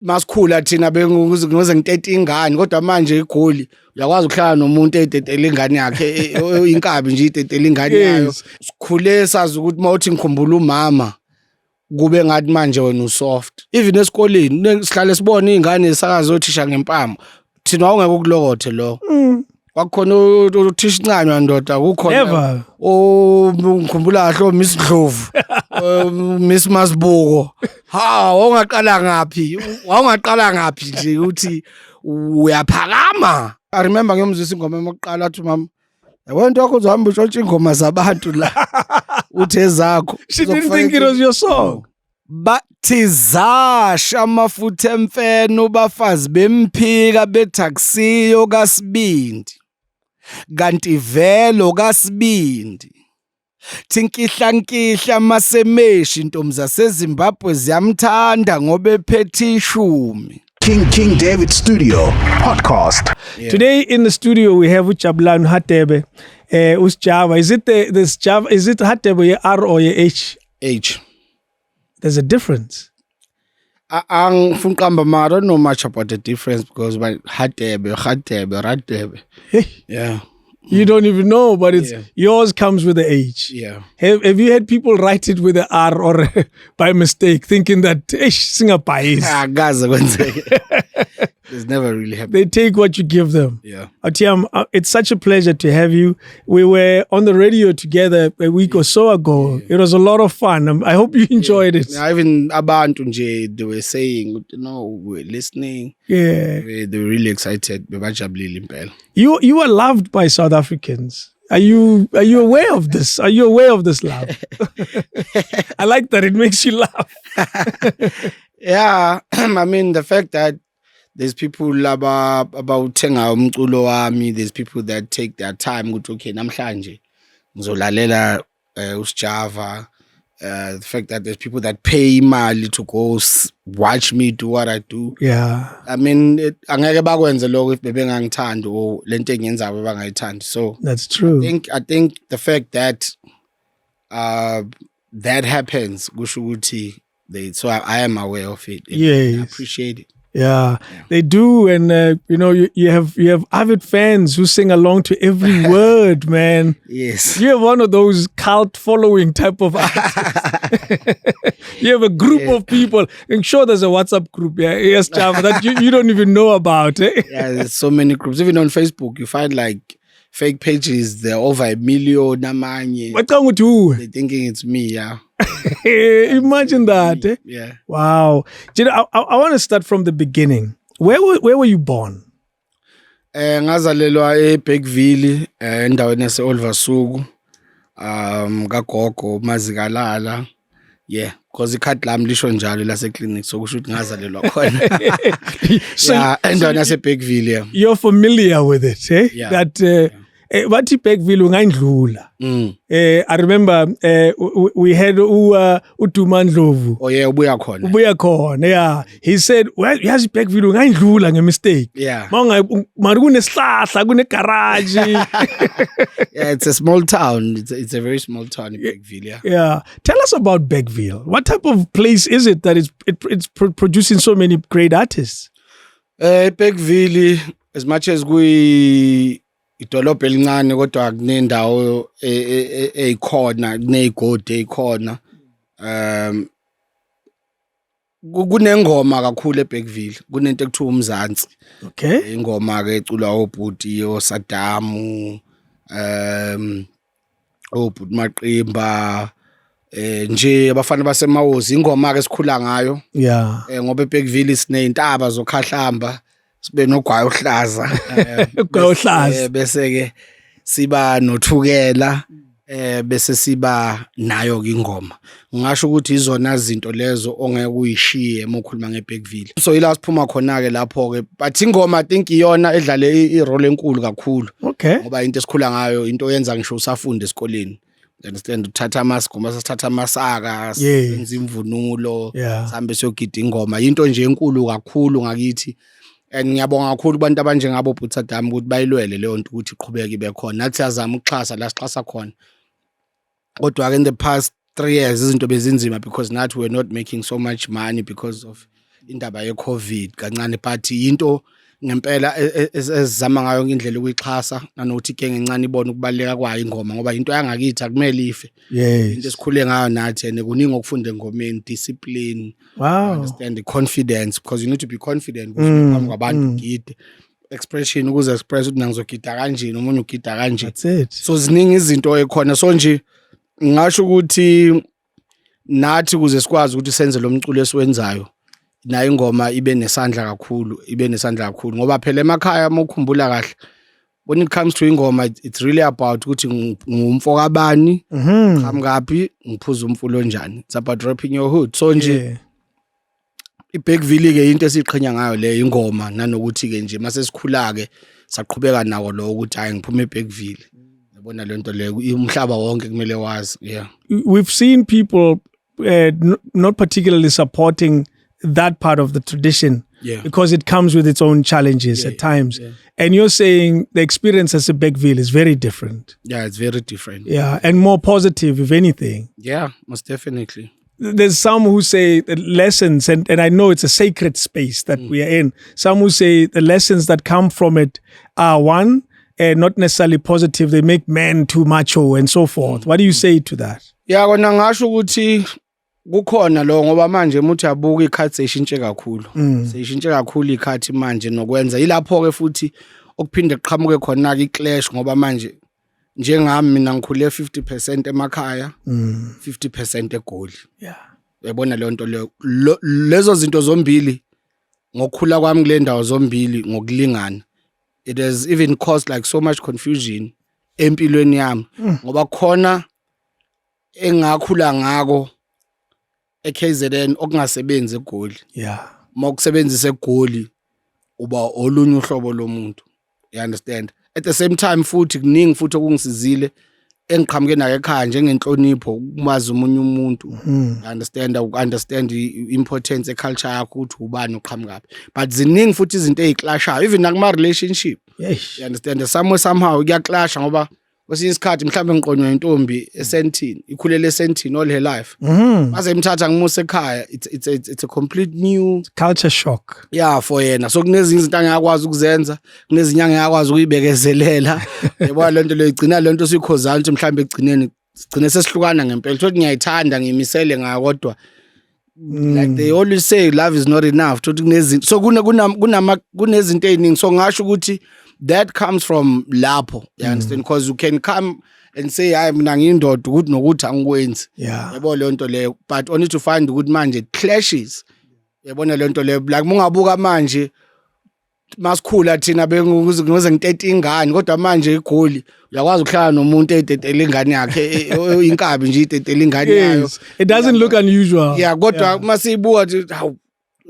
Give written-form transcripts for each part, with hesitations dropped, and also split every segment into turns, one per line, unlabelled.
masikhula thina benguze ngitete ingane kodwa manje igoli uyakwazi ukuhlala nomuntu etetela ingane yakhe inkabi nje itetela ingane yayo sikhule sazi ukuthi mawuthi ngikhumbula umama kube ngathi manje wena usoft even esikoleni sihlale sibona izingane esakazo othisha ngempama thina awungeke ukulokothe lo kwakhona uthisha incanywa ndoda kukhona ngikhumbula kahle Miss Dlovu Miss Masbuko wawungaqala ngaphi nje uthi uyaphakama. I remember ngiyomzisa ingoma yokuqala athi mama wena wakho uzohamba utshontsha ingoma zabantu la uthe zakho.
She didn't think it was your song.
Bathi zasha amafutha emfeno bafazi bemphika betaxiyo kaSibindi kanti velo kaSibindi thinkihla masemeshi intombi zaseZimbabwe ziyamthanda ngoba ephethe ishumi.
King David Studio Podcast.
Yeah. Today in the studio we have Sjava Hatebe, Sjava. Is it the Sjava? Is it Hatebe R or H?
H.
There's a difference.
I don't know much about the difference because my Hatebe. Yeah.
You don't even know, but it's yours comes with the H.
Yeah.
Have you had people write it with the R or by mistake, thinking that Singapore?
It's never really happened.
They take what you give them.
Yeah.
Atiam, it's such a pleasure to have you. We were on the radio together a week or so ago. Yeah. It was a lot of fun. I hope you enjoyed it.
Even abantu nje, they were saying, we're listening.
Yeah.
They were really excited.
You are loved by South Africans. Are you aware of this? Are you aware of this love? I like that. It makes you laugh.
Yeah. I mean, the fact that there's people about tenga umculo wami, there's people that take their time ukuthi okay namhlanje ngizolalela uSjava. The fact that there's people that pay imali to go watch me do what I do.
Yeah.
I mean, angeke bakwenze lokho if bebengangithandi or lento engiyenzayo bangayithandi. So
that's true.
I think the fact that that happens kusho ukuthi so I am aware of it.
Yes.
I appreciate it.
Yeah, they do, and you have avid fans who sing along to every word, man.
Yes,
you have one of those cult following type of artists. You have a group of people. I'm sure there's a WhatsApp group, yes, Sjava, that you don't even know about. Eh?
Yeah, there's so many groups. Even on Facebook, you find like fake pages. They're over 1 million. They're thinking it's me. Yeah.
Imagine that. Eh?
Yeah.
Wow. I want to start from the beginning. Where were you born?
Ngazalelwa eBergville endaweni yase Olvasuku kagogo mazikalala. Yeah, because ikhathi lami lisho njalo la seclinic sokusho ukuthi ngazalelwa khona. Yeah, endaweni yase Bergville.
You're familiar with it, eh?
Yeah.
That bathi Bergville ungayindlula. I remember we had uDuma Ndlovu.
Oh yeah, ubuya
khona. Yeah. He said, well, yazi Bergville ungayindlula ngemistake.
Yeah.
Mari kunesihlahla kunegarage.
Yeah, it's a small town. It's a very small town in Bergville. Yeah.
Yeah. Tell us about Bergville. What type of place is it that it's producing so many great artists?
Bergville, as much as we idolobha elincane kodwa kunendawo eyikhona kuneyigodi eyikhona kunengoma kakhulu eBergville kunento ekuthiwa umzansi.
Okay.
Ingoma ke eculwa obhuti oSadamu obhuti Maqimba nje abafana basemawozi ingoma ke sikhula ngayo.
Yeah.
Ngoba eBergville sineyintaba zokhahlamba sibe nogwayi ohlaza bese ke siba nothukela bese siba nayo ke ingoma ngisho ukuthi izona izinto lezo ongeke uyishiye emokhuluma ngeBergville. So ila siphuma khona ke lapho ke but ingoma I think iyona edlale irole enkulu kakhulu.
Okay.
Ngoba into esikhula ngayo into oyenza ngisho usafunda esikoleni. Understand uthatha amasigoma sasithatha amasaka senza imvunulo sihambe siyogida ingoma into nje enkulu kakhulu ngakithi. And ngiyabonga kakhulu kubantu abanjengabo Butsadam ukuthi bayilwele leyo nto ukuthi iqhubeke ibe khona nathi yazama ukuxhasa la sixhasa khona kodwa in the past 3 years izinto bezinzima because nathi we're not making so much money because of indaba ye-COVID kancane but into ngempela ezizama ngayo indlela ukuyixhasa nanokuthi ke ngencane ibona ukubaleka kwayo ingoma ngoba into yangakithi akumele ife. Into esikhule ngayo nathi and kuningi okufunda engomeni, discipline, understand the confidence because you need to be confident ukuthi phambi kwabantu ugide. Expression ukuze express ukuthi ngizogida kanje nomunye ugida kanje.
That's it.
So ziningi izinto ekhona so nje ngisho ukuthi nathi kuze sikwazi ukuthi senze lo mculo esiwenzayo nayo ingoma ibe nesandla kakhulu ngoba phela emakhaya ukukhumbula kahle when it comes to ingoma it's really about ukuthi ngumfo kabani ngaphi ngiphuza umfulo onjani. It's about rapping your hood so nje iBergville ke into esiqhenya ngayo le ingoma nanokuthi ke nje mase sikhula ke saqhubeka nawo lo ukuthi hayi ngiphume eBergville yabona lento le umhlaba wonke kumele wazi.
We've seen people not particularly supporting that part of the tradition because it comes with its own challenges at times. And you're saying the experience as a Bergville is very different.
Yeah, it's very different.
Yeah, and more positive, if anything.
Yeah, most definitely.
There's some who say the lessons, and I know it's a sacred space that we are in. Some who say the lessons that come from it are one, not necessarily positive. They make men too macho and so forth. What do you say to that?
Yeah, kona ngasho ukuthi kukhona lo ngoba manje umuntu yabuka ikhathi seyishintshe kakhulu. Seyishintshe kakhulu ikhathi manje nokwenza ilapho ke futhi okuphinde kuqhamuke khona ke iclash ngoba manje njengami mina ngikhule 50% emakhaya 50% eGoli. Yabona le nto lezo zinto zombili ngokukhula kwami kule ndawo zombili ngokulingana. It has even caused like so much confusion empilweni yami ngoba khona engakhula ngako eKZN okungasebenzi eGoli. Mokusebenzisa eGoli uba olunye uhlobo lomuntu. You understand? At the same time futhi kuningi futhi okungisizile engiqhamuke nayo ekhaya njengenhlonipho ukumazi umunye umuntu. Understand the importance eculture yakho ukuthi ubani uqhamukaphi. But ziningi futhi izinto eziclashayo even nakuma relationship. You understand? Somehow kuyaclasha ngoba kwesinye isikhathi mhlawumbe ngiqonywa intombi esentini ikhulele esentini all her life maze imthatha ngimuse ekhaya it's a complete new
culture shock
for yena so kunezinye izinto angakwazi ukuzenza kunezinye angakwazi ukuyibekezelela yabona lento le igcina lento sikhozana ukuthi mhlawumbe egcinene sesihlukana ngempela ukuthi ngiyayithanda ngimisele ngayo kodwa like they always say love is not enough ukuthi kunezinto so kunezinto eziningi so ngasho ukuthi that comes from lapho. You understand? Because you can come and say hayi mina ngiyindoda ukuthi nokuthi angikwenzi. Yabo le nto leyo but only to find ukuthi manje clashes. Yabona le nto leyo like mungabuka manje masikhula thina benguze ngitete ingane kodwa manje eGoli uyakwazi ukuhlala nomuntu etetela ingane yakhe inkabi nje itetela ingane yayo.
It doesn't look unusual.
Kodwa masiyibuka ukuthi hawu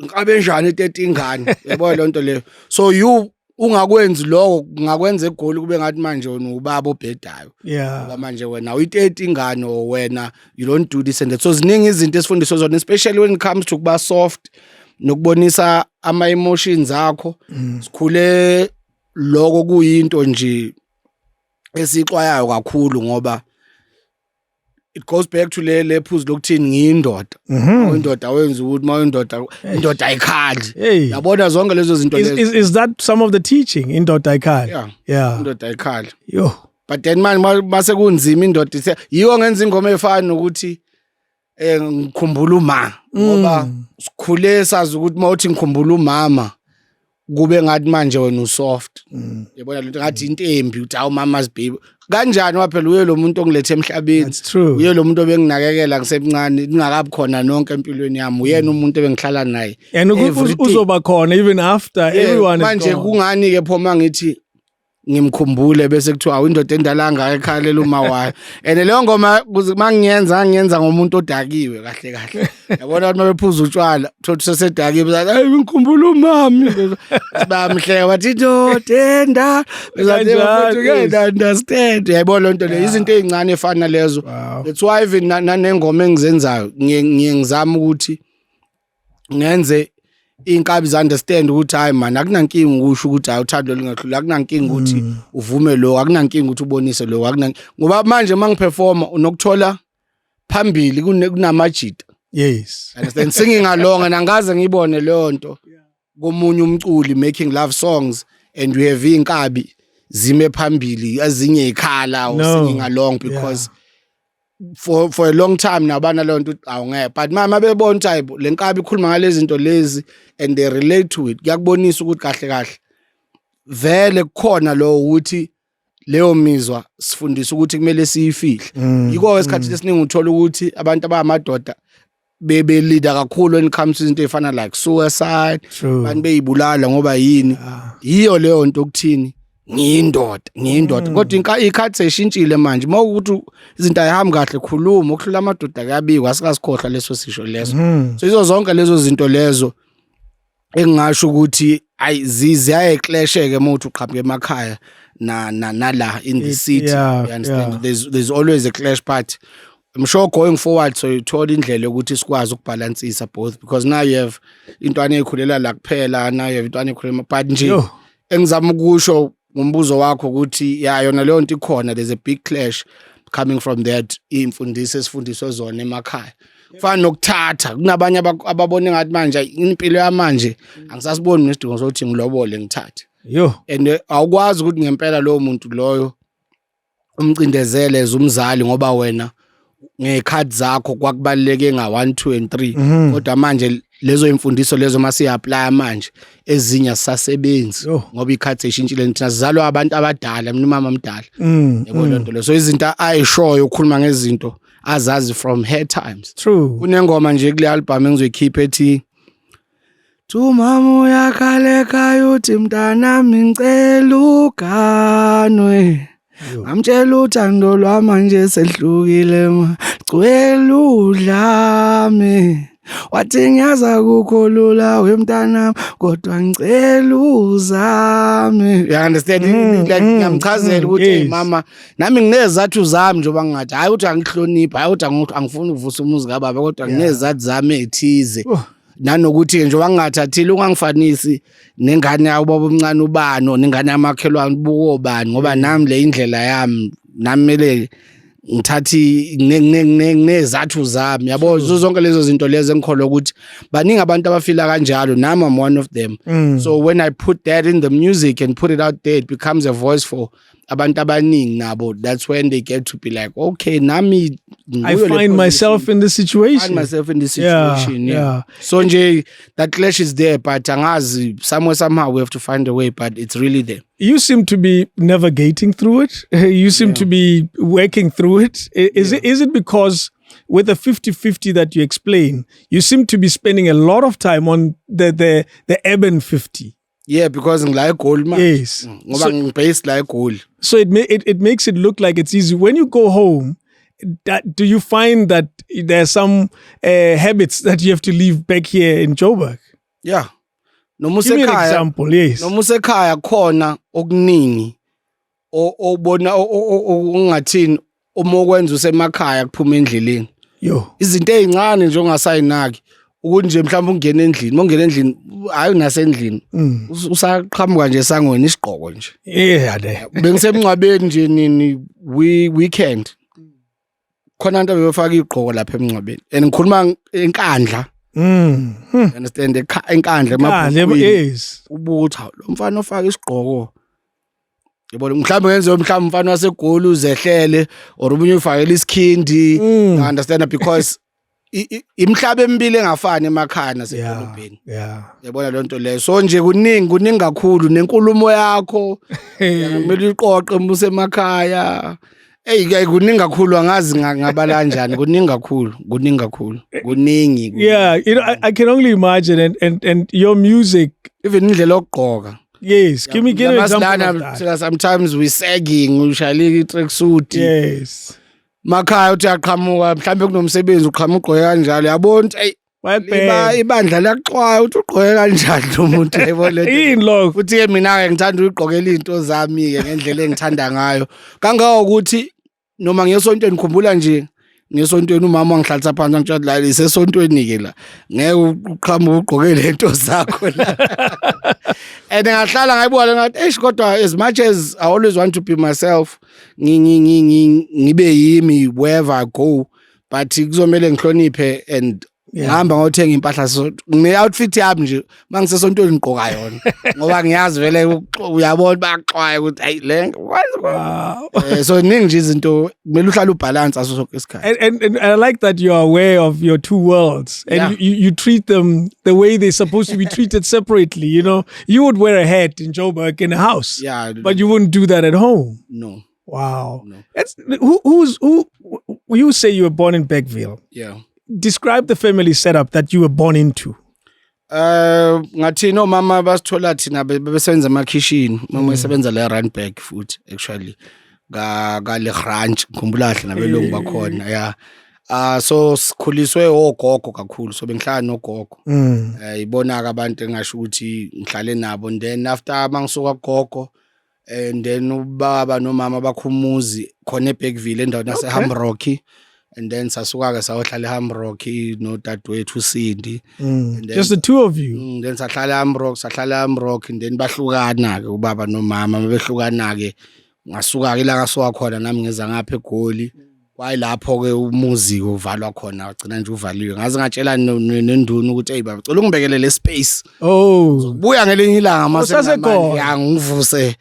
inkabe njani etete ingane. Yabo le nto leyo so you ungakwenzi lokho ngakwenza eGoli kube ngathi manje wena ubaba obhedayo ngoba manje wena uyitete ingane wena you don't do this and that so ziningi izinto esifundiswa zona especially when it comes to kuba soft nokubonisa ama emotions akho sikhule lokho kuyinto nje esixwayayo kakhulu ngoba it goes back to le phuzu lokuthini ngiyindoda indoda wenza ukuthi indoda ayikhali yabona zonke lezo zinto lezo
is that some of the teaching indoda ayikhali
indoda ayikhali but then man mase kunzima indoda yiyo ngenza ingoma efana nokuthi ngikhumbula uma ngoba sikhule sazi ukuthi mawuthi ngikhumbula umama kube ngathi manje wena usoft yabona lento ngathi into embi uthi awu mama's baby kanjani waphela uye lo muntu ongilethe emhlabeni uye lo muntu obenginakekela ngisemncane ngingakabi khona nonke empilweni yami uyena umuntu ebengihlala naye
and uzoba khona even after everyone
manje kungani ke phoma ngithi ngimkhumbule bese kuthiwa indoda endalanga ekhalela uma wayo and leyo ngoma mangiyenza ngomuntu odakiwe kahle yabona ukuthi mabephuza utshwala thothi sesedakiwe hayi ngikhumbula umami sibamhle wathi indoda enda bezathi understand yabona lento le izinto ezincane efana lezo that's why even nanengoma engizenzayo ngiyengizama ukuthi ngenze inkabi understand ukuthi hayi man akunankingi ukusho ukuthi hayi uthando lingahlula akunankingi ukuthi uvume lo akunankingi ukuthi ubonise lo ngoba manje mangiperforma unokuthola phambili kunamajita
Yes.
Understand? Singing along, and angaze ngibone leyo nto komunye umculi making love songs and you have inkabi zime phambili ezinye ikhala or singing along because for a long time nabana leyo nto awungeke, but mama bebona type le nkabi ikhuluma ngalezi zinto lezi and they relate to it, kuyakubonisa ukuthi kahle kahle vele kukhona lo ukuthi leyo mizwa sifundisa ukuthi kumele siyifihle. Yiko esikhathi esiningi uthola ukuthi abantu abamadoda bebe leader kakhulu when it comes to izinto ezifana like suicide, abantu beyibulala ngoba yini, yiyo leyo nto ukuthini ngiyindoda kodwa ikhathi seshintshile manje mawukuthi izinto ayihambi kahle khuluma ukuhlula amadoda kuyabikwa asikasikhohlwa leso sisho leso. So izo zonke lezo zinto lezo engingasho ukuthi ziyayeclasheke mawuthi uqhamuke emakhaya na in the city. You understand? There's always a clash, but I'm sure going forward so you told indlela ukuthi sikwazi ukubalansisa both, because now you have intwana ekhulela la kuphela, now you have intwana ekhulela but nje engizama ukusho ngombuzo wakho ukuthi yona leyo nto ikhona, there's a big clash coming from that imfundiso esifundiswe zona emakhaya. Kufana nokuthatha kunabanye ababone ngathi manje impilo yamanje angisasiboni nesidingo sokuthi ngilobole ngithathe and awukwazi ukuthi ngempela lowo muntu loyo umcindezele umzali ngoba wena ngekhathi zakho kwakubaleke nga 1 2 and 3 kodwa manje lezo imfundiso lezo mase apply manje ezinya sasebenzi ngoba ikhathi eshintshile nithina sizalwa abantu abadala, mina mama mdala yebo lonto lo. So izinto ayishoyo ukukhuluma ngezinto azazi from her times.
True.
Kunengoma nje kule album engizoyikhipha ethi Tu mama uyakhaleka yuthi mntanami ngicela uganwe, ngamtshela uthando lwami nje sehlukile ma cwela udlame, wathi ngiyaza kukholula wemntanami kodwa ngicela uzame. You understand? Like ngiyamchazela ukuthi mama nami nginezathu zami njengoba ngathi hayi uthi angihlonipha, hayi uthi angifuni ukuvusa umuzi kababa kodwa nginezathu zami ezithize. Nanokuthi njengoba ngingathathile ungangifanisi nengane yawo baba omncane ubani nengane yamakhelwane buko bani ngoba nami le indlela yami namele ngithathi nezathu zami yabo zonke lezo zinto lezo engikholwa ukuthi baningi abantu abafila kanjalo, nami I'm one of them. So when I put that in the music and put it out there, it becomes a voice for abantu abaningi nabo. That's when they get to be like, okay, nami
I find myself in this situation.
Yeah. So nje that clash is there, but angazi somehow we have to find a way, but it's really there.
You seem to be navigating through it. You seem to be working through it. Is it because with the 50-50 that you explain, you seem to be spending a lot of time on the urban 50?
Yeah, because ngila gold man.
Yes.
Ngoba ngibase like gold.
So it makes it look like it's easy. When you go home, do you find that there are some habits that you have to leave back here in Joburg?
Yeah.
Give me an example, yes.
Noma usekhaya khona okuningi obona ungathini uma ukwenza usemakhaya kuphuma endleleni. Izinto ezincane nje ongasayinaki ukuthi nje mhlawumbe ungena endlini, mongena endlini hayi nasendlini usaqhamuka nje sangweni isigqoko nje. Bengisemncwabeni nje nini weekend. Khona into befaka igqoko lapha emncwabeni and ngikhuluma enkandla. Understand enkandla emabhukwini ubutha lo mfana ofaka isigqoko yebo mhlawumbe ngenze mhlawumbe umfana wasegoli uzehlele or ubunye ufakela isikhindi. Understand because imhlaba emibili engafani emakhaya nasedolobheni. Yabona lonto leyo. So nje kuningi kakhulu nenkulumo yakho kumele iqoqe umuse emakhaya. Kuningi kakhulu angazi ngabala kanjani, kuningi kakhulu.
Yeah, you know, I can only imagine and your music,
even indlela okugqoka.
Yes, give me an example of that.
Sometimes we sagging, ushayile i-tracksuit.
Yes.
Makhaya uthi aqhamuka mhlambe kunomsebenzi uqhamuka ugqoke kanjalo, yabona ukuthi ibandla laqhwaya uthi ugqoke kanjani lo muntu yebo futhi ke mina ke ngithanda ukugqokela izinto zami ke ngendlela engithanda ngayo kangawo ukuthi noma ngesontweni ngikhumbula nje ngesontweni umama wangihlalisa phansi angitshela la isesontweni ke la ngeke uqhamuka ugqoke lento zakho la and ngahlala ngayibuka ngathi kodwa as much as I always want to be myself ngibe yimi wherever I go, but kuzomela ngihloniphe and ngihamba ngothenga impahla ne outfit yami nje mangisesontweni ngiqoka yona ngoba ngiyazi vele uyabona baxwaya ukuthi hey le so ningi nje izinto kumele uhlale ubalance aso sonke isikhathi.
And I like that you are aware of your two worlds and you treat them the way they're supposed to be treated separately. You know, you would wear a hat in Joburg in a house, but you wouldn't do that at home.
No.
Wow. No. Who you say you were born in Bergville?
Yeah.
Describe the family setup that you were born into.
Ngathi no mama basithola thina besebenza emakhishini mama esebenza la Randburg futhi actually ga le ranch ngikhumbula kahle nabelungu bakhona so sikhuliswe ogogo kakhulu so bengihlala nogogo ibona ka abantu engasho ukuthi ngihlale nabo then after mangisuka gogo and then ubaba nomama bakhumuzi khona eBergville endaweni yase Hamrocky. And then sasuka ke sayohlala eHamrock no dadwethu uSindi.
Just the two of you.
Then sahlala eHamrock and then bahlukana ke ubaba nomama behlukana ke ngasuka ke la ngasuka khona nami ngeza ngapha eGoli kwayilapho ke umuzi uvalwa khona wagcina nje uvaliwe ngaze ngatshela nenduna ukuthi hey baba cela ungibekele le space buya ngelinye ilanga mase ngivuse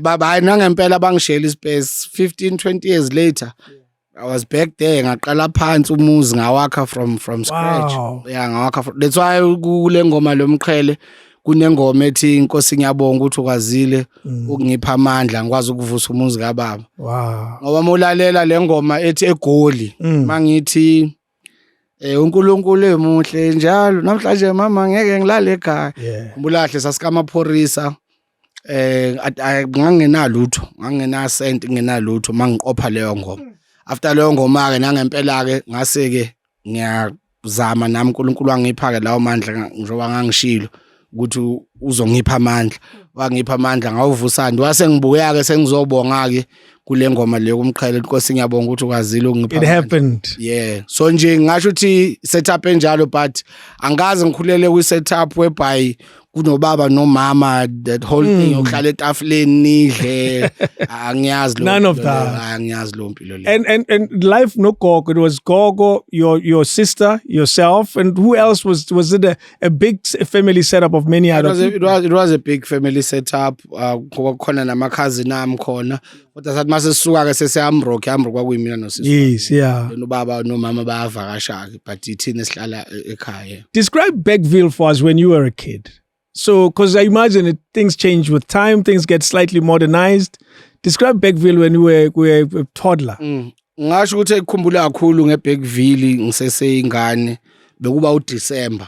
baba hayi nangempela bangishela ispace 15-20 years later I was back there ngaqala phansi umuzi ngawakha from scratch. Ngawakha that's why kule ngoma lomqhele kunengoma ethi inkosi ngiyabonga ukuthi ukwazile ukungipha amandla ngikwazi ukuvusa umuzi kaBaba. Ngoba molalela le ngoma ethi eGoli mangithi uNkulunkulu emuhle njalo namhlanje mama ngeke ngilale ekhaya. Kumbulahle sasikamapholisa ngangenalutho ngangena cent ngenalutho mangiqopha leyo ngoma. After leyo ngoma ke nangempela ke ngase ke ngiyazama nami uNkulunkulu wangipha ke lawo mandla njengoba ngangishilo ukuthi uzongipha amandla wangipha amandla ngawuvusana wase ngibuya ke sengizobonga ke kule ngoma leyo kumqhele inkosi ngiyabonga ukuthi ukwazile ukungipha
it happened
so nje ngasho ukuthi setup enjalo but angaze ngikhulele kwi setup whereby kunobaba nomama that whole thing yokuhlala etafuleni nidle angiyazi lo
none of that
angiyazi lo mpilo le
and life no gogo it was gogo your sister yourself and who else was it a big family setup of many other people?
It was a big family setup khona nama cousin ami khona kodwa sathi mase sisuka ke sesehamrock kwakuyimina nosisi
yes
nobaba nomama bayavakasha but ithina sihlala ekhaya.
Describe Bergville for us when you were a kid. So, because I imagine things change with time, things get slightly modernized. Describe Bergville when you were a toddler.
Ngasho ukuthi ekukhumbula kakhulu ngeBergville ngiseseyingane bekuba uDecember.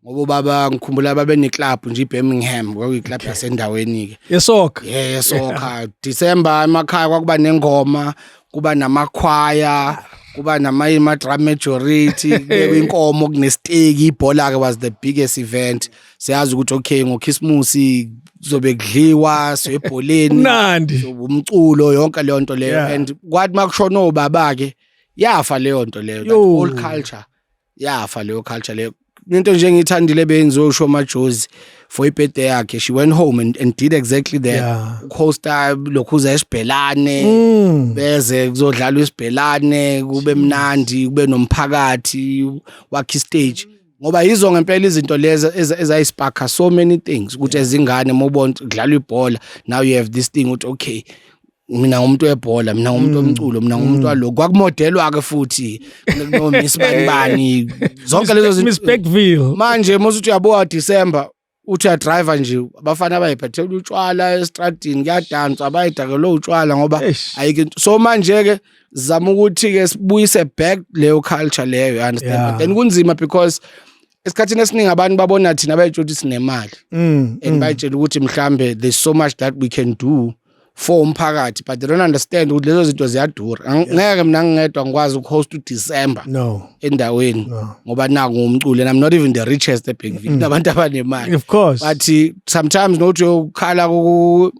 Ngoba baba ngikhumbula babe neclub nje eBirmingham kwakuyiclub yasendaweni ke.
Yesoccer.
Yesoccer. December emakhaya kwakuba nengoma, kuba namakhwaya. Kuba nama drum majority inkomo kunesteki ibhola ke was the biggest event siyazi ukuthi okay ngoChristmas zobe kudliwa sebholeni
mnandi
umculo yonke leyo nto leyo and kwathi makushona obaba ke yafa leyo nto leyo that whole culture yafa leyo culture leyo into nje ngithandile benzo usho majozi for ibirthday yakhe she went home and did exactly that hosta lokhuza esibhelane beze kuzodlalwa isibhelane kube mnandi kube nomphakathi wakhe stage ngoba yizo ngempela izinto lezi ezayisparka so many things ukuthi ezingane mobona kudlalwa ibhola now you have this thing ukuthi okay mina ngumuntu webhola mina ngumuntu omculo mina ngumuntu waloko kwakumodelwa ke futhi no Miss Bani zonke lezo zinto
Miss Bergville
manje masuthi uyaboa December uthi driver nje abafana abayiphathela utshwala estradini kuyadantswa abayidakela utshwala ngoba ayike so manje ke zama ukuthi ke sibuyise back leyo culture leyo you understand but then kunzima because esikhathini esiningi abantu babona thina bayitshela sinemali and bayitshela ukuthi mhlambe there's so much that we can do for umphakathi but they don't understand ukuthi lezo zinto ziyadura ngeke mina ngingedwa ngikwazi ukuhost uDecember endaweni ngoba naku ngumculo and I'm not even the richest eBergville nabantu abanemali
of course
but sometimes nothi ukhala ku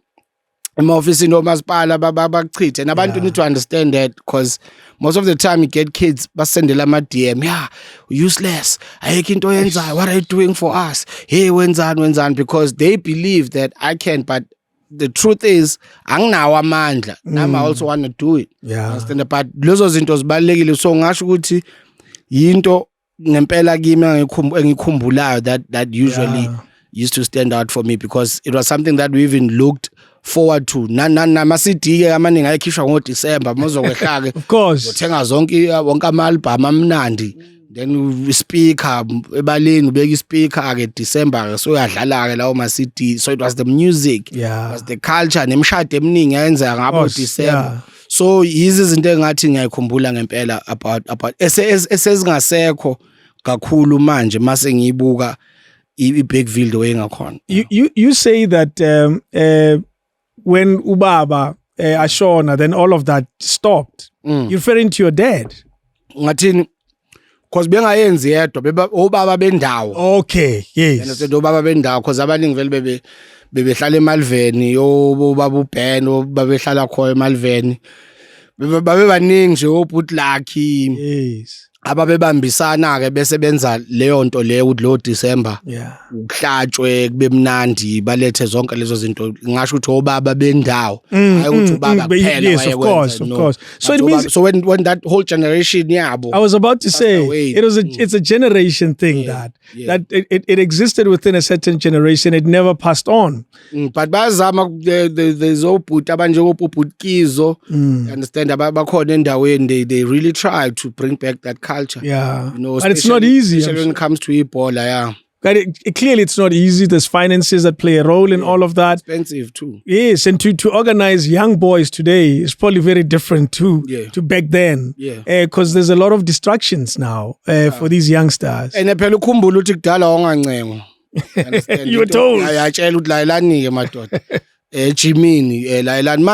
ema-office nomasipala bakuchithe nabantu need to understand that because most of the time you get kids basendela ama-DM useless ayikho into yenzayo what are you doing for us hey wenzani because they believe that I can but the truth is anginawo amandla nami I also want to do it understand but lezo zinto zibalekile so ngasho ukuthi yinto ngempela kimi engikhumbulayo that usually used to stand out for me because it was something that we even looked forward to. Nama-CD ke amaningi ayekhishwa ngoDisemba mozokwehlake.
Of course.
Uthenga wonke ama-album amnandi. Then speaker ebaleni ubeka ispeaker ke December ke so uyadlala ke lawo ma-CD. So it was the music, it was the culture nemishado eminingi ayenzeka ngabo December. So yizi izinto engathi ngiyayikhumbula ngempela about esezingasekho kakhulu manje mase ngiyibuka iBergville the way ngakhona.
You say that when ubaba ashona then all of that stopped. You're referring to your dad?
Ngathini because bengayenzi yedwa obaba bendawo.
Okay, yes.
And obaba bendawo because abaningi vele bebehlala eMalveni obaba uBen babehlala khona eMalveni. Babebaningi nje obhuti Lucky.
Yes.
Ababebambisana ke bese benza leyo nto leyo ukuthi lo December ukuhlatshwe kube mnandi balethe zonke lezo zinto ngisho ukuthi obaba bendawo hayi ukuthi ubaba kuphela
yes, of course. So it means
so when that whole generation yabo
I was about to say it's a generation thing that it existed within a certain generation, it never passed on.
But bazama there's obhuti abanje obhuti Kizo, understand abakhona endaweni they really try to bring back that culture.
Yeah,
you know,
but it's not easy.
Especially when it comes to Ebola,
But clearly it's not easy. There's finances that play a role in all of that.
Expensive too.
Yes, and to organize young boys today is probably very different to back then. Because there's a lot of distractions now for these youngsters.
And phela ukhumbula ukuthi kudala ongancengo.
You were told.
Ayatshela ukuthi layilanike madoda. Jimini layilani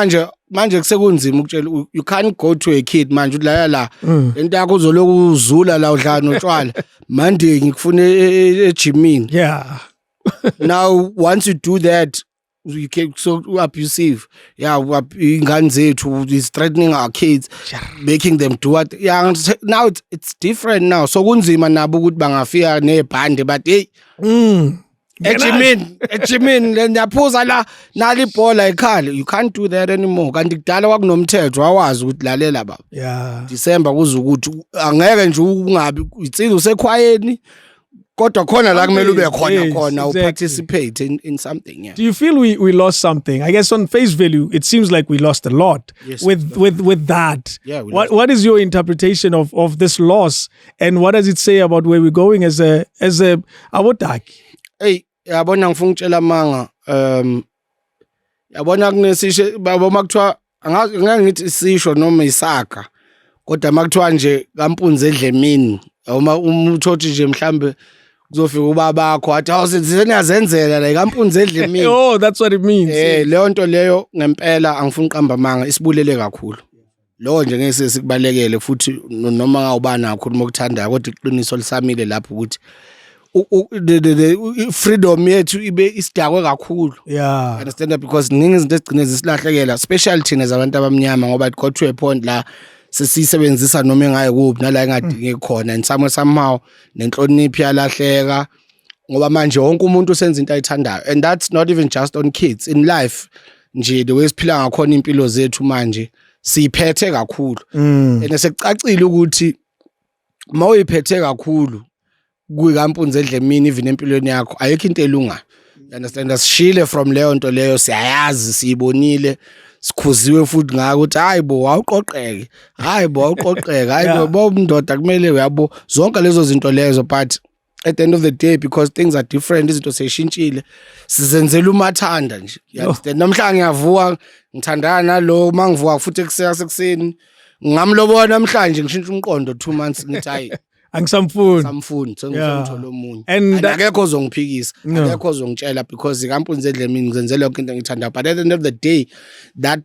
manje kusekunzima ukutshela you can't go to a kid manje uthi la into yakho uzoloku uzula la udlala notshwala manje ngikufuna ejimini. Now once you do that you get so abusive. Ingane zethu is threatening our kids, making them do what. Now it's different now. So kunzima nabo ukuthi bangafika nebhande but hey Ejimini lendaphuza la nali ibhola ekhaya. You can't do that anymore. Kanti kudala kwakunomthetho wawazi ukuthi lalela baba. December kuze ukuthi angeke nje ungabi insizwe usekhwayeni kodwa khona la kumele ube khona participate in something.
Do you feel we lost something? I guess on face value it seems like we lost a lot with that. What is your interpretation of this loss and what does it say about where we're going as a abotaki?
Hey, yabona ngifuna ukutshela manga yabona kunesisho baba makuthiwa angeke ngithi isisho noma isaga kodwa makuthiwa nje kampunze edlemini uma umthothi nje mhlambe kuzofika ubaba wakho athi awusenzela la kampunze edlemini.
Oh, that's what it means.
Leyo nto leyo ngempela angifuni uqamba manga isibulele kakhulu lo nje ngeke sikubalekele futhi noma ngawubana kakhulu ukuthandayo kodwa iqiniso lisamile lapho ukuthi the freedom yethu ibe isidakwe kakhulu. Understand that because ningi izinto ezigcine zisilahlekela especially thina zabantu abamnyama ngoba it got to a point la sesisebenzisa noma engaye kuphi nala engadinge khona and somehow nenhlonipho yalahleka ngoba manje wonke umuntu usenza into ayithandayo and that's not even just on kids in life nje the way siphila ngakhona impilo zethu manje siphethe kakhulu and sekucacile ukuthi mawuyiphethe kakhulu kuyikampunze edlemini even empilweni yakho ayikho into elunga. You understand asishile from leyo nto leyo siyayazi siyibonile sikhuziwe futhi ngaka ukuthi hayibo awuqoqeke hayibo umndoda kumele uyabo zonke lezo zinto lezo but at the end of the day because things are different izinto seshintshile sizenzela umathanda nje. You understand namhlanje ngiyavuka ngithandana nalo mangivuka futhi ekuseni ngamlobona namhlanje ngishintsha umqondo 2 months ngithi hayi samfuni sengizomthola omunye and akekho ozongiphikisa akekho ozongitshela because ikampunze edlemini ngizenzela yonke into engithanda but at the end of the day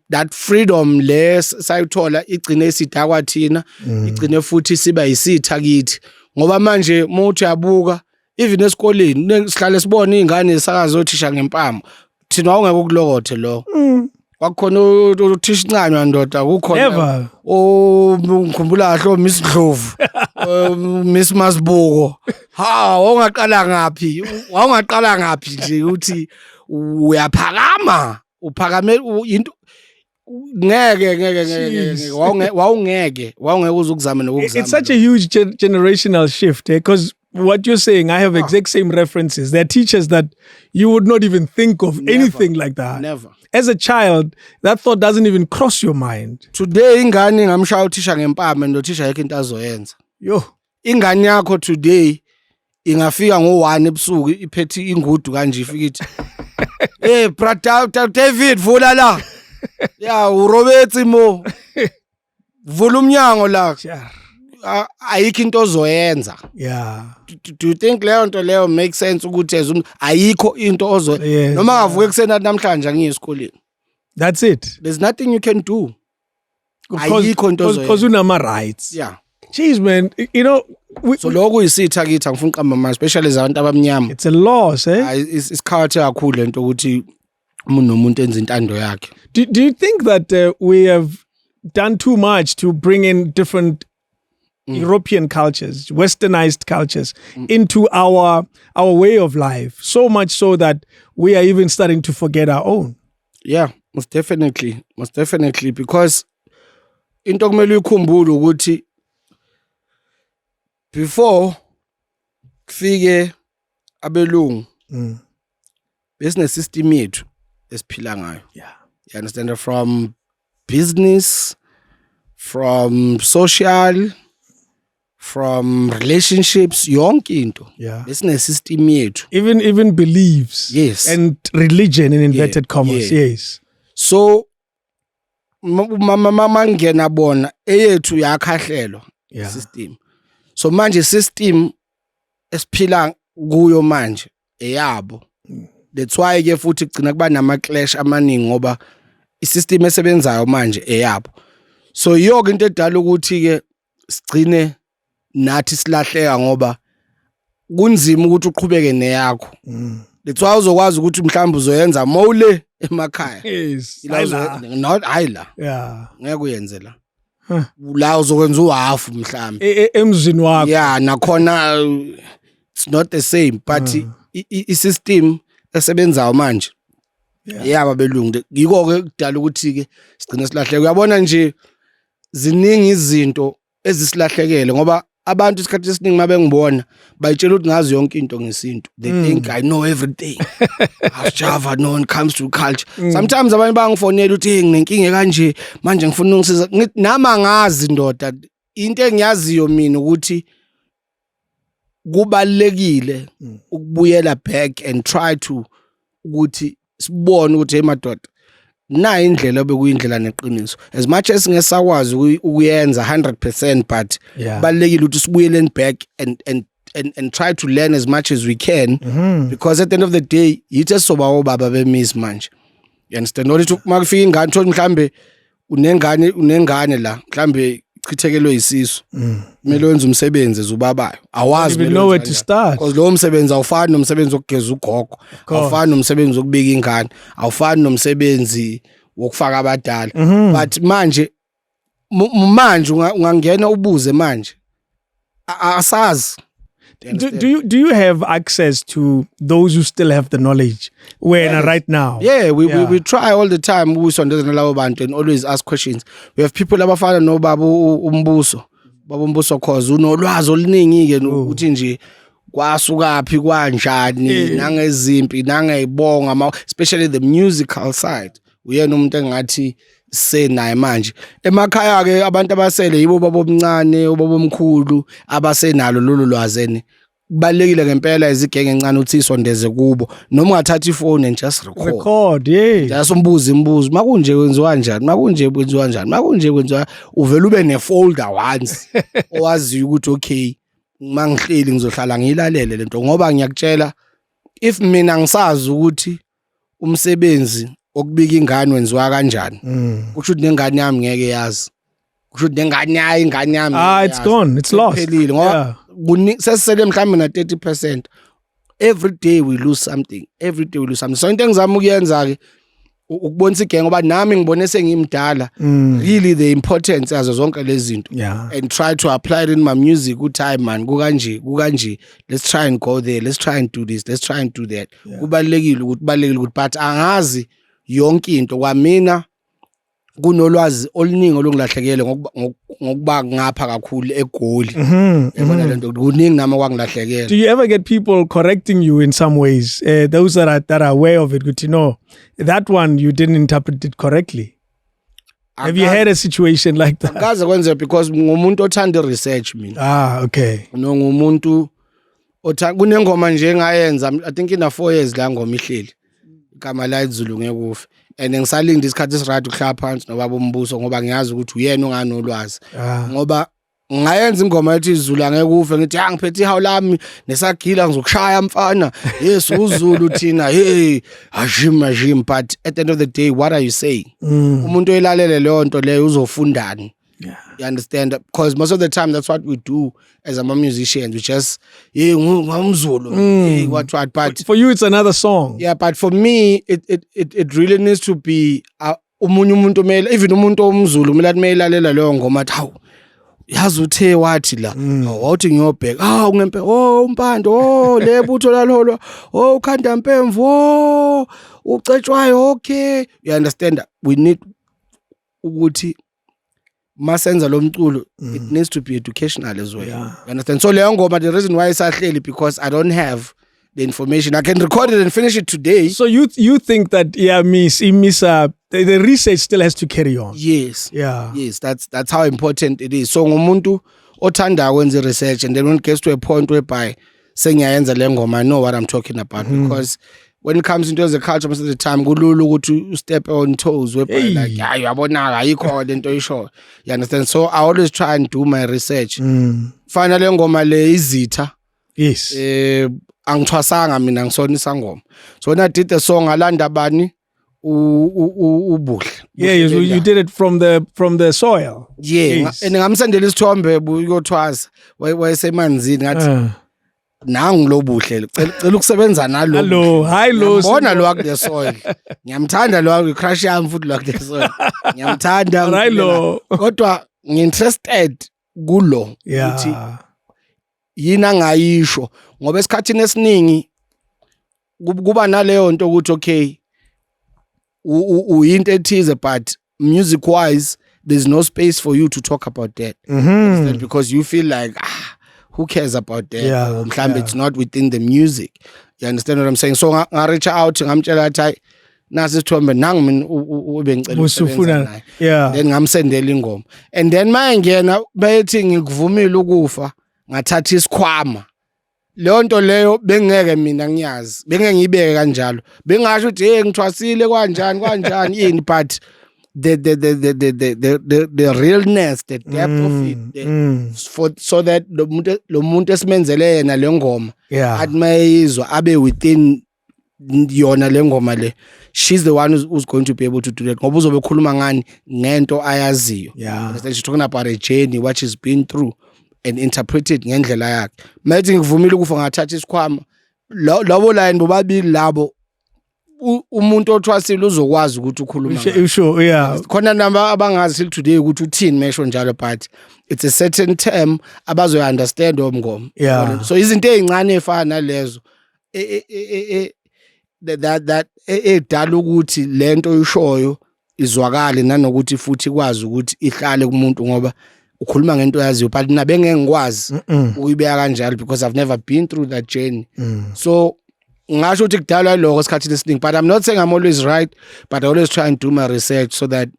that freedom sayithola igcine isidakwa thina igcine futhi siba yisitha kithi ngoba manje muthi yabuka even esikoleni sihlale sibona izingane zisakazothisha ngempama thina awungeke ukulokothe lo kwakhona uthisha incanywa ndoda kukhona ngikhumbula kahle Miss Dlovu Miss Masbuko wawungaqala ngaphi nje uthi uyaphakama uphakame into ngeke wawungeke uzukuzama nokuzama.
It's such a huge generational shift, because what you're saying, I have exact same references. There are teachers that you would not even think of anything like that.
Never.
As a child, that thought doesn't even cross your mind.
Today ingane ngamshaya uthisha ngempama nothisha yakhe into azoyenza.
Yo.
Ingane yakho today ingafika ngo1 ebusuku iphethe ingudu kanje ifika ithi brother David vula la. Ya uRobert Mo. Vula umnyango la. Ayikho into ozoyenza.
Yeah.
Do you think leyo nto leyo make sense ukuthi ayikho into noma ngavuke kusena namhlanje ngiye esikoleni?
That's it.
There's nothing you can do. Ayikho into
because unama rights.
Yeah.
Jeez, man,
so lokho isitha kithi angifuni uqamba manje, especially zabantu abamnyama.
It's a loss, eh?
It's character kakhulu lento ukuthi umuntu nomuntu enza intando yakhe.
Do you think that we have done too much to bring in different European cultures, westernized cultures into our way of life, so much so that we are even starting to forget our own?
Yeah, most definitely, because into kumele ukukhumbula ukuthi before kufike abelungu besine system yethu esiphila ngayo.
Yeah.
You understand, from business, from social, from relationships, yonke into.
Yeah.
Besine system yethu.
Even beliefs.
Yes.
And religion in inverted commas.
Yeah.
Yes.
So mama ngena bona eyethu yakhahlelwa system. So manje system esiphila kuyo manje eyabo. That's why ke futhi kugcina kuba nama clash amaningi ngoba isystem esebenzayo manje eyabo. So yonke into edala ukuthi ke sigcine nathi silahleka ngoba kunzima ukuthi uqhubeke neyakho. That's why uzokwazi ukuthi mhlawumbe uzoyenza mole emakhaya.
Yes.
Not ayila.
Yeah.
Ngeke uyenze la. La uzokwenza uhalf mhlawumbe.
Emzini wakho.
Yeah, nakhona it's not the same, but i-system esebenzayo manje yaba belungu ngiko ke kudala ukuthi ke sigcina silahleka. Uyabona nje ziningi izinto ezisilahlekele ngoba abantu isikhathi esiningi mabengibona bayitshela ukuthi ngazi yonke into ngesintu. They think I know everything. Sjava no when it comes to culture. Sometimes abanye bangifonela uthi nginenkinga kanje manje ngifuna ungisiza. Ngithi nama ngazi ndoda into engiyaziyo mina ukuthi kubalekile ukubuyela back and try to ukuthi sibone ukuthi emadoda na indlela obekuyindlela neqiniso. As much as ngesakwazi ukuyenza 100%, but balekile ukuthi sibuyele back and try to learn as much as we can, because at the end of the day yithi soba obaba bemiss manje. You understand? Nokuthi makufika ingane thola mhlambe unengane la mhlambe chithelwe isisu. Kumele wenze umsebenzi ezubabayo. Awazi
you know where to start.
Because lo msebenzi awufani nomsebenzi wokugeza ugogo, awufani nomsebenzi wokubika ingane, awufani nomsebenzi wokufaka abadala. But manje ungangena ubuze manje asazi.
Do you have access to those who still have the knowledge right now?
Yeah, we try all the time usondezana labo bantu and always ask questions. We have people abafana no baba umbuso cause unolwazi oluningi ke ukuthi nje kwasukaphi kanjani nangezimpi nangezibonga, especially the musical side. Uyena umuntu engathi senaye manje emakhaya ke abantu abasele yibo babomncane obabomkhulu abasenalo lolu lwazene. Kubalekile ngempela izigenge encane uthi isondeze kubo noma ungathatha ifone and just record. Just umbuzo makunje kwenziwa kanjani, makunje kwenziwa kanjani, makunje kwenziwa, uvela ube ne folder once owazi ukuthi okay mangihleli ngizohlala ngilalele lento ngoba ngiyakutshela if mina ngisazi ukuthi umsebenzi okubika ingane wenziwa kanjani kusho ukuthi nengane yami ngeke yazi, kusho ukuthi ingane yami
it's gone, it's lost.
Phelile ngoba sesisele mhlawumbe na 30%. Every day we lose something, so into engizama ukuyenza ke ukubonisa igenge ngoba nami ngibone sengimdala really the importance yazo zonke lezi zinto, and try to apply it in my music. Good time man, kukanje, let's try and go there, let's try and do this, let's try and do that. Kubalekile ukuthi but angazi yonke into kwamina kunolwazi oluningi olungilahlekele ngokuba ngapha kakhulu eGoli yabona lento kuningi nama kwangilahlekela.
Do you ever get people correcting you in some ways? Those that are aware of it, good to know. That one, you didn't interpret it correctly. Have you had a situation like that?
Akaze kwenze because ngumuntu othanda research mina.
Okay.
No ngumuntu othanda kunengoma nje ngayenza I think ina 4 years la ngoma ihleli. Igama la iZulu ngekufa. And ngisalinda isikhathi esiride ukuhlala phansi nobaba umbuso ngoba ngiyazi ukuthi uyena onganolwazi. Ngoba ngayenza ingoma ethi iZulu angeke ufe ngithi ngiphethe ihawu lami nesagila ngizokushaya mfana. Yes uZulu thina hey ajim but at the end of the day what are you saying? Umuntu oyilalele leyo nto leyo uzofundani. You understand? Because most of the time that's what we do as a musicians. We just what but
for you it's another song.
Yeah, but for me it really needs to be umunye umuntu mele even umuntu omzulu kumele athi mayilalela leyo ngoma athi hawu yazi uthe wathi la awuthi ngiyobheka ungempe umpando lebutho lalolo ukhanda mpemvu ucetshwayo okay. You understand? We need ukuthi masenza lo mculo it needs to be educational as well. You understand? So leyo ngoma the reason why isahleli because I don't have the information. I can record it and finish it today.
So you think that the research still has to carry on?
Yes.
Yeah.
Yes, that's how important it is. So ngumuntu othanda wenza research and then when it gets to a point whereby sengiyayenza le ngoma I know what I'm talking about because when it comes into the culture most of the time kulula ukuthi step on toes whereby like uyabona ayikho lento isho. You understand? So I always try and do my research. Finally ngoma le izitha.
Yes.
Angithwasanga mina ngisonisa ngoma. So when I did the song alanda bani ubuhle.
Yeah, you did it from the soil.
Yeah, yes. And ngamsendela isithombe uyothwasa wayesemanzini ngathi nangu lo buhle cela ukusebenza nalo.
Hello, hi lo.
Ngibona lo akule soil. Ngiyamthanda lo crush yami futhi lo akule soil. Ngiyamthanda.
Hi lo.
Kodwa nginterested kulo ukuthi yina ngayisho ngoba esikhathini esiningi kuba naleyo nto ukuthi okay uyinto ethize but music wise there's no space for you to talk about that. Because you feel like who cares about that? It's not within the music. You understand what I'm saying? So I reach out ngamtshela ukuthi nasi sithombe nangu mina ube ngicela ukusebenza naye. Then ngamsendela ingoma and then mayengena bayethi ngikuvumile ukufa ngathatha isikhwama. Leyo nto leyo bengeke mina ngiyazi bengeke ngibeke kanjalo bengasho ukuthi hey ngithwasile kanjani yini but the realness, the depth of it, so that lo muntu esimenzele yena le ngoma athi mayizwa abe within yona le ngoma le, she's the one who's going to be able to do that ngoba uzobe khuluma ngani ngento ayaziyo. She's talking about a journey what she's been through and interpret it ngendlela yakhe. Mathi ngivumile ukufa ngathatha isikhwama labo line bobabili labo umuntu othwasile uzokwazi ukuthi ukhuluma ngani.
Sure, yeah.
Khona namba abangazi till today ukuthi uthini mesho njalo but it's a certain term abazo understand omngoma. So izinto ezincane efana nalezo that edala ukuthi lento oyishoyo izwakale nanokuthi futhi kwazi ukuthi ihlale kumuntu ngoba ukhuluma ngento yaziyo but nabe ngeke ngikwazi ukuyibeka kanjalo because I've never been through that journey. So ngasho ukuthi kudala lokho esikhathini esiningi but I'm not saying I'm always right but I always try and do my research so that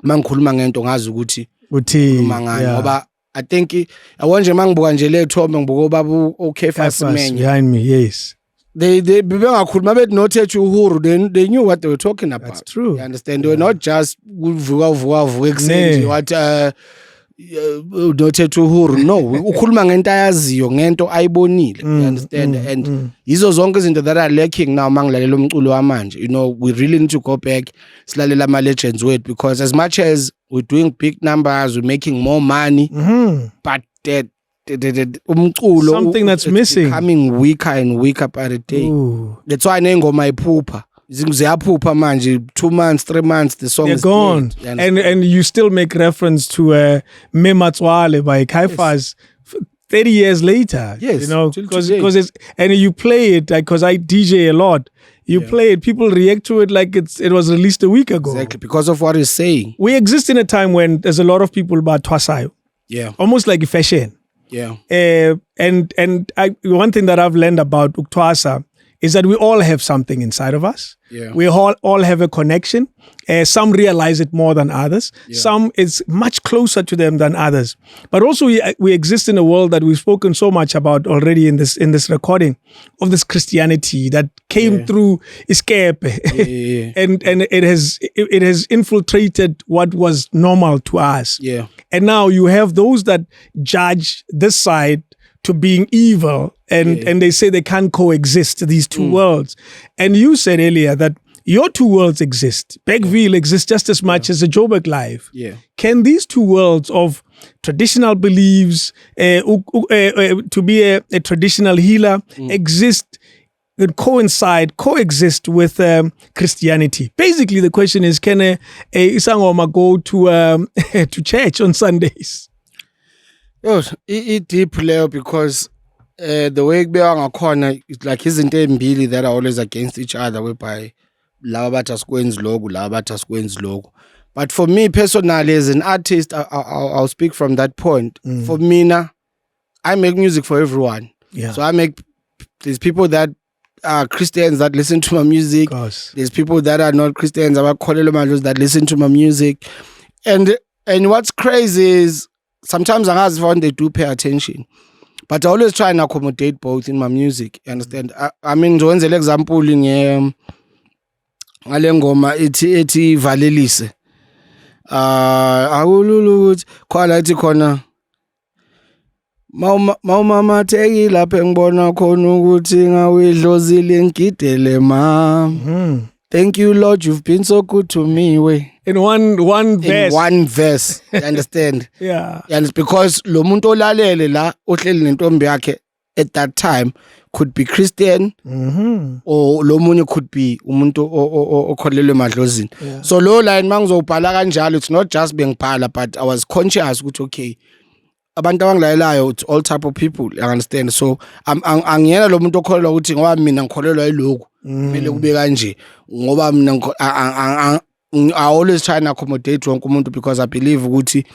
mangikhuluma ngento ngazi ukuthi ukhuluma ngani ngoba I think awonje mangibuka nje le thombe ngibuka baba okay fast man
behind me. Yes,
they bengakhuluma bethi nothethe uhuru they knew what they were talking about.
That's true.
You understand? They were not just vuka ekseni what nothethe uhuru. No, ukhuluma ngento ayaziyo ngento ayibonile. You understand? And yizo zonke izinto that are lacking now mangilalela umculo wamanje. You know, we really need to go back silalela ama legends wethu because as much as we're doing big numbers, we're making more money, but that umculo
something that's missing,
becoming weaker and weaker by the day. That's why nengoma iphupha ziyaphupha manje 2 months 3 months the song is
gone
dead,
and you still make reference to Mematswale by Kaifas 30 years later.
Yes,
you know, because it's and you play it because I DJ a lot You play it, people react to it like it was released a week ago.
Exactly, because of what he's saying.
We exist in a time when there's a lot of people about twasayo.
Yeah.
Almost like fashion.
Yeah.
One thing that I've learned about uktwasa is that we all have something inside of us.
Yeah.
We all have a connection. Some realize it more than others.
Yeah.
Some it's much closer to them than others. But also we exist in a world that we've spoken so much about already in this recording of this Christianity that came through escape, and it has infiltrated what was normal to us.
Yeah.
And now you have those that judge this side to being evil, and they say they can't coexist, these two worlds. And you said earlier that your two worlds exist. BERGVILLE exists just as much as the Joburg life.
Yeah.
Can these two worlds of traditional beliefs, to be a traditional healer, exist and coexist with Christianity? Basically, the question is, can a Isangoma go to church on Sundays?
Yes, it deep level because the way kubeka ngakhona it's like izinto embili that are always against each other, whereby laba bathi asikwenzi lokhu, laba bathi asikwenzi lokhu. But for me personally, as an artist, I'll speak from that point. For me, I make music for everyone.
Yeah.
So there's people that are Christians that listen to my music. There's people that are not Christians that listen to my music. And what's crazy is sometimes I find they do pay attention. But I always try and accommodate both in my music. You understand? I mean, when's an example in ngoma ethi valelise. Awululu khona ithi khona mama theki lapha engibona khona ukuthi ngawidlozile ngidele ma. Thank you Lord, you've been so good to me we.
In one verse.
In one verse. You understand?
Yeah.
And it's because lo muntu olalele la ohleli nentombi yakhe at that time could be Christian, or lo munye could be umuntu okholelwe emadlozini. So lo line mangizobhala kanjalo, it's not just bengibhala, but I was conscious ukuthi okay, abantu abangilalelayo, it's all type of people, you understand? So angiyena lo muntu okholelwa ukuthi ngoba mina ngikholelwa yilokhu kumele kube kanje, ngoba mina I always try and accommodate wonke umuntu because I believe ukuthi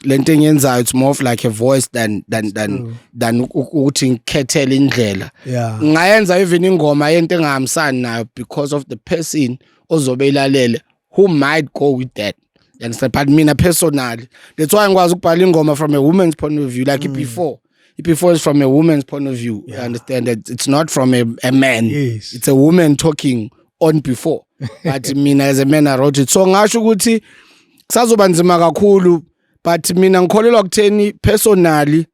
lento enyenzayo it's more of like a voice than ukuthi ngikhethele indlela. Ngayenza even ingoma yento engahambisani nayo because of the person ozobe ilalele who might go with that. You understand? But mina personally, that's why ngikwazi ukubhala ingoma from a woman's point of view, like before is from a woman's point of view. You understand that it's not from a man.
Yes.
It's a woman talking on before. But mina as a man I wrote it. So ngasho ukuthi kusazoba nzima kakhulu, but mina ngikholelwa kutheni personally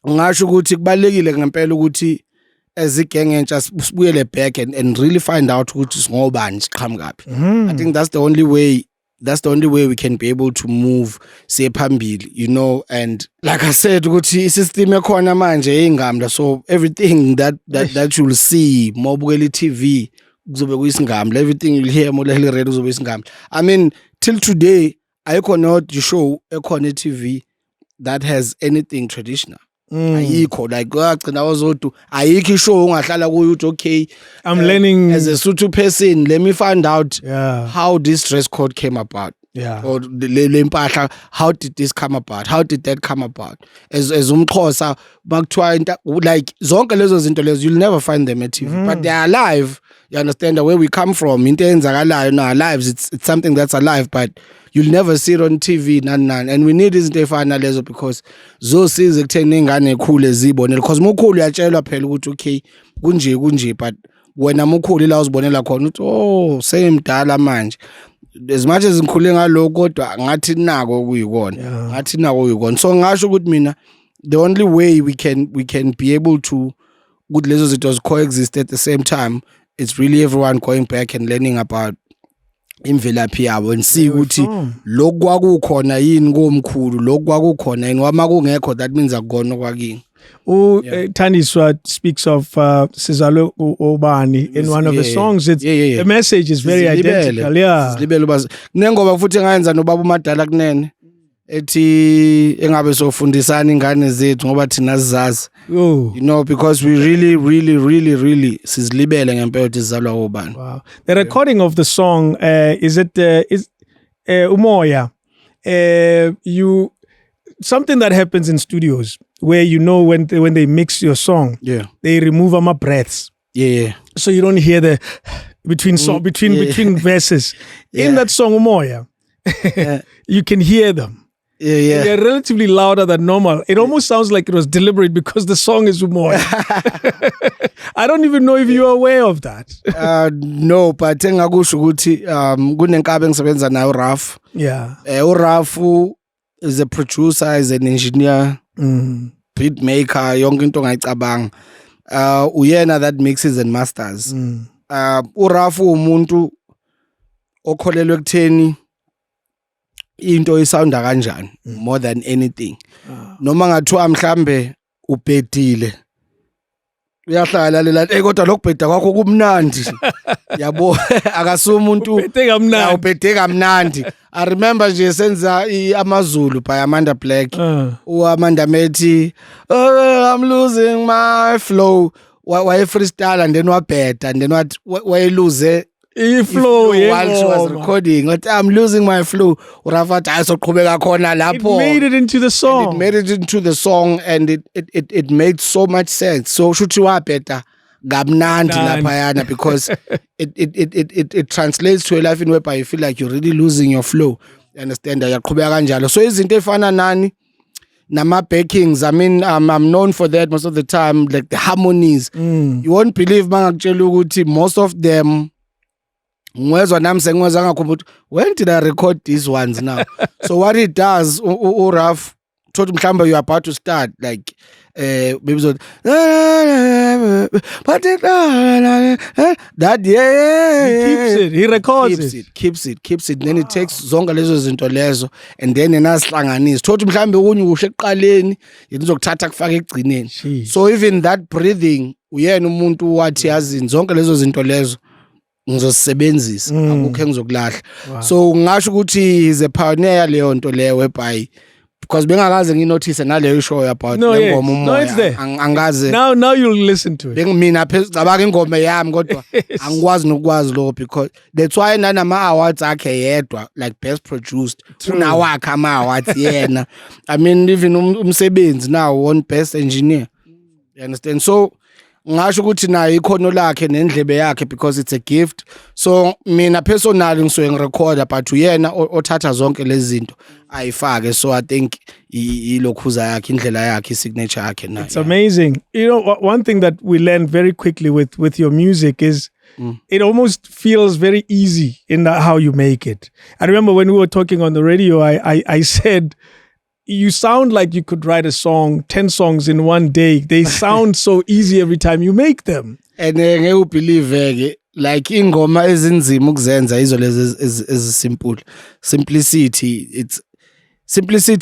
ngasho ukuthi kubalekile ngempela ukuthi as igang entsha sibuyele back and really find out ukuthi singobani siqhamukaphi. I think that's the only way we can be able to move say phambili, you know. And like I said ukuthi isystem ekhona manje eingamla, so everything that you'll see mobukeli TV kuzobe kuyisingamla, everything you'll hear molaheli radio kuzobe isingamla. I mean till today ayikho not you show ekhona TV that has anything traditional. Ayikho, like agcina ozodu ayikho show ungahlala kuyo uthi okay,
I'm learning
as a Sotho person, let me find out how this dress code came about. Or le mpahla, how did this come about? How did that come about? As umXhosa bakuthiwa like zonke lezo zinto lezo you'll never find them at TV, but they are alive. You understand the way we come from? Into enzakalayo in our lives, it's something that's alive, but you'll never see it on TV, none. And we need izinto efana lezo because zosiza ekutheni ingane ekhule zibonele, because mukhulu uyatshelwa phela ukuthi okay kunje, but wena mukhulu la uzibonela khona ukuthi oh seyimdala manje. As much as ngikhule ngaloko kodwa ngathi nako kuyikona. So ngasho ukuthi mina the only way we can be able to good lezo zinto coexist at the same time, it's really everyone going back and learning about imvelaphi yabo and see ukuthi lokhu kwakukhona yini komkhulu, lokhu kwakukhona yini, wama kungekho that means akukona kwakini.
Thandiswa speaks of Sizalo Obani in one of the songs. The message is very identical. Kunengoba futhi ngayenza nobaba umadala kunene
ethi engabe sofundisana ingane zethu ngoba thina sizazi.
Oh.
You know, because we really sizilibele ngempela ukuthi sizalwa obani.
Wow. The recording of the song, is Umoya? You something that happens in studios where you know when they mix your song,
Yeah.
they remove my breaths,
Yeah.
so you don't hear the between verses. In that song Umoya, you can hear them.
Yeah.
They're relatively louder than normal. It almost sounds like it was deliberate because the song is Umoya. I don't even know if you're aware of that.
No, but engakusho ukuthi kunenkabe engisebenza nayo Raf.
Yeah.
uRaf is a producer, is an engineer, beat maker, yonke into ongayicabanga. Uyena that mixes and masters. uRaf umuntu okholelwe ekutheni into isounda kanjani more than anything. Noma ngathiwa mhlambe ubhedile uyahlala lela kodwa lokubheda kwakho kumnandi yabo akasumuntu ubhede kamnandi. I remember nje senza amaZulu by Amanda Black uAmanda methi I'm losing my flow why freestyle and then wabheda and then why lose
flow
while she was recording. But I'm losing my flow. It
made it into the song.
It made it into the song and it made so much sense. So shuthi wabheda gamnandi laphayana because it translates to a life in whereby you feel like you're really losing your flow. You understand? Uyaqhubeka kanjalo. So izinto efana nani nama backings, I mean, I'm known for that most of the time, like the harmonies. You won't believe mangakutshela ukuthi most of them when did I record these ones now? So what it does, Raf, told him you're about to start, like maybe so that
He records
keeps it. Then it takes zonke lezo zinto lezo and then enasihlanganisa. Told him unye usho eqaleni yenzokuthatha kufaka ekugcineni. So even that breathing uyena umuntu wathi yazi zonke lezo zinto lezo ngizosebenzisa akukho engizokulahla. So ngisho ukuthi he's a pioneer leyo nto leyo whereby because bengakaze nginotice naleyo show about ngoma umoya angaze
now you'll listen to it.
Mina phezulu cabanga ingoma yami kodwa angikwazi nokwazi lo because that's why nanama awards akhe yedwa like best produced unawakhe ama awards yena. I mean even umsebenzi now won best engineer. You understand? So ngasho ukuthi nayo ikhono lakhe nendlebe yakhe because it's a gift. So mina personally ngisuke ngirecorda but uyena othatha zonke lezi zinto ayifake. So I think ilokhuza yakhe indlela yakhe signature yakhe nayo.
It's amazing. You know, one thing that we learned very quickly with your music is it almost feels very easy in how you make it. I remember when we were talking on the radio, I said, you sound like you could write a song, 10 songs in one day. They sound so easy every time you make them.
And ngeke believe like ingoma ezinzima ukuzenza izo lezi is simple. Simplicity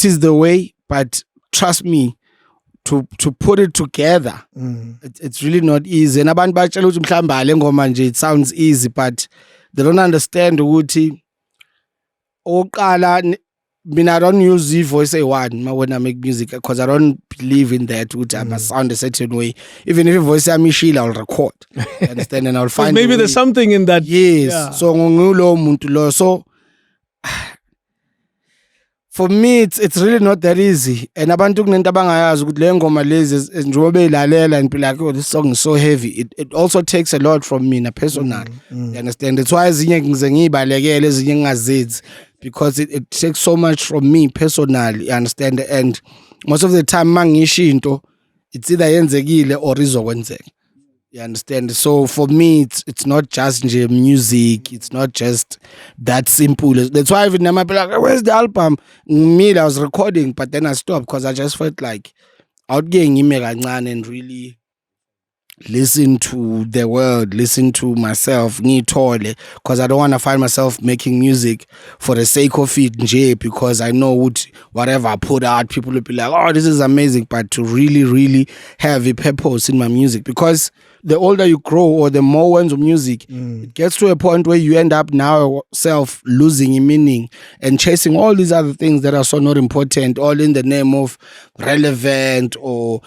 is the way, but trust me, to put it together, it's really not easy. And abantu batshela ukuthi mhlamba le ngoma nje it sounds easy, but they don't understand ukuthi oqala I don't use the voice A1 when I make music because I don't believe in that. I must sound a certain way. Even if a voice I'm Sheila, I'll record. You understand? And I'll find
maybe there's something in that.
Yes. Yeah. So for me, it's really not that easy. And abantu kunento abangayazi ukuthi le ngoma lezi njengoba beyilalela and be like, oh, this song is so heavy. It also takes a lot from me, personally. You understand? That's why ezinye ngize ngiyibalekele ezinye ngingazenzi. Because it takes so much from me personally, you understand? And most of the time, mangishinto, it's either yenzekile or izokwenzeka. You understand? So for me, it's not just music. It's not just that simple. That's why even now I be like, where's the album? Me, I was recording, but then I stopped because I just felt like out getting and really listen to the world, listen to myself, because I don't want to find myself making music for the sake of it, because I know whatever I put out, people will be like, oh, this is amazing, but to really, really have a purpose in my music, because the older you grow or the more ones of music, it gets to a point where you end up now self losing in meaning and chasing all these other things that are so not important, all in the name of relevant or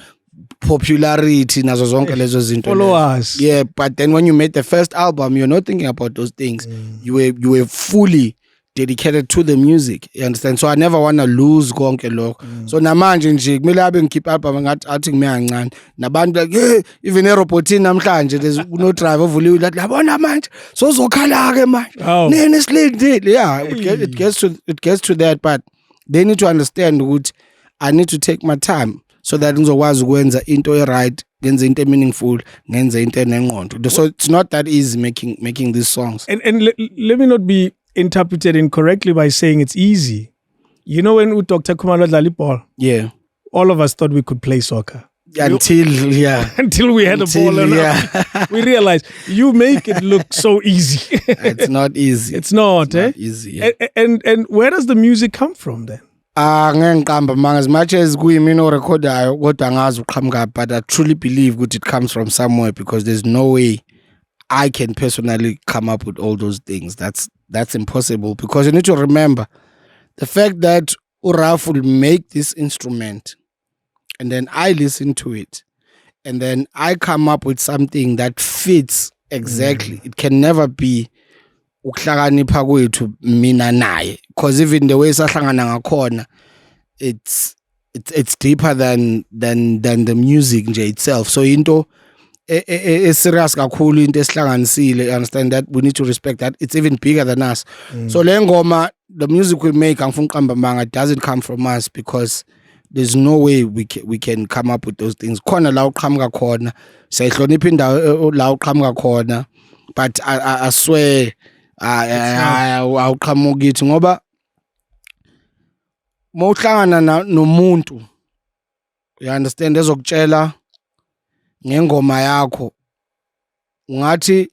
popularity nazo zonke lezo zinto.
Followers.
Yeah, but then when you made the first album, you're not thinking about those things. You were fully dedicated to the music. You understand? So I never want to lose konke lokho. So namanje nje kumele abe ngikhip album ngathi athi ngime kancane. Nabantu like, hey, even aeroportini namhlanje there's no driver ovuliwe like labona manje. So zokhala ke manje. Nene slid. Yeah, it gets to that, but they need to understand ukuthi I need to take my time so that ngizokwazi ukwenza into right, ngenze into meaningful, ngenze into enengqondo. So it's not that easy making these songs.
And let me not be interpreted incorrectly by saying it's easy. You know, when Dr. Khumalo dlala ibhola,
yeah,
all of us thought we could play soccer.
Until
we had a ball we realized you make it look so easy.
It's not easy.
It's not
easy. Yeah.
And where does the music come from then?
As much as kuyimina orekhodayo kodwa angazi uqhamuka, but I truly believe that it comes from somewhere, because there's no way I can personally come up with all those things. That's impossible, because you need to remember the fact that Uraf will make this instrument and then I listen to it and then I come up with something that fits exactly. It can never be ukuhlakanipha kwethu mina naye, because even the way sahlangana ngakhona, it's deeper than the music nje itself. So into serious kakhulu, into esihlanganisile. Understand that we need to respect that. It's even bigger than us. So le ngoma, the music we make, angifuna uqamba manga, doesn't come from us, because there's no way we can come up with those things. Khona la uqhamuka khona, siyahlonipha indawo la uqhamuka khona, but I swear awuqhamuki kithi, ngoba mawuhlangana nomuntu, you understand, ezokutshela ngengoma yakho, ungathi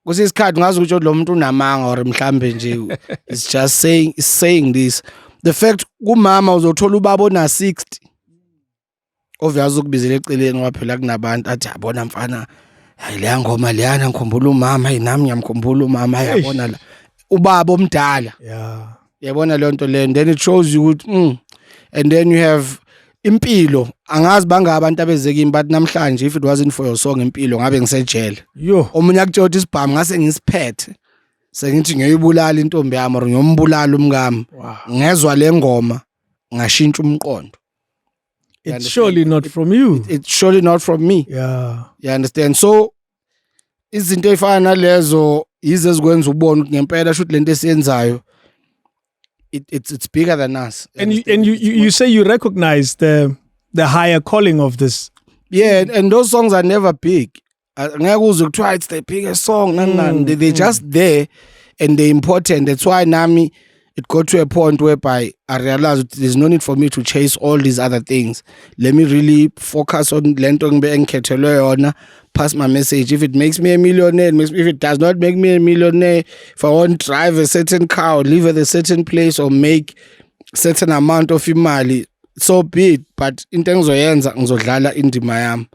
kusisikhathi ngazi ukuthi lo muntu unamanga or mhlambe nje it's just saying this. The fact kumama uzothola ubaba ona 60 obvious ukubizela eceleni ngoba phela kunabantu athi yabona mfana, hayi le ngoma leyana ngikhumbula umama, nami ngiyamkhumbula umama, yabona la ubaba omdala.
Yeah,
yabona le nto le, then it shows you ukuthi and then you have impilo. Angazi banga abantu abezekini, but namhlanje if it wasn't for your song impilo ngabe ngisejele.
Yo,
omunye akutshotha isibhamu ngase ngisiphethe, sengithi ngiyibulala intombi yami or ngiyombulala umngami. Ngezwa le ngoma ngashintsha umqondo.
It's surely not from you.
It's surely not from me.
Yeah,
you understand? So izinto ezifana nalezo yize ezikwenza ubone ukuthi ngempela shoot lento esiyenzayo, it's bigger than us.
And you say you recognize the higher calling of this.
Yeah, and those songs are never big. Ngeke uze kuthiwa it's the biggest song. They're just there and they're important. That's why nami it got to a point whereby I realized there's no need for me to chase all these other things. Let me really focus on lento engikhethelwe yona, pass my message. If it makes me a millionaire, if it does not make me a millionaire, if I want to drive a certain car or live at a certain place or make certain amount of imali, so be it. But into engizoyenza ngizodlala indima yami.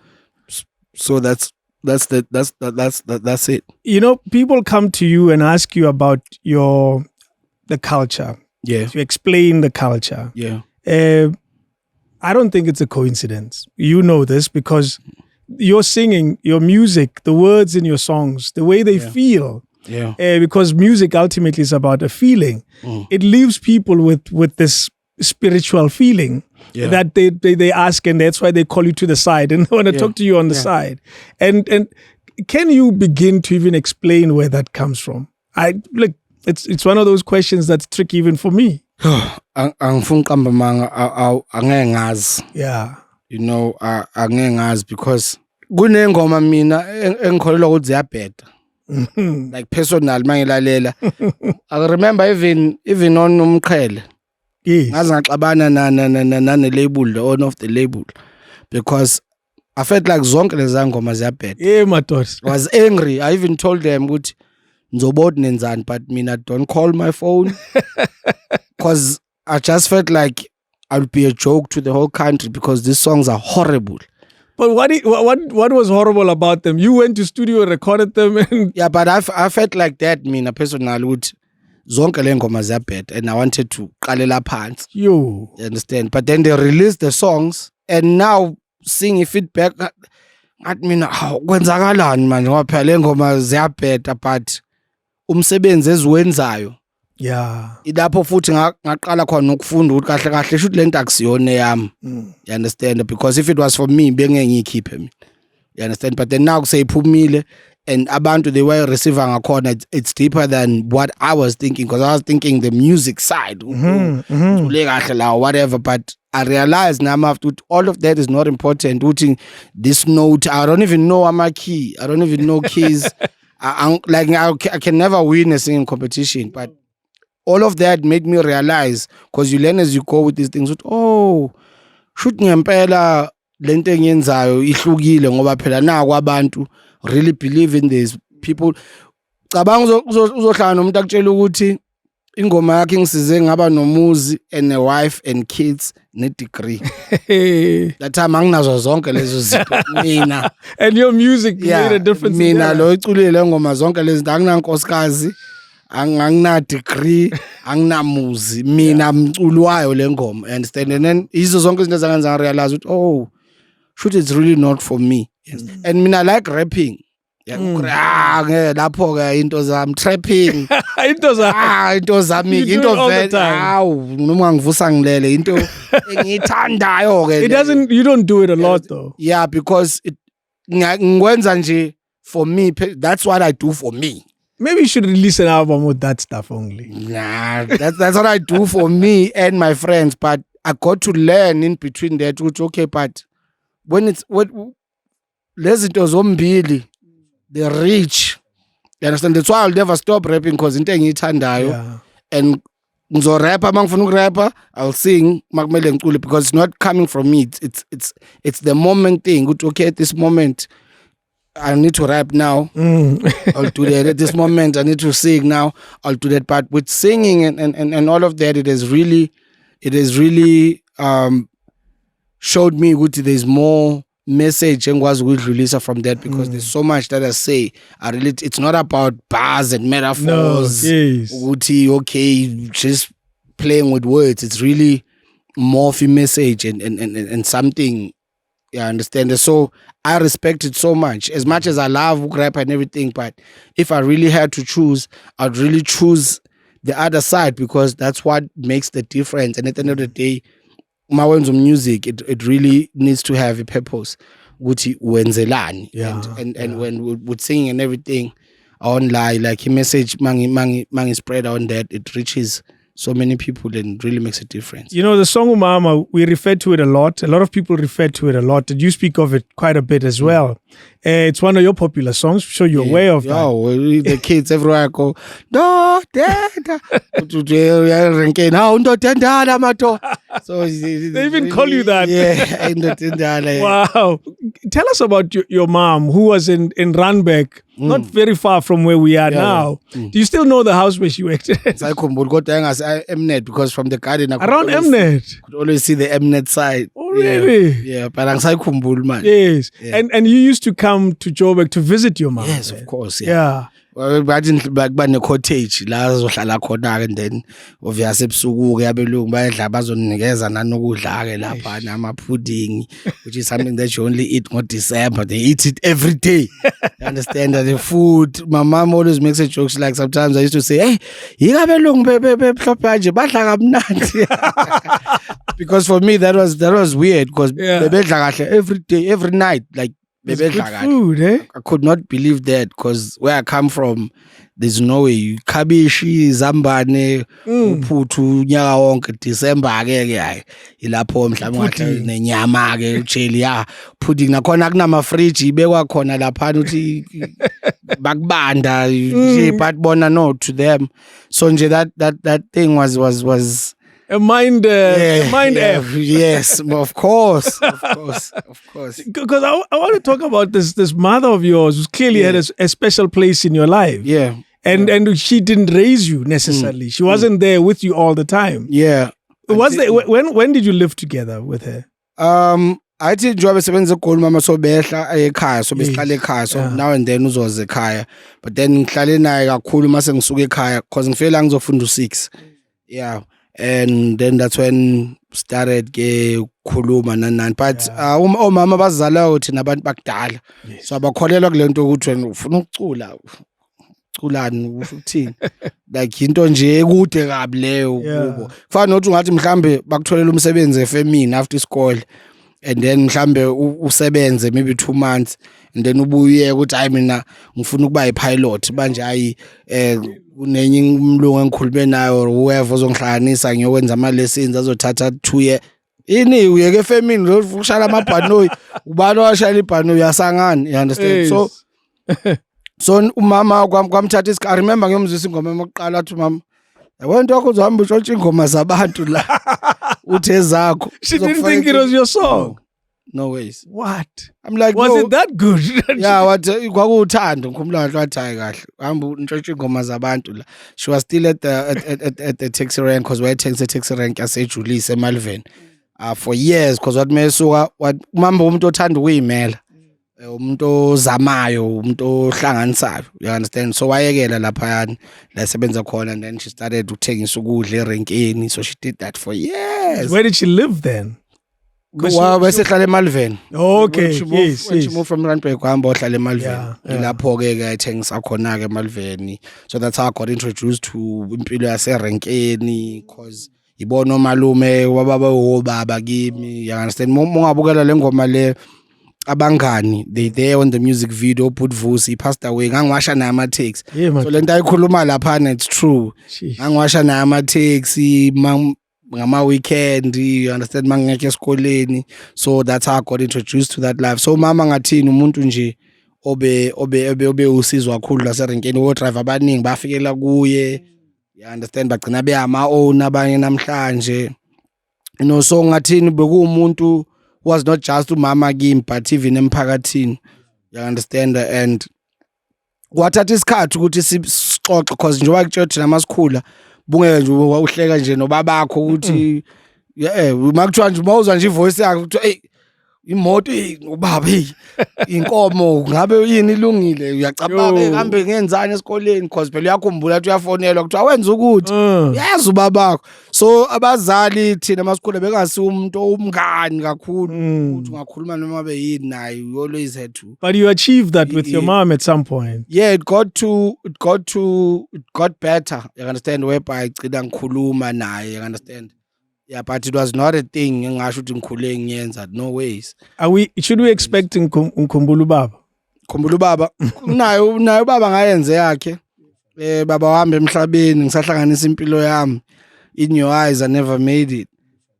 So that's it.
You know, people come to you and ask you about the culture.
Yeah.
To explain the culture.
Yeah.
I don't think it's a coincidence. You know this because you're singing, your music, the words in your songs, the way they feel.
Yeah.
Because music ultimately is about a feeling. It leaves people with this spiritual feeling that they ask, and that's why they call you to the side and they want to talk to you on the side. And can you begin to even explain where that comes from? It's one of those questions that's tricky even for me.
Angifuna uqamba manga angeke ngazi.
Yeah.
You know, angeke ngazi because kunengoma mina engikholelwa ukuthi ziyabheda. Like personal mangilalela. I remember even on umqhele.
Yes.
Ngaze ngaxabana na label, the owner of the label, because I felt like zonke lezi ngoma ziyabheda.
Yeah, madoda.
I was angry. I even told them ukuthi nzobona nenzani, but mina don't call my phone. Because I just felt like I'll be a joke to the whole country because these songs are horrible.
But what was horrible about them? You went to studio, recorded them, and
Yeah, but I felt like that, mina personally, ukuthi zonke le ngoma ziyabheda, and I wanted to qalela phansi.
you
understand? But then they released the songs, and now seeing feedback, ngathi mina kwenzakalani manje ngoba phela le ngoma ziyabheda, but umsebenzi eziwenzayo
yeah.
ilapho futhi ngaqala khona ukufunda ukuthi kahle kahle should lento akusiyona yami. You understand? Because if it was for me bengeke ngikhiphe mina. You understand? But then now kuseyiphumile, and abantu they were receiving ngakhona, it's deeper than what I was thinking, because I was thinking the music side, whatever. But I realized now after all of that is not important. This note, I don't even know my key. I don't even know keys. I can never win a singing competition. But all of that made me realize, because you learn as you go with these things. Shoot ngempela lento enyenzayo ihlukile ngoba phela naku abantu really believe in this. People cabanga uzohlala nomuntu akutshela ukuthi ingoma yakhe ngisize ngaba nomuzi and a wife and kids ne degree. That time anginazo zonke lezo zinto mina.
And your music made a difference.
Mina lo iculile ngoma zonke lezi zinto, anginankosikazi, angina degree, anginamuzi, mina mculi wayo le ngoma. Understand? And then izo zonke izinto zangenza realize ukuthi shoot, it's really not for me. Yes. And mina like rapping. Lapho ke into zami trapping.
Into
zami into noma ngivusa ngilele into engiyithandayo ke.
You don't do it a lot though.
Yeah, because ngikwenza nje for me. That's what I do for me.
Maybe you should release an album with that stuff only.
Nah, that's what I do for me and my friends. But I got to learn in between that, which okay, but when it's lezinto zombili, they reach. You understand? That's why I'll never stop rapping, because into engiyithandayo. And ngizo rapper mangifuna ukurapper, I'll sing makumele ngicule, because it's not coming from me. It's the moment thing. Okay, at this moment I need to rap now. I'll do that. At this moment I need to sing now. I'll do that. But with singing and all of that, it has really showed me ukuthi there's more message engikwazi ukudlulisa from that, because there's so much that I say. It's not about bars and metaphors.
No, yes.
Ukuthi okay, just playing with words. It's really more of a message and something. You understand? So I respect it so much. As much as I love rap and everything, but if I really had to choose, I'd really choose the other side, because that's what makes the difference. And at the end of the day, my wenzo music, it really needs to have a purpose. Ukuthi wenzelani. And when with singing and everything, I won't lie, like a message mangi spread on that, it reaches so many people and really makes a difference.
You know, the song Umama, we refer to it a lot. A lot of people refer to it a lot. And you speak of it quite a bit as well. It's one of your popular songs. I'm sure you're aware of that.
Oh, the kids everywhere go, no, dad. So
they even call you that.
Yeah.
Wow. Tell us about your mom, who was in Randburg, not very far from where we are now. Do you still know the house where she worked?
Mnet, because from the garden
around Mnet,
could always see the Mnet side.
Oh really?
Yeah, but I'm man.
Yes. Yeah. And you used to come to Joburg to visit your mom.
Yes, of course. Yeah. Imagine bane cottage la zohlala khona, and then obviously ebusuku ke abelungu bayadla bazonikeza nanokudla ke lapha nama pudding, which is something that you only eat on December. They eat it every day. You understand that the food, my mom always makes a joke, like sometimes I used to say, hey, yikabelungu behlopha nje badla kamnandi. Because for me that was weird, because bebedla kahle every day, every night, like
good food, eh?
I could not believe that, because where I come from, there's no way. Kabishi, Zambane, Uputu, nyaka wonke December ke ilapho mhlawumbe nenyama ke ucheli pudding nakhona kunama fridge ibekwa khona lapha uthi bakubanda but bona no to them. So nje that thing was
a mind F.
Yes, of course.
Because I want to talk about this mother of yours who clearly had a special place in your life.
Yeah.
And she didn't raise you necessarily. She wasn't there with you all the time.
Yeah.
When did you live together with her?
athi njengoba sebenza eGoli mama sobehla ekhaya so besihlala ekhaya so now and then uzoze ekhaya but then ngihlale naye kakhulu mase ngisuka ekhaya because ngifela ngizofunda u6 yeah and then that's when started ke khuluma nanani but omama bazalayo thina abantu bakudala so abakholelwa kulento ukuthi wena ufuna ukucula culani ukuthini like into nje ekude kabi leyo kubo kufana nokuthi ungathi mhlambe bakutholela umsebenzi efemini after school and then mhlambe usebenze maybe 2 months and then ubuye ukuthi hayi mina ngifuna ukuba yipilot manje hayi kunenye umlungu engikhulume nayo whoever ozongihlanganisa ngiyokwenza ama lessons azothatha 2 years ini uyeke efemini ukushala amabhanoyi ubani washaya ibhanoyi yasangani you understand so umama kwamthatha I remember ngiyomzisa ingoma yokuqala athi mama wena wakho uzohamba ushontsha ingoma zabantu la uthe zakho
she didn't think it was your song.
No ways.
What?
I'm like,
was it that good?
Yeah, what kwakuthando ngikhumula ngathi hayi kahle. Hamba untshontsha ingoma zabantu la. She was still at the taxi rank because we takes the taxi rank yaseJulise eMalvern. For years because what mesuka mama umuntu othanda ukuyimela. Umuntu ozamayo, umuntu ohlanganisayo. You understand? So wayekela lapha yani la sebenza khona and then she started ukuthengisa ukudla erenkeni. So she did that for years.
Where did she live then?
Wasehlala eMalvern.
Okay,
when she moved from Randburg kwahamba ohlala eMalvern. Ilapho ke ethengisa khona ke eMalvern. So that's how I got introduced to impilo yaserenkeni because ibona omalume wababa obaba kimi. You understand? Mongabukela lengoma le abangani they there on the music video put Vusi passed away ngangiwasha na ama taxi so lento ayikhuluma lapha it's true ngangiwasha na ama taxi ngama weekend you understand mangeke esikoleni so that's how I got introduced to that life so mama ngathini umuntu nje obe usizwa kakhulu la serenkeni wo driver abaningi bafikela kuye you understand bagcina ama own abanye namhlanje you know so ngathini bekuumuntu was not just umama kimi but even emphakathini you understand and kwathatha isikhathi ukuthi sixoxe because njengoba kutshela namasikhula bungeke nje uhleka nje nobabakho ukuthi makuthiwa nje mawuzwa nje ivoice yakhe ukuthi hey imoto ubaba hey inkomo ngabe yini ilungile uyacabanga ngihambe ngenzani esikoleni because phela uyakhumbula ukuthi uyafonelwa ukuthi awenza ukuthi yazi ubabakho so abazali thina masikhule bengasi umuntu umngani kakhulu ukuthi ungakhuluma noma beyini naye you always had to
but you achieved that with your mom at some point
it got better you understand whereby igcina ngikhuluma naye you understand yeah, but it was not a thing ngisho ukuthi ngikhule ngiyenza no ways.
Should we expect Nkhumbula baba?
Nkhumbula baba nayo baba ngayenze yakhe. Baba wami emhlabeni ngisahlanganisa impilo yami. In your eyes I never made it.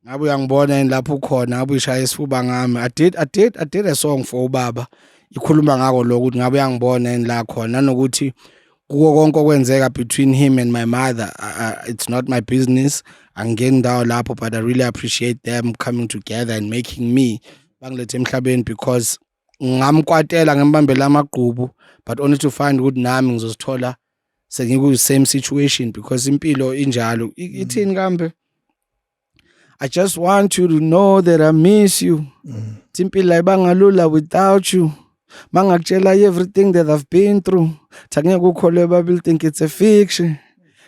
Ngabe uyangibona lapho ukhona ngabe ushaya isifuba ngami. I did a song for ubaba. Ikhuluma ngako lokho ukuthi ngabe uyangibona la khona nanokuthi kuko konke okwenzeka between him and my mother it's not my business. Angeni ndawo lapho but I really appreciate them coming together and making me bangilethe emhlabeni because ngamkwatela ngembambela amagqubu but only to find ukuthi nami ngizosithola sengiku same situation because impilo injalo ithini kambe I just want you to know that I miss you impilo ayibangalula without you mangakutshela everything that I've been through thangeke ukholwe babili think it's a fiction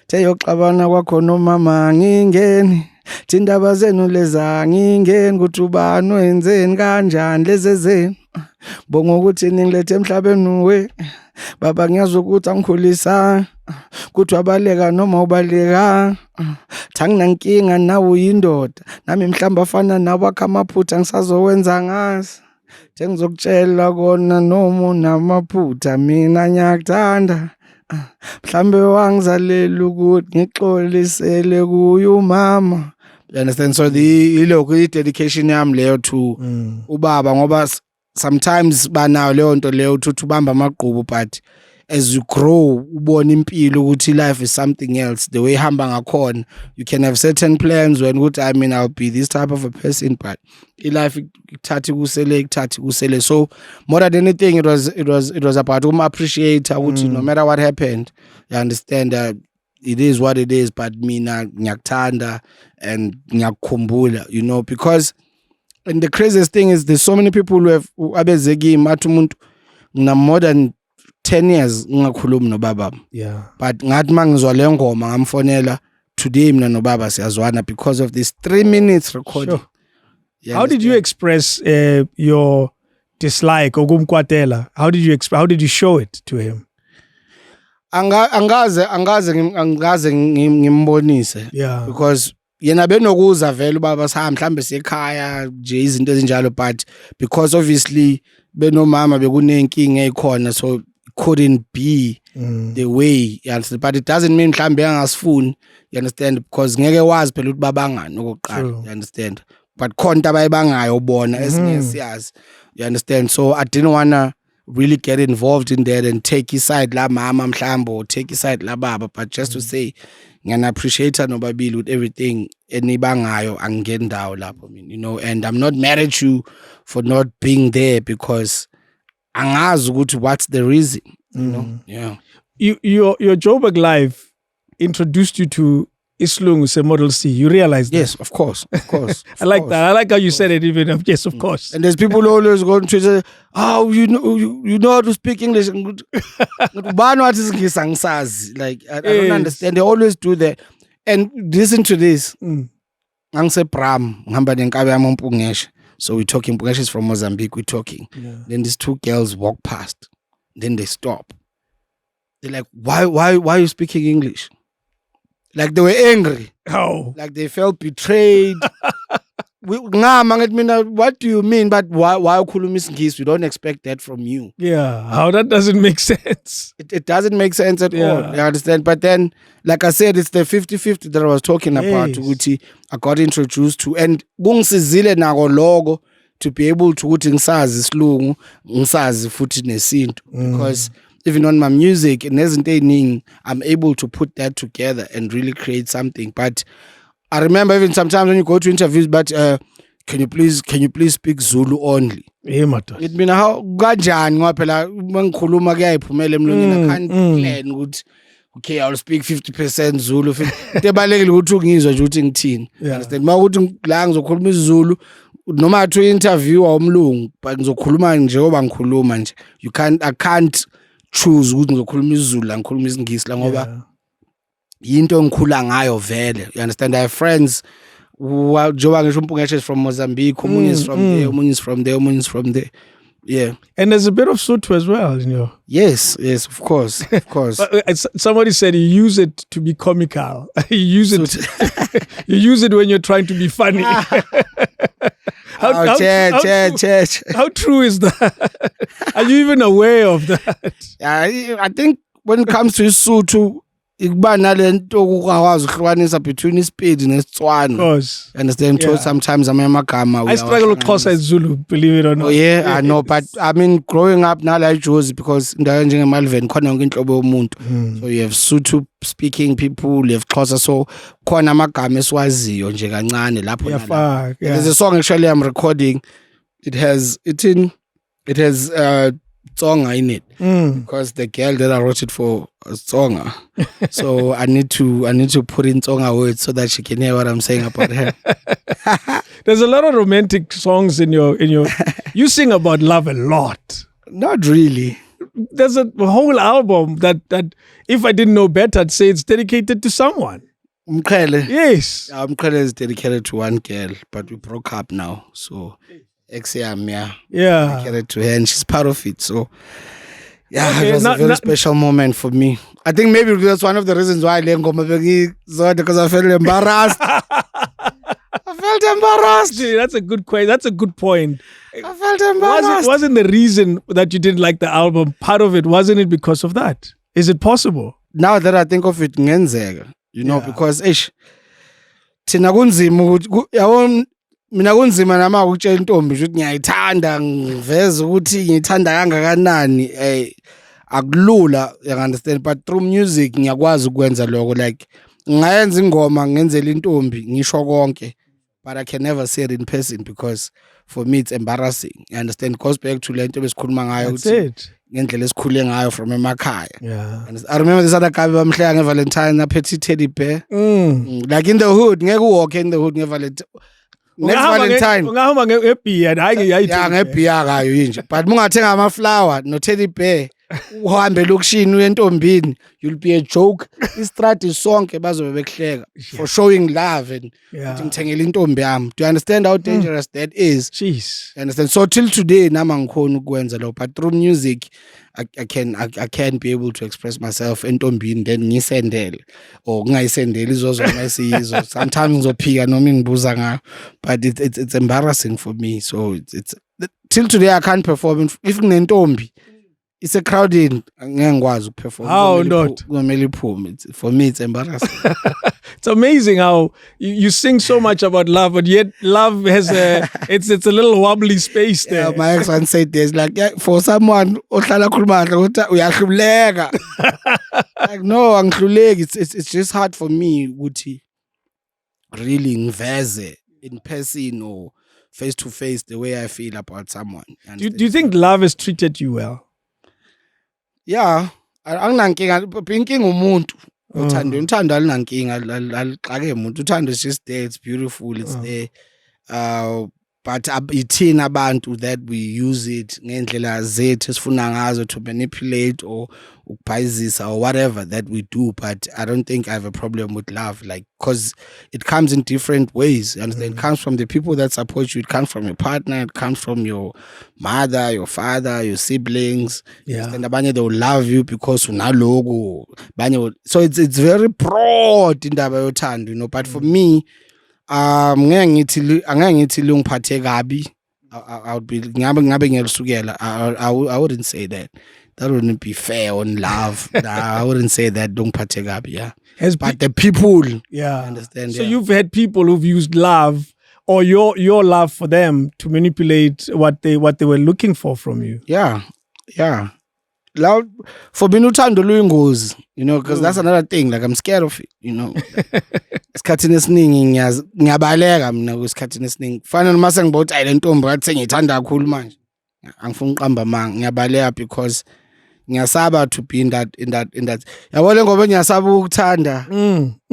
Teyoxabana kwakho nomama ngingeni Tindaba zenu leza ngingeni ukuthi ubani wenzeni kanjani lezezeni Bonga ukuthi ningilethe emhlabeni we Baba ngiyazi ukuthi angikhulisa kuthi wabaleka noma ubaleka Thanginankinga nawe uyindoda nami mhlamba afana nawe akamaphutha ngisazowenza ngazi Ngizokutshela kona noma namaphutha mina ngiyakuthanda mhlambe wangizalela ukuthi ngixolisele kuye umama you understand so ilokho dedication yami leyo to ubaba ngoba sometimes banayo leyo nto leyo ukuthi ubamba amagqubu but as you grow ubona impilo ukuthi life is something else the way hamba ngakhona you can have certain plans when ukuthi I mean I'll be this type of a person but life ithathi kusele so more than anything it was about appreciate ukuthi no matter what happened you understand that it is what it is but mina ngiyakuthanda and ngiyakukhumbula you know because And the craziest thing is there's so many people who have abeze kimi athi umuntu ngina more than 10 years ngingakhulumi nobaba.
Yeah.
But ngathi mangizwa le ngoma ngamfonela today mina nobaba siyazwana because of this 3 minutes recording.
Sure. How did you express your dislike okumkwatela? How did you show it to him?
Angaze ngimbonise.
Yeah.
Because yena benokuza vele ubaba sa mhlambe sekhaya nje izinto ezinjalo, but because obviously benomama bekunenkinga ekhona, so it couldn't be the way, you understand? But it doesn't mean mhlambe angasifuni, you understand, because ngeke wazi phela ukuthi babangani okokuqala, you understand, but khona abayibangayo bona esinye siyazi, you understand. So I didn't wanna really get involved in that and take his side la mama mhlambe or take his side la baba, but just to say ngiyana appreciate nobabili with everything enibangayo angingeni ndawo lapho mina, you know, and I'm not mad at you for not being there because angazi ukuthi what's the reason, you know. Yeah.
Your Joburg life introduced you to Islungu se Model C. You realize that?
Yes, of course.
I like that. I like how you said it even. Yes, of course.
And there's people who always go to say, oh, you know how to speak English. Like, I don't understand. They always do that. And listen to this. So we're talking, Pungesh is from Mozambique, we're talking. Yeah. Then these 2 girls walk past. Then they stop. They're like, why are you speaking English? Like they were angry.
Oh.
Like they felt betrayed. What do you mean? But why ukhuluma isiNgisi? We don't expect that from you.
Yeah. How that doesn't make sense.
It doesn't make sense at all. You understand? But then, like I said, it's the 50-50 that I was talking about. Ukuthi I got introduced to, and kungisizile nako logo to be able to ukuthi ngisazi isilungu, ngisazi futhi nesintu, because even on my music and everything, I'm able to put that together and really create something. But I remember even sometimes when you go to interviews, but can you please speak Zulu only? It mean how kanjani ngoba phela mangikhuluma kuyayiphumela emlonyeni, I can't plan ukuthi okay, I'll speak 50% Zulu. Tebalekile ukuthi ngizwe nje ukuthi ngithini. Understand? Mawukuthi la ngizokhuluma isiZulu noma athi interview awumlungu, but ngizokhuluma nje ngoba ngikhuluma nje. I can't choose ukuthi ngizokhuluma isiZulu la ngikhuluma isiNgisi la ngoba yinto engikhula ngayo vele. You understand? I have friends who are Joburg from Mozambique, omunye is from there, omunye is from there, omunye is from there. Yeah.
And there's a bit of Sotho as well, you know.
Yes, of course.
Somebody said you use it to be comical. You use it you use it when you're trying to be funny. How true is that? Are you even aware of that?
I think when it comes to Sotho, ikuba nalento ukwazi ukuhlukanisa between isipedi nesitswana.
Of course.
Understand? Yeah. Sometimes amagama
I struggle with Xhosa and Zulu, believe it or not.
Oh yeah, I know, but I mean growing up now like Jozi, because indawo njengeMalvern khona yonke inhlobo yomuntu. So you have Sotho speaking people, you have Xhosa, so khona amagama esiwaziyo nje kancane lapho nalapho. There's a song actually I'm recording. It has Tsonga in it, because the girl that I wrote it for is Tsonga. So I need to put in Tsonga words so that she can hear what I'm saying about her.
There's a lot of romantic songs in your you sing about love a lot.
Not really.
There's a whole album that if I didn't know better, I'd say it's dedicated to someone.
Mkhele.
Yes.
Mkhele is dedicated to one girl, but we broke up now. So ex-yam, dedicated to her, and she's part of it. So yeah, it was a very special moment for me. I think maybe that's one of the reasons why I let go, because I felt embarrassed. I felt embarrassed.
Gee, that's a good question. That's a good point.
I felt embarrassed.
Wasn't the reason that you didn't like the album, part of it, wasn't it because of that? Is it possible?
Now that I think of it, you know, because thina kunzima ukuthi mina kunzima nama ukutshela intombi ukuthi ngiyayithanda ngiveza ukuthi ngiyithanda kangakanani, akulula, you understand, but through music ngiyakwazi ukwenza lokho, like ngayenza ingoma ngenzela intombi ngisho konke, but I can never say it in person because for me it's embarrassing, you understand. Goes back to lento besikhuluma ngayo ukuthi ngendlela esikhule ngayo from emakhaya.
Yeah.
And I remember this other guy bamhleya ngeValentine, a petty teddy bear. Like in the hood, ngeke walk in the hood ngeValentine. next Valentine
ungahamba ngebhiya hayi
ya ngebhiya kayo inje but mungathenga ama flower no teddy bear uhambe lokushini uyentombini you'll be a joke istrati sonke bazobe bekuhleka for showing love and ukuthi ngithengele intombi yami. Do you understand how dangerous that is?
Jeez.
You understand? So till today nama ngikhona ukwenza lo but through music I can be able to express myself entombini then ngisendele or ngayisendele izozona esiyizo sometimes ngizophika noma ngibuza ngayo but it's embarrassing for me. So it's till today I can't perform if nginentombi it's a crowded angeke ngikwazi ukuperform.
How not?
Kumele iphume. For me it's embarrassing.
It's amazing how you sing so much about love, but yet love has it's a little wobbly space there.
Yeah, my ex-one said this, like, yeah, for someone ohlala khuluma ukuthi uyahluleka. Like, no, angihluleki. It's just hard for me ukuthi really ngiveze in person or face to face the way I feel about someone.
Do you think love has treated you well?
Yeah, anginankinga inkinga umuntu. Uthando alinankinga alixake umuntu. Uthando is just there, it's beautiful, it's there. But ithina abantu that we use it ngendlela zethu esifuna ngazo to manipulate or ukubhayizisa or whatever that we do. But I don't think I have a problem with love, like, because it comes in different ways. You understand? It comes from the people that support you. It comes from your partner. It comes from your mother, your father, your siblings.
Yeah.
And abanye they will love you because unalogo. So it's very broad indaba yothando, you know. But for me, angeke ngithi lungiphathe kabi. I would be ngabe ngelisukela. I wouldn't say that. That wouldn't be fair on love. I wouldn't say that lungiphathe kabi. Yeah. But the people, understand.
So you've had people who've used love or your love for them to manipulate what they were looking for from you.
Yeah. Love for me uthando luyingozi, you know, because that's another thing. Like, I'm scared of it, you know. Esikhathini esiningi ngiyabaleka mina kwesikhathini esiningi. Kufanele mase ngibothi le ntombi ngathi sengiyithanda kakhulu manje. Angifuni uqamba manga, ngiyabaleka because ngiyasaba to be in that. Yabona ngoba ngiyasaba ukuthanda.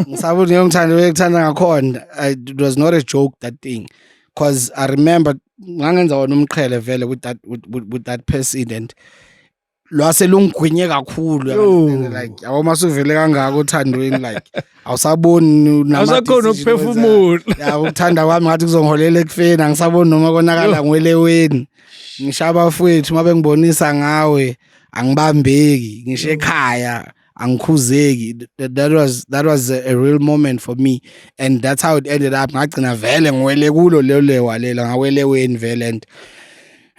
Ngisaba ukuthi ngiyongithanda bekuthanda ngakhona. It was not a joke, that thing. Because I remember ngangenza wona umqhele vele with that person and lwase lungigwinye kakhulu, like yabo masuvele kangaka uthandweni, like awusaboni
awusakhona ukuphefumula.
Ya ukuthanda kwami ngathi kuzongiholela ekufeni, angisaboni noma konakala ngweleweni. Ngishaba mfowethu mabe ngibonisa ngawe angibambeki, ngisho ekhaya angikhuzeki. That was a real moment for me, and that's how it ended up. Ngagcina vele ngiwele kulo lewa ngaweleweni vele, and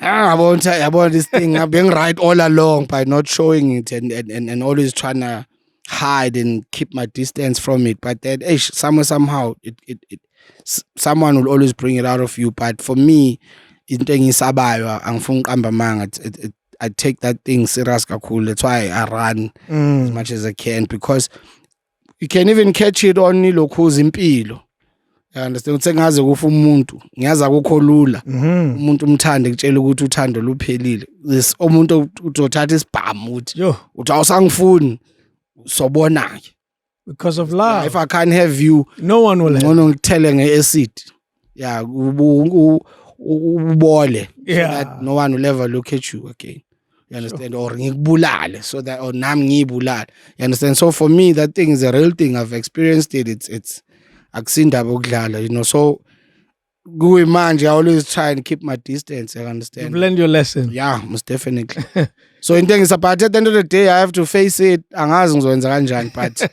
about this thing, I've been right all along by not showing it and always trying to hide and keep my distance from it. But then, somehow, someone will always bring it out of you. But for me, I take that thing serious kakhulu. That's why I run as much as I can, because you can even catch it on lokhuza impilo. I understand ukuthi ngaze kufa umuntu ngiyaza kukho lula umuntu umthande kutshela ukuthi uthando luphelile. This umuntu utothatha isibhamu uthi awusangifuni sobona ke
because of love.
If I can't have you,
no one will.
Ngono ngithele ngeacid. Yeah, ubole so that no one will ever look at you again. You understand? Or ngikubulale so that or nami ngiyibulale. You understand? So for me that thing is a real thing. I've experienced it. It's akusindaba ukudlala, you know. So kuwe manje I always try and keep my distance. I understand.
You've learned your lesson.
Yeah, most definitely. So in things about at the end of the day I have to face it. Angazi ngizowenza kanjani, but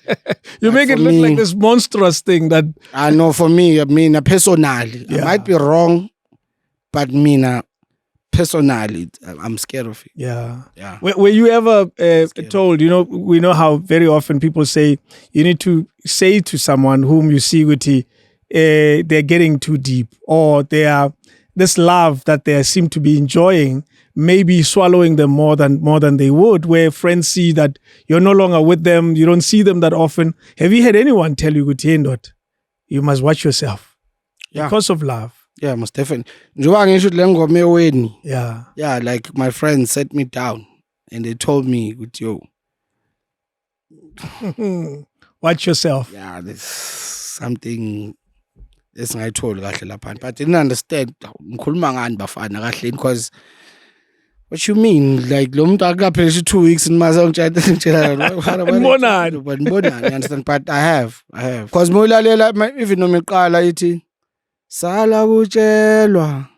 you make it look like this monstrous thing that
I know. For me, personally, I might be wrong, but personally, I'm scared of it.
Yeah. Were you ever told, you know, we know how very often people say you need to say to someone whom you see with they're getting too deep, or this love that they seem to be enjoying maybe swallowing them more than they would, where friends see that you're no longer with them, you don't see them that often. Have you had anyone tell you, Gutiendot, you must watch yourself because of love?
Yeah, most definitely.
Yeah.
Yeah, like my friends set me down and they told me, yo,
watch yourself.
Yeah, there's something esingayitholi kahle lapha, but I didn't understand ngikhuluma ngani bafana kahle because what you mean like lo muntu akaphela 2 weeks mase ngitshela
Ngibonani.
but ngibonani, you understand, but I have because moyilalela even noma iqala ithi sala kutshelwa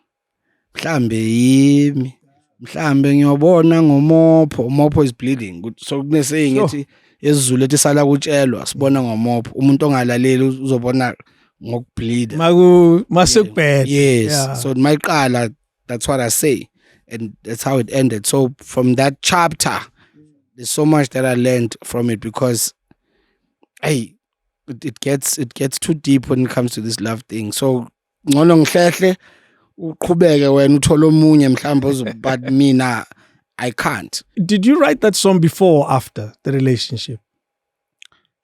mhlambe yimi mhlambe ngiyobona ngomopho, umopho is bleeding, so kunesaying ethi esiZulu ethi sala kutshelwa sibona ngomopho, umuntu ongalaleli uzobona ngokubleed
Masukubheda.
yes
Yeah.
so mayiqala that's what I say, and that's how it ended. So from that chapter there's so much that I learned from it, because hey, it gets too deep when it comes to this love thing. So ngcono ngihlehle uqhubeke wena uthola omunye mhlawumbe but mina I can't.
Did you write that song before or after the relationship?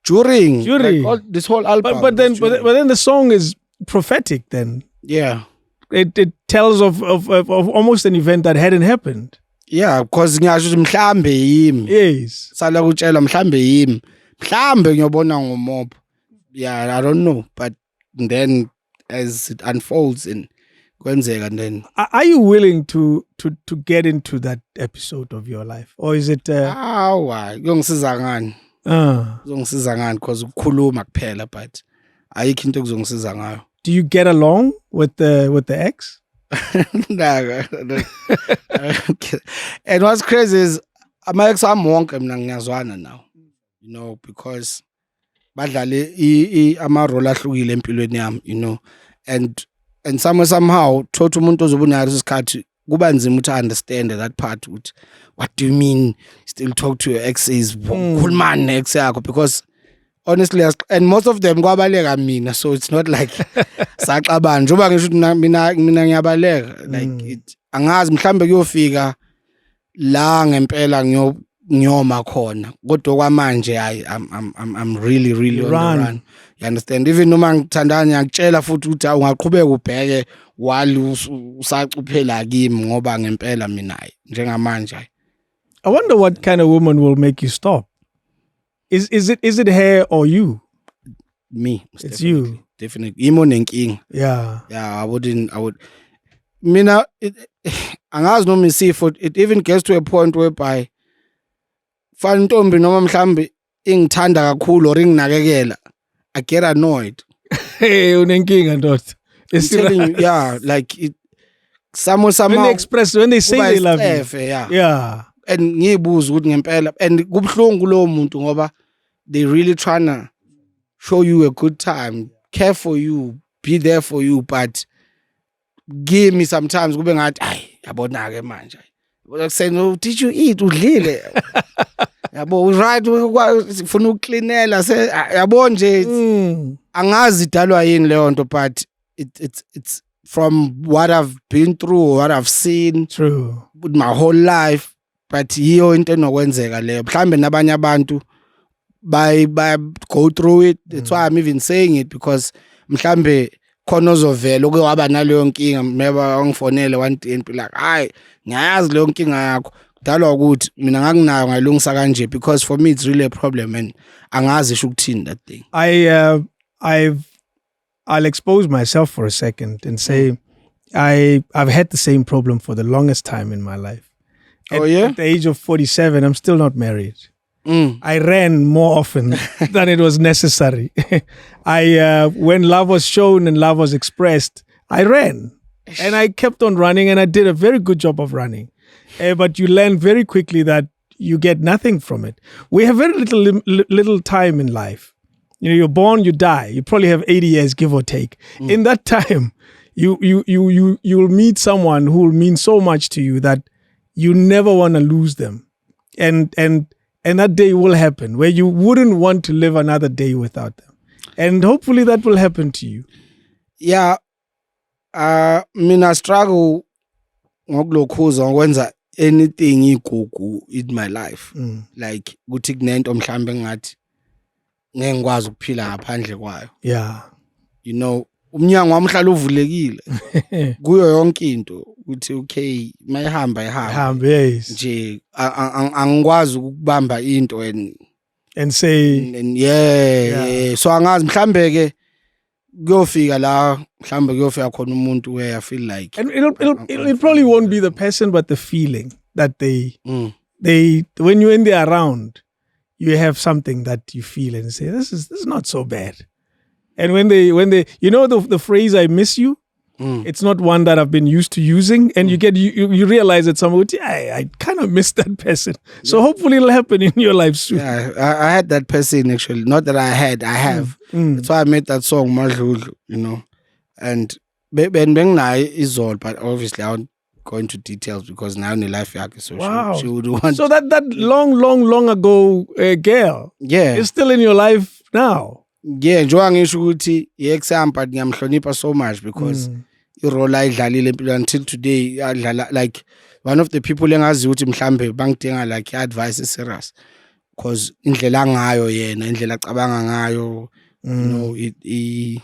During. Like this whole album.
But then the song is prophetic then.
Yeah.
It tells of almost an event that hadn't happened.
Yeah, because ngiyasho ukuthi mhlambe yimi.
Yes.
Sala kutshela mhlambe yimi. Mhlambe ngiyobona ngomopho. Yeah, I don't know, but then as it unfolds and kwenzeka, and then
Are you willing to get into that episode of your life, or is it
awa kuyongisiza ngani? Kuzongisiza ngani because ukukhuluma kuphela, but ayikho into kuzongisiza ngayo.
Do you get along with the ex?
No. And what's crazy is ama ex wami wonke mina ngiyazwana now, you know, because badlale ama role ahlukile empilweni yami, you know, and somehow thothi umuntu ozobona ngaleso sikhathi kuba nzima to understand that part, ukuthi what do you mean still talk to your exes, khulumani ne ex yakho, because honestly and most of them kwabaleka mina, so it's not like saxabana njengoba ngisho ukuthi mina ngiyabaleka, like it angazi mhlambe kuyofika la ngempela ngiyoma khona, kodwa kwamanje I'm really on the run. You understand? Even noma ngithandana ngiyakutshela futhi ukuthi ungaqhubeka ubheke wali usacuphela kimi ngoba ngempela mina njengamanje.
I wonder what kind of woman will make you stop. Is it her or you?
Me.
It's you.
Definitely. Imo nenkinga.
Yeah.
Yeah, I would mina angazi noma isifo, it even gets to a point whereby fana ntombi noma mhlambi ingithanda kakhulu or inginakekela, I get annoyed.
Hey, unenkinga ndoda.
I'm telling you, yeah, like it somehow
when they say they love you. Yeah.
And ngiyibuza ukuthi ngempela, and kubhlungu lo muntu ngoba they really trying to show you a good time, care for you, be there for you, but give me sometimes kube ngathi ay yabona ke manje. Like saying, oh, did you eat udlile? Yabo right ufuna ukcleanela se yabo nje angazi idalwa yini leyo nto, but it's from what I've been through, what I've seen with my whole life, but yiyo into enokwenzeka leyo. Mhlambe nabanye abantu by go through it. That's why I'm even saying it, because mhlambe khona ozovela uke waba naleyo nkinga, maybe angifonele one day and be like, hayi ngiyazi leyo nkinga yakho, kudalwa ukuthi mina ngakinayo ngayilungisa kanje, because for me it's really a problem and angazi isho ukuthini that thing.
I'll expose myself for a second and say I've had the same problem for the longest time in my life. At the age of 47, I'm still not married. I ran more often than it was necessary. When love was shown and love was expressed, I ran. And I kept on running, and I did a very good job of running. But you learn very quickly that you get nothing from it. We have very little time in life. You know, you're born, you die. You probably have 80 years, give or take. In that time, you'll meet someone who will mean so much to you that you never want to lose them. And that day will happen where you wouldn't want to live another day without them. And hopefully that will happen to you.
Yeah. Mina struggle ngokulokhuza ngokwenza anything igugu in my life. Like kuthi kunento mhlambe ngathi ngeke ngikwazi ukuphila ngaphandle kwayo.
Yeah.
You know, umnyango wami uhlala uvulekile. Kuyo yonke into uthi okay, mayihamba ihamba.
Yes.
Nje angikwazi ukubamba into
and say
yeah. So angazi mhlambe ke kuyofika la mhlambe kuyofika khona umuntu where I feel like
And it probably won't be the person, but the feeling that they when you're in there around, you have something that you feel and say, this is not so bad. And when they the phrase "I miss you," it's not one that I've been used to using, and you realize that somebody, I kind of miss that person. So hopefully it'll happen in your life soon.
Yeah, I had that person actually. Not that I have. That's why I made that song Madlulu, And Ben is all, but obviously I won't go into details because now in the life yakhe, so
Wow.
she would want.
So that long ago girl is still in your life now.
Yeah, njengoba ngisho ukuthi i-example ngiyamhlonipha so much because irole ayidlalile empilweni until today adlala like one of the people engazi ukuthi mhlambe bangidinga like advice serious because indlela ngayo yena indlela acabanga ngayo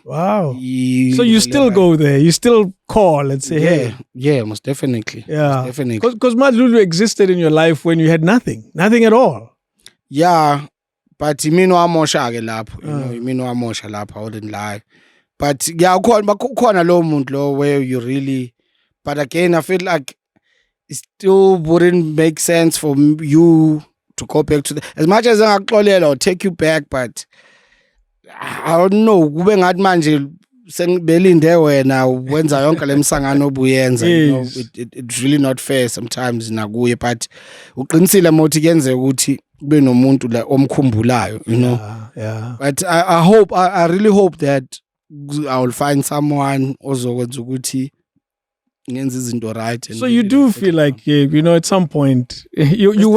Wow. So you still go there, you still call and say
yeah, most definitely.
Yeah,
most definitely.
Because Madlulu existed in your life when you had nothing at all.
Yeah, but imino amosha ke lapho, imino amosha lapho, I wouldn't lie. But yeah, khona lo muntu lo where you really, but again I feel like it still wouldn't make sense for you to go back to as much as ngiyaxolela or take you back, but I don't know, kube ngathi manje sengibelinde wena wenza yonke lemsangano obuyenza, it's really not fair sometimes nakuye, but uqinisile mothi kuyenzeka ukuthi kube nomuntu la omkhumbulayo,
Yeah.
But I really hope that I will find someone ozokwenza ukuthi ngenze izinto right.
So you do feel like at some point you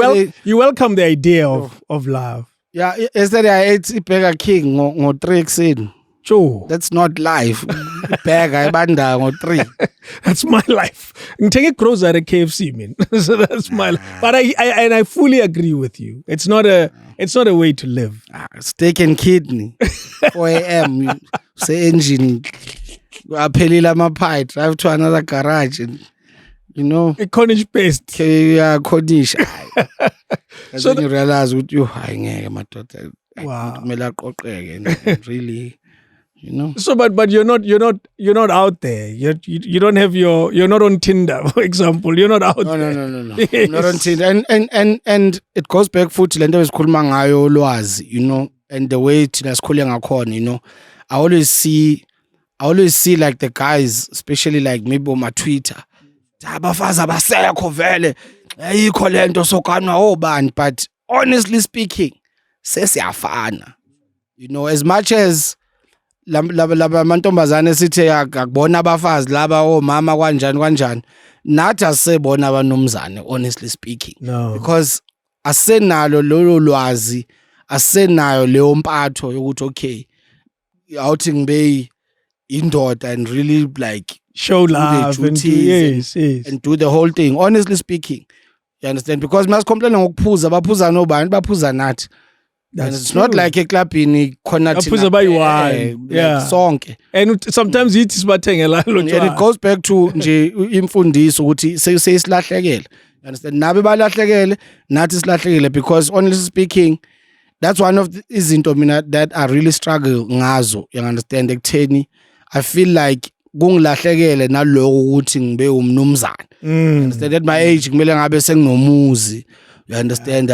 welcome the idea of love.
Yeah, yesterday I ate Burger King ngo 3 ekseni.
Sure.
That's not life. Burger ibanda ngo 3.
That's my life. Ngithenge grocery at KFC, man. So that's my life. But I fully agree with you. It's not a way to live.
Steak and kidney. 4 a.m. Say engine. Aphelile ama-pie, drive to another garage and
a Cornish paste.
Yeah, Cornish. That's when you realize what you ngeke madoda.
Wow.
Kumele aqoqeke really,
So but you're not out there. You don't have you're not on Tinder, for example. You're not out there.
No. I'm not on Tinder. And it goes back futhi lento esikhuluma ngayo ulwazi, and the way thina sikhule ngakhona, I always see like the guys, especially like maybe on my Twitter, abafazi abasekho vele ayikho lento sokanwa obani, but honestly speaking sesiyafana, as much as laba mantombazane sithe akubona abafazi laba omama kanjani nathi asebona abanomzane, honestly speaking.
No.
Because asenalo lolo lwazi, asenayo leyo mpatho yokuthi okay awuthi ngibe indoda and really like
show love and
do the whole thing, honestly speaking. You understand? Because mas complain ngokuphuza baphuza nobani baphuza nathi. It's
true.
not like eklabhini khona
baphuza bayi-one. Yeah.
Sonke.
And sometimes yithi sibathengela lo
And it goes back to nje imfundiso ukuthi sesilahlekele. You understand? Nabe balahlekele nathi silahlekele, because honestly speaking that's one of the izinto mina that I really struggle ngazo. You understand? Ekutheni I feel like kungilahlekele naloko ukuthi ngibe umnumzane. You understand? At my age kumele ngabe senginomuzi. You understand?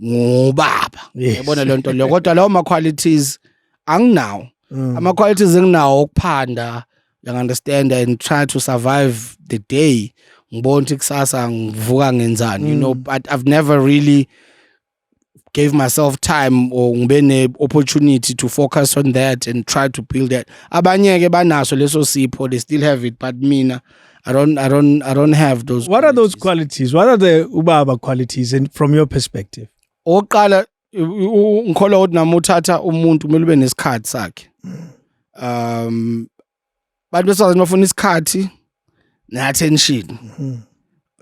Ngubaba. Yabona lento leyo. Kodwa lawo ma qualities anginawo. Ama qualities enginawo okuphanda. You understand? And try to survive the day. Ngibona ukuthi kusasa ngivuka ngenzani, but I've never really gave myself time or ngibe ne opportunity to focus on that and try to build that. Abanye ke banaso leso sipho, they still have it, but mina I don't have those.
What are those qualities? What are the ubaba qualities from your perspective?
Oqala ngikholwa ukuthi nami uthatha umuntu kumele ube nesikhathi sakhe. Bantu besazini bafuna isikhathi ne-attention.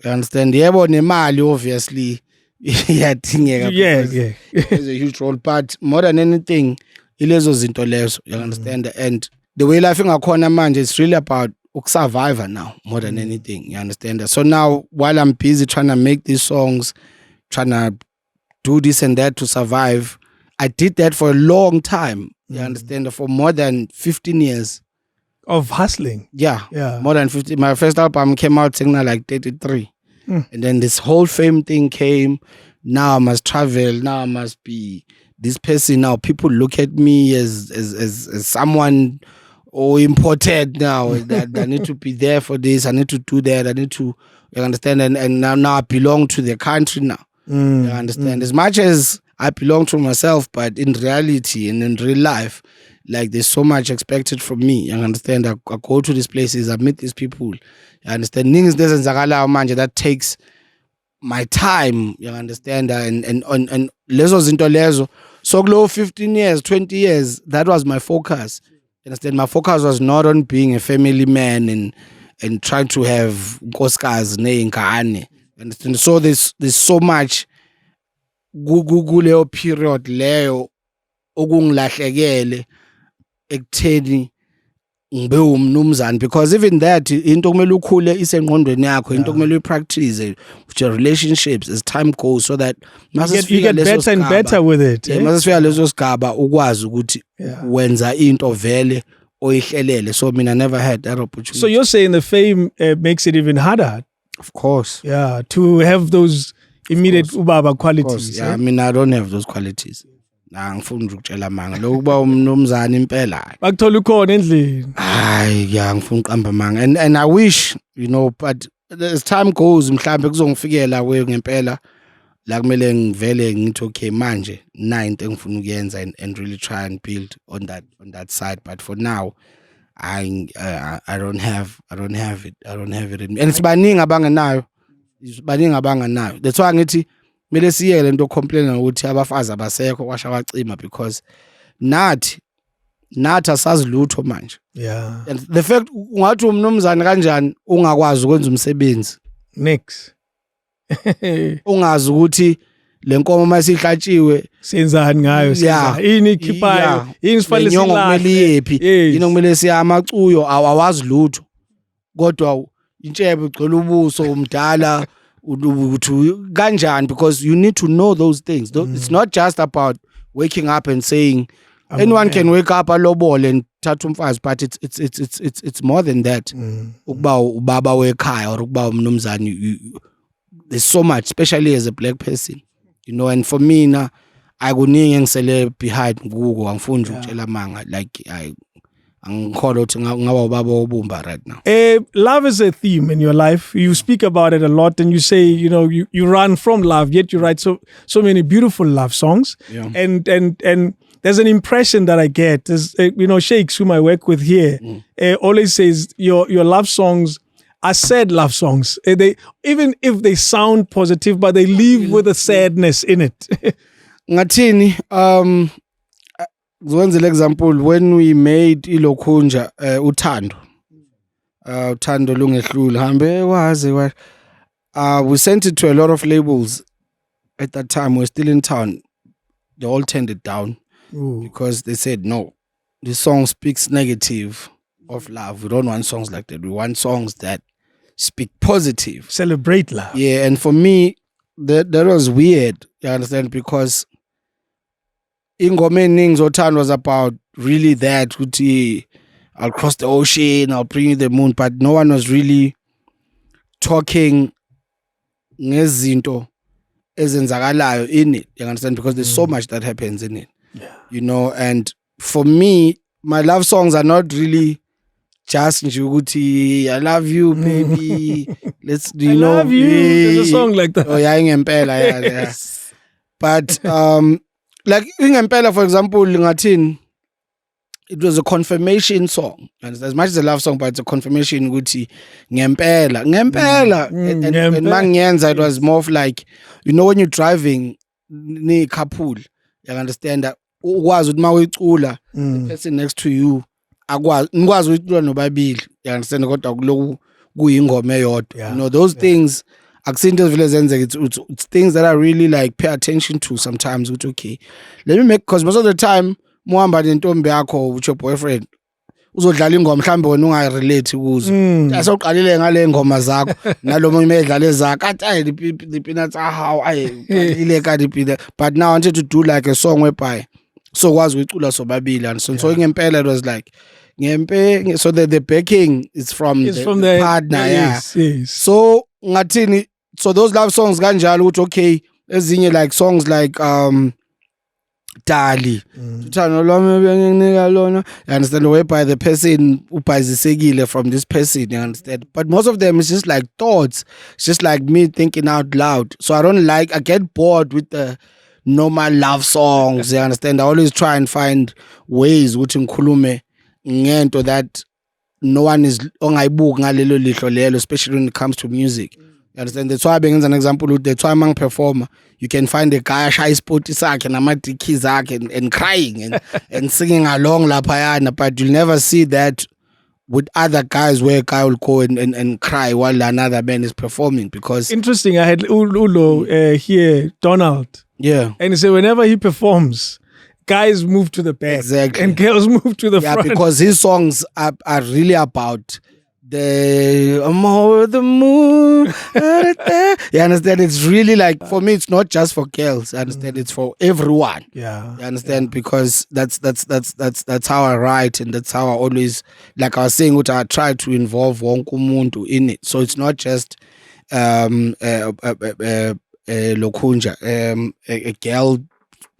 You understand? Yebo nemali obviously iyadingeka.
Yeah.
It's a huge role, but more than anything ilezo zinto lezo. You understand? And the way life ngakhona manje, it's really about survivor now more than anything. You understand? So now while I'm busy trying to make these songs, trying to do this and that to survive, I did that for a long time. You understand? For more than 15 years.
Of hustling.
Yeah.
Yeah.
More than 50. My first album came out like 33. And then this whole fame thing came. Now I must travel. Now I must be this person. Now people look at me as someone imported now. That I need to be there for this. I need to do that. I need to, you understand? And now I belong to the country now. You understand? As much as I belong to myself, but in reality and in real life, like there's so much expected from me. You understand? I go to these places, I meet these people. You understand? Things that takes my time. You understand? And lezo zinto lezo. So glow 15 years, 20 years, that was my focus. You understand? My focus was not on being a family man and trying to have nkosikazi neingane. Understand? So there's so much kuleyo period leyo okungilahlekele ekutheni ngibe umnumzane, because even that into kumele ukhule isengqondweni yakho, into kumele uyipractice with your relationships as time goes, so that
you get better and better with it.
masifika leso sigaba ukwazi ukuthi wenza into vele oyihlelele. So I never had that opportunity.
So you're saying the fame makes it even harder?
Of course.
Yeah, to have those immediate ubaba qualities.
Yeah, I don't have those qualities. Ngifuna ukutshela manga lokuba umnumzane impela.
Bakuthola ukhona endlini.
Hayi, yeah, ngifuna uqamba manga. And I wish, but as time goes mhlambe kuzongifikela ngempela la kumele ngivele ngithi okay manje into engifuna ukuyenza and really try and build on that side. But for now I don't have it. And it's baningi abangenayo. That's why ngithi mele siyele into complain ukuthi abafazi abasekho kwasha kwacima, because nathi asazi lutho manje.
Yeah.
And the fact ungathi umnumzane kanjani ungakwazi ukwenza umsebenzi
next
ungazi ukuthi lenkomo masihlatshiwe
senzani ngayo, ini ikhiphayo, ini sifanele
silahle, yini kumele siya amacuyo, awazi lutho, kodwa intshebe ugcwele ubuso umdala kanjani, because you need to know those things. It's not just about waking up and saying anyone can wake up alobole and thatha umfazi, but it's more than that. Ukuba ubaba wekhaya or ukuba umnumzane, there's so much, especially as a black person, and for me na akuningi engisele behind kuko, angifuni ukutshela manga, like angikholwa ukuthi ngaba ubaba obumba right now.
Love is a theme in your life. You speak about it a lot, and you say, you run from love, yet you write so many beautiful love songs.
Yeah.
And there's an impression that I get. There's, Sheikhs whom I work with here always says your love songs are sad love songs. They, even if they sound positive, but they leave with a sadness in it.
Ngathini, an example, when we made ilokhunja uthando lungehlula hambe waze we sent it to a lot of labels at that time. We're still in town. They all turned it down because they said no, this song speaks negative of love. We don't want songs like that. We want songs that speak positive,
celebrate love.
Yeah. And for me that was weird, you understand, because ingoma eningi zothando was about really that ukuthi I'll cross the ocean, I'll bring you the moon, but no one was really talking ngezinto ezenzakalayo in it, you understand, because there's so much that happens in it. And for me, my love songs are not really just nje ukuthi I love you baby, let's
love you. There's a song like that.
Oh yeah, ngempela, yeah. But like ingempela, for example, ngathini, it was a confirmation song, and as much as a love song, but it's a confirmation ukuthi ngempela. And mangiyenza, it was more of like, when you're driving ni couple, you understand that ukwazi ukuthi mawuyicula the person next to you ngikwazi ukuyicula nobabili, you understand, kodwa kuloku kuyingoma eyodwa. Those things akusinto vele zenzeka. It's things that I really like pay attention to sometimes. Okay, let me make, because most of the time muhamba nentombi yakho with your boyfriend uzodlala ingoma mhlambe wena ungayirelate kuzo asoqalile ngale ngoma zakho nalomunye umedlala ezakho athi the peanuts how ile kadi peanut but now I wanted to do like a song whereby so kwazi ukucula sobabili and so ngempela it was like ngempe so the backing is from the partner
yes.
So ngathini so those love songs kanjalo ukuthi okay ezinye like songs like Dali uthando lwami benginika lona you understand whereby the person ubhazisekile from this person you understand but most of them is just like thoughts it's just like me thinking out loud so I get bored with the normal love songs you understand I always try and find ways ukuthi ngikhulume ngento that no one is ongayibuki ngalelo lihlo lelo especially when it comes to music. You understand? That's why being an example, that's why among performer, you can find a guy shy sport sak and amadiki sak and crying and singing along la payana, but you'll never see that with other guys where a guy will go and cry while another man is performing because
interesting. I had Ulo here, Donald.
Yeah.
And he said whenever he performs, guys move to the back.
Exactly.
And girls move to the front.
Yeah, because his songs are really about I'm over the moon. You understand? It's really like for me. It's not just for girls. I understand? It's for everyone.
Yeah.
You understand? Because that's how I write, and that's how I always, like I was saying, what I try to involve wonke umuntu in it. So it's not just lokunja, a girl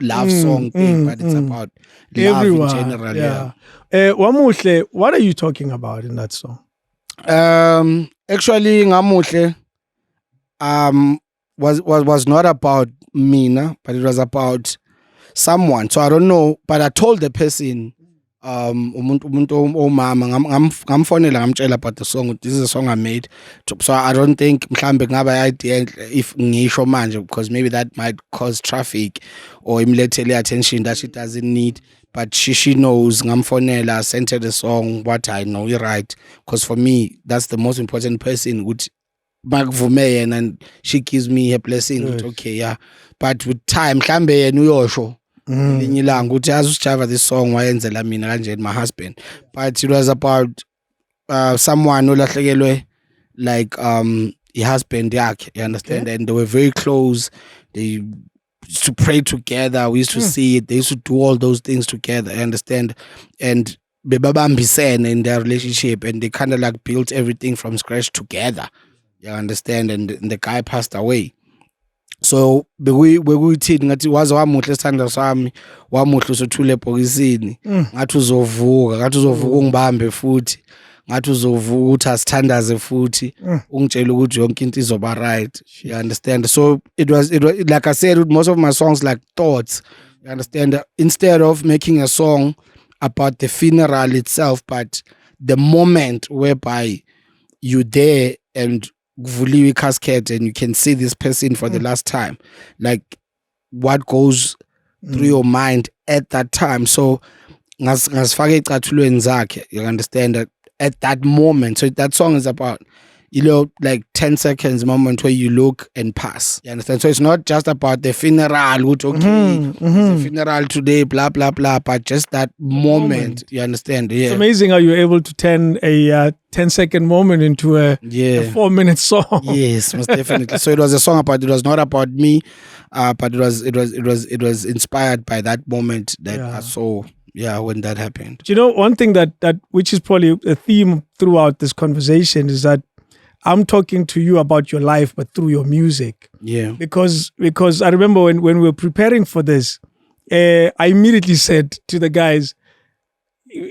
love song thing, but it's about love
everyone,
in general.
Yeah. Wamuhle, what are you talking about in that song?
Actually Ngamuhle was not about Mina, but it was about someone. So I don't know, but I told the person umuntu omama ngamfonela ngamtshela about the song. This is a song I made. So I don't think mhlambe ngaba idea if ngisho manje because maybe that might cause traffic or imlethele attention that she doesn't need. But she knows ngamfonela, sent her the song, what I know, you're right. Because for me, that's the most important person. Would and she gives me her blessing. Okay, yeah. But with time, mhlambe nuyosho. Sjava this song wayenzela mina kanje my husband. But it was about someone olahlekelwe like her husband yakhe, you understand? And they were very close. They used to pray together. We used to see it. They used to do all those things together. I understand. And bebabambisene in their relationship, and they kind of like built everything from scratch together. You understand? And the guy passed away. So bekuthini ngathi waze wamuhle isithanda sami wamuhle usothule ebhokisini ngathi uzovuka ungibambe futhi ngathi uzovuka uthi asithandaze futhi ungitshela ukuthi yonke into izoba right. You understand? So it was like I said, most of my songs like thoughts. You understand? Instead of making a song about the funeral itself, but the moment whereby you're there and vuliwe casket and you can see this person for the last time, like what goes through your mind at that time. So ngasifaka ecathulweni zakhe, you understand, that at that moment. So that song is about, like 10 seconds moment where you look and pass. You understand? So it's not just about the funeral, which it's the funeral today, blah, blah, blah, but just that moment. You understand? Yeah.
It's amazing how you're able to turn a 10-second moment into a 4-minute song.
Yes, most definitely. So it was a song about, it was not about me, but it was inspired by that moment that I saw. Yeah, when that happened.
Do you know, one thing that which is probably a theme throughout this conversation is that I'm talking to you about your life, but through your music. Yeah. Because I remember when we were preparing for this, I immediately said to the guys,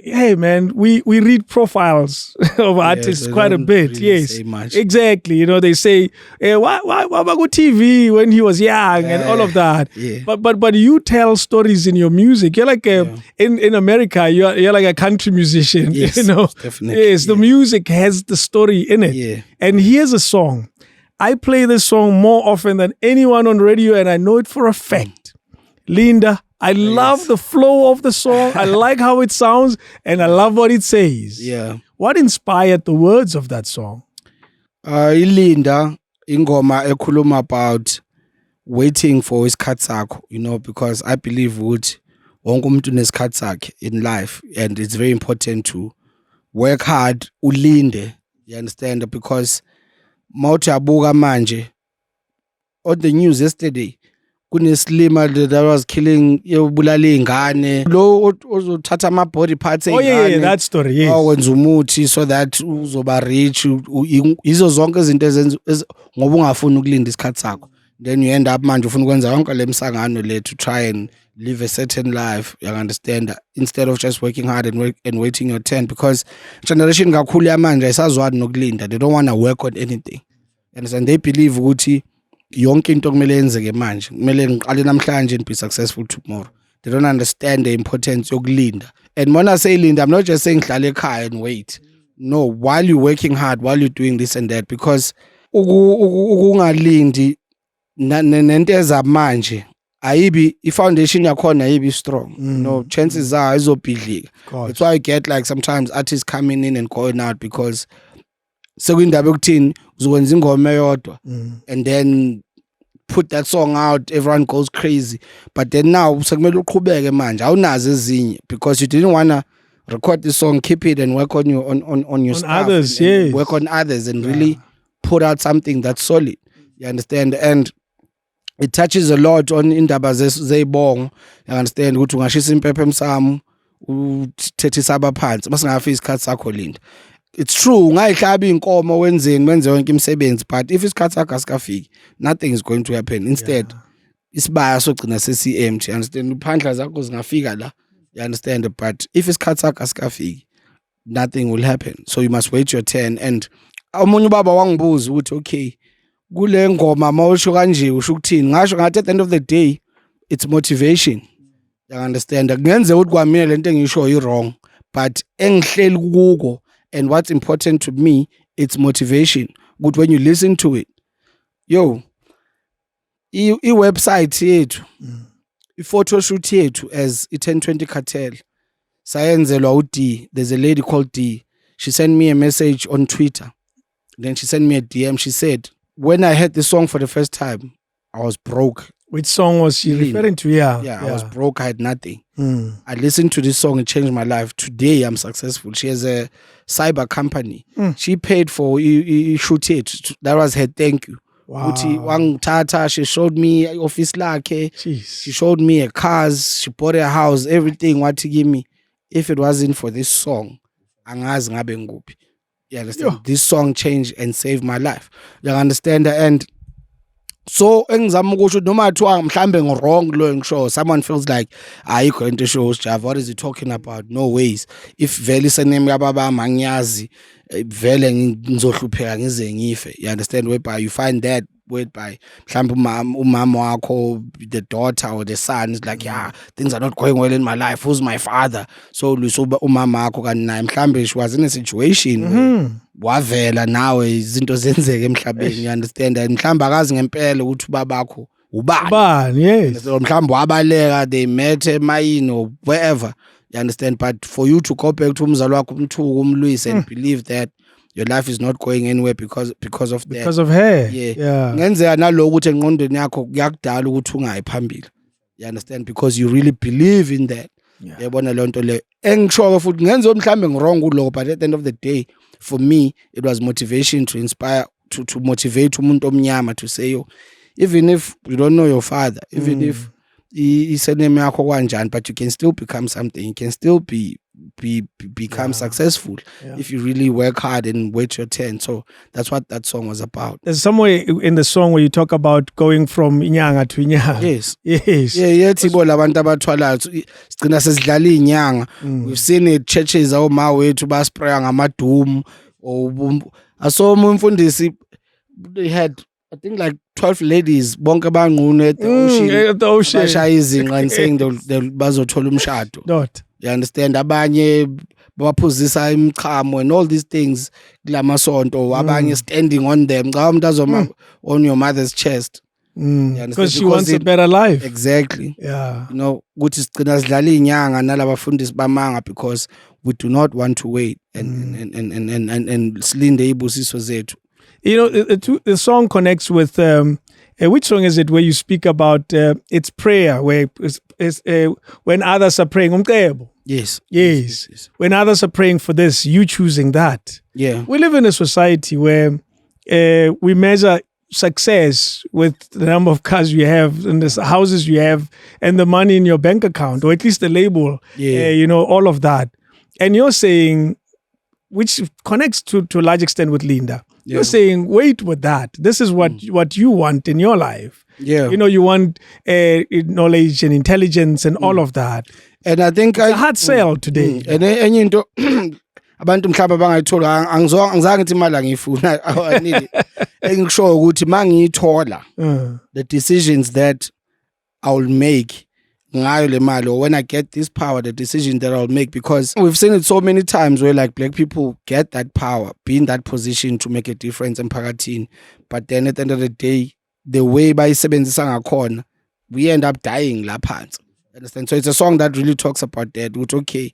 hey man, we read profiles of artists quite a bit. Really, yes, exactly. They say, why about TV when he was young and all of that. Yeah. But you tell stories in your music. You're like in America, you're like a country musician.
Yes, definitely.
Yes, the music has the story in it. Yeah. And here's a song. I play this song more often than anyone on radio, and I know it for a fact. Linda, I love the flow of the song. I like how it sounds, and I love what it says. Yeah. What inspired the words of that song?
Linda, ingoma ekhuluma about waiting for isikhathi sakho, because I believe wonke umuntu unesikhathi sakhe in life, and it's very important to work hard, ulinde. You understand? Because mawuthi yabuka manje on the news yesterday kuneslima that was killing yobulala ingane lo ozothatha ama body parts
yeah, that story, yes.
Wenza umuthi so that uzoba rich, izo zonke izinto ezenza ngoba ungafuni ukulinda isikhathi sakho, then you end up manje ufuna ukwenza yonke le msangano le to try and live a certain life, you understand, instead of just working hard and waiting your turn, because generation kakhulu yamanje ayisazwani nokulinda. They don't want to work on anything, and they believe ukuthi yonke into kumele yenzeke manje, kumele ngiqale namhlanje and be successful tomorrow. They don't understand the importance yokulinda. And when I say linda, I'm not just saying hlale ekhaya and wait. No, while you're working hard, while you're doing this and that, because ukungalindi nento ezamanje ayibi i-foundation yakhona ayibi strong. No, chances are izobhidlika. That's why you get like sometimes artists coming in and going out, because sekuyindaba yokuthini uzokwenza ingoma eyodwa and then put that song out, everyone goes crazy, but then now sekumele uqhubeke manje awunazo ezinye, because you didn't want to record this song, keep it and work on your on stuff,
others,
and
yes.
work on others and really put out something that's solid. You understand? And it touches a lot on indaba zeyibongo. You understand ukuthi ungashisa impepho emsamo uthethisa abaphansi masingafika isikhathi sakho linda. It's true, ungayihlaba inkomo wenzeni wenze yonke imisebenzi, but if isikhathi sakho asikafiki, nothing is going to happen. Instead, isibaya sogcina sesi-empty. You understand? Uphandla zakho zingafika la. You understand? But if isikhathi sakho asikafiki, nothing will happen. So you must wait your turn. And omunye ubaba wangibuza ukuthi okay, kule ngoma mawusho kanje usho ukuthini? Ngasho ngathi at the end of the day it's motivation. You understand? Kungenze ukuthi kwamina lento engisho wrong, but engihleli kuko, and what's important to me, it's motivation. Good when you listen to it. Yo, i-website yethu, i-photo shoot yethu as i-1020 Cartel, sayenzelwa uD. There's a lady called D. She sent me a message on Twitter. Then she sent me a DM. She said, when I heard this song for the first time, I was broke.
Which song was she referring to?
Yeah, I was broke. I had nothing. I listened to this song. It changed my life. Today, I'm successful. She has a cyber company. She paid for shoot it. That was her thank you.
Wow.
Tata, she showed me office lakhe. She showed me a cars. She bought a house. Everything. What to give me. If it wasn't for this song, angazi ngabe nguphi. You understand? This song changed and saved my life. You understand? And so engizama ukusho noma kuthiwa mhlambe ngwrong lo ngisho, someone feels like ayikho into shows Sjava, what is he talking about? No ways. If vele isename kababa mangiyazi, vele ngizohlupheka ngize ngife. You understand? Whereby you find that whereby mhlambe umama wakho, the daughter or the son is like, yeah, things are not going well in my life. Who's my father? So umama wakho kanti naye mhlambe she was in a situation wavela nawe izinto zenzeke emhlabeni. You understand? And mhlambe akazi ngempela ukuthi babakho ubani.
Yes.
So mhlambe wabaleka, they met emayini or wherever. You understand? But for you to go back to umzali wakho umthuku umlwise and believe that your life is not going anywhere because of that.
Because of her.
Yeah. Ngenzeka naloko ukuthi engqondweni yakho kuyakudala ukuthi ungayi phambili. You understand? Because you really believe in that. Yabona le nto le. Engisho futhi ngenze mhlambe ngwrong kuloko, but at the end of the day, for me, it was motivation to inspire, to motivate umuntu omnyama to say, yo, even if you don't know your father, even if isename yakho kanjani, but you can still become something. You can still become successful if you really work hard and wait your turn. So that's what that song was about.
There's somewhere in the song where you talk about going from inyanga to inyanga.
Yes.
Yes.
Thibo labantu abathwalayo sigcina sesidlala inyanga. We've seen it, churches awoma wethu baspraya ngamadoom aso umfundisi, they had I think like 12 ladies bonke banqunu at the ocean bashaya izinqa and saying they'll bazothola umshado. You understand? Abanye baphuzisa imchamo and all these things kulamasonto, abanye standing on them. Cha umuntu azoma on your mother's chest.
Because she wants a better life.
Exactly.
Yeah.
You know, ukuthi sigcina sidlala inyanga nalabafundisi bamanga because we do not want to wait and silinde ibusiso zethu.
You know, the song connects with which song is it where you speak about it's prayer, where when others are praying,
Yes.
yes. When others are praying for this, you choosing that.
Yeah.
We live in a society where we measure success with the number of cars you have and the houses you have and the money in your bank account, or at least the label, all of that. And you're saying, which connects to a large extent with Linda, you're saying, wait with that. This is what you want in your life.
Yeah.
You want knowledge and intelligence and all of that.
And I think
it's a hard sell today.
And enye into abantu mhlawumbe bangayithola angizange ngithi imali angiyifuna I need it. Engisho ukuthi mangiyithola the decisions that I will make ngayo le mali, or when I get this power, the decision that I'll make, because we've seen it so many times where like black people get that power, be in that position to make a difference emphakathini, but then at the end of the day, the way bayisebenzisa ngakhona, we end up dying la phansi. Understand? So it's a song that really talks about that. Which, okay,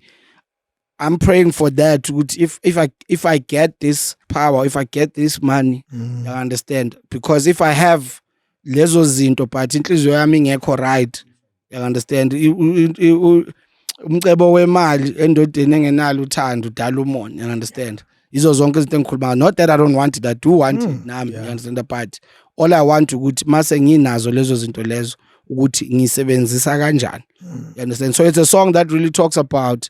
I'm praying for that. If I get this power, if I get this money, I understand. Because if I have lezo zinto but inhliziyo yami ngekho right, you understand? Umcebo wemali endodeni engenalo uthando udala umona, you understand? Izo zonke izinto engikhuluma, not that I don't want it, I do want it nami, you understand? But all I want ukuthi mase nginazo lezo zinto lezo ukuthi ngisebenzisa kanjani, you understand? So it's a song that really talks about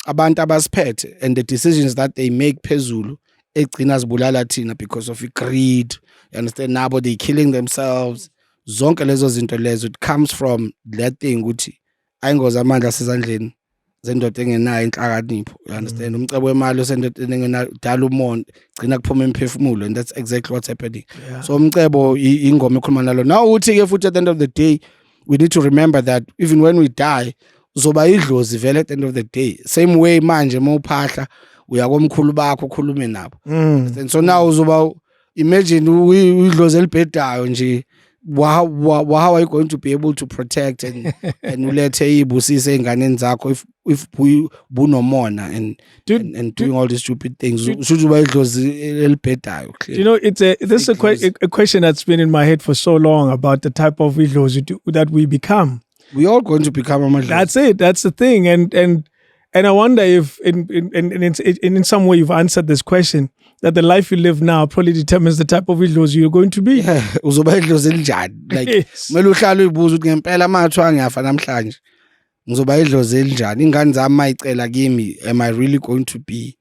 abantu abasiphethe and the decisions that they make phezulu egcina zibulala thina because of greed, you understand? Nabo they killing themselves, zonke lezo zinto lezo, it comes from that thing ukuthi ayingoza amandla sezandleni zendoda engenayo inhlakanipho, you understand? Umcebo wemali osendodeni engenayo udala umona, gcina kuphuma imphefumulo, and that's exactly what's happening. So umcebo ingoma ekhuluma nalo. Now uthi ke futhi at the end of the day, we need to remember that even when we die, uzoba idlozi vele at the end of the day. Same way manje mawuphahla uya komkhulu bakho ukhulume nabo. And so now uzoba, imagine idlozi elibhedayo nje, how are you going to be able to protect and ulethe ibusise enganeni zakho if bunomona and doing all these stupid things? Should uba idlozi elibhedayo.
This is a question that's been in my head for so long about the type of idlozi that we become.
We all going to become a madlozi.
That's it. That's the thing. And I wonder if in some way you've answered this question, that the life you live now probably determines the type of idlozi you're going to be.
Uzoba idlozi elinjani? Like kumele uhlale uyibuza ukuthi ngempela mathiwa ngiyafa namhlanje ngizoba idlozi elinjani? Ingane zami mayicela kimi, am I really going to be?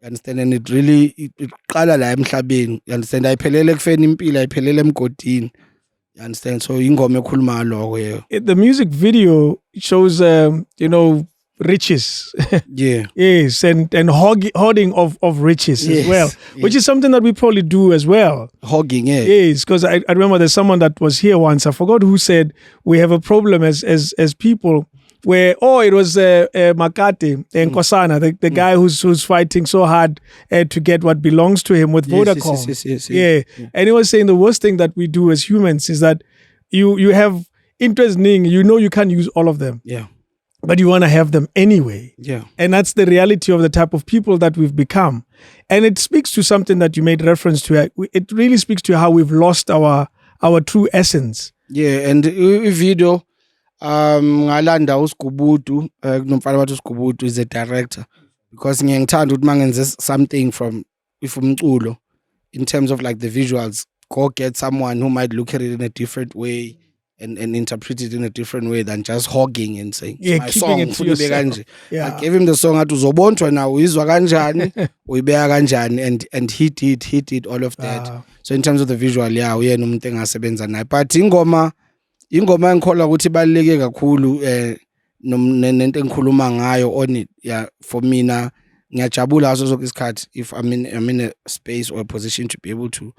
You understand? And it really iqala la emhlabeni. You understand? Ayiphelele kufeni impilo, ayiphelele emgodini. You understand? So ingoma ekhuluma lokho.
The music video shows riches.
Yeah.
Yes, and hoarding of riches as well, which is something that we probably do as well.
Hogging, yeah.
Yes, because I remember there's someone that was here once, I forgot who said we have a problem as people where, it was Makate and Kosana, the guy who's fighting so hard to get what belongs to him with Vodacom.
Yes.
Yeah. And he was saying the worst thing that we do as humans is that you have interest in, you can't use all of them.
Yeah.
But you want to have them anyway.
Yeah.
And that's the reality of the type of people that we've become. And it speaks to something that you made reference to. It really speaks to how we've lost our true essence.
Yeah, and video ngalanda uSigubudu, kunomfana wathi uSigubudu is a director, because ngiyangithanda ukuthi mangenze something from umculo in terms of like the visuals, go get someone who might look at it in a different way and interpret it in a different way than just hogging and saying, my
keeping
song,
it to yourself.
I gave him the song athi uzobonthwa na uyizwa kanjani uyibeka kanjani, and he did all of that. So in terms of the visual, uyena umuntu engasebenza naye, but ingoma engikholwa ukuthi ibaluleke kakhulu nento engikhuluma ngayo on it. Yeah, for mina ngiyajabula ngaso sonke isikhathi if I'm in a space or a position to be able to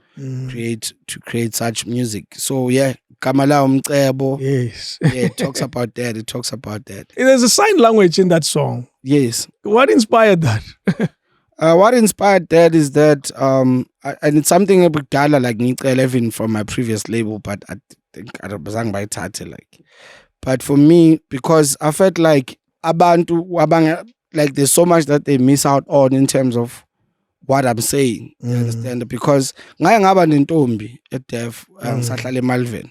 create such music. So yeah, Kamala umcebo.
Yes.
Yeah, it talks about that.
There's a sign language in that song.
Yes.
What inspired that?
What inspired that is that and it's something ebudala like ngicela even from my previous label, but I think abazange bayithathe like. But for me, because I felt like abantu like there's so much that they miss out on in terms of what I'm saying. You understand? Because ngake ngaba nentombi eDef ngisahlala eMalvern,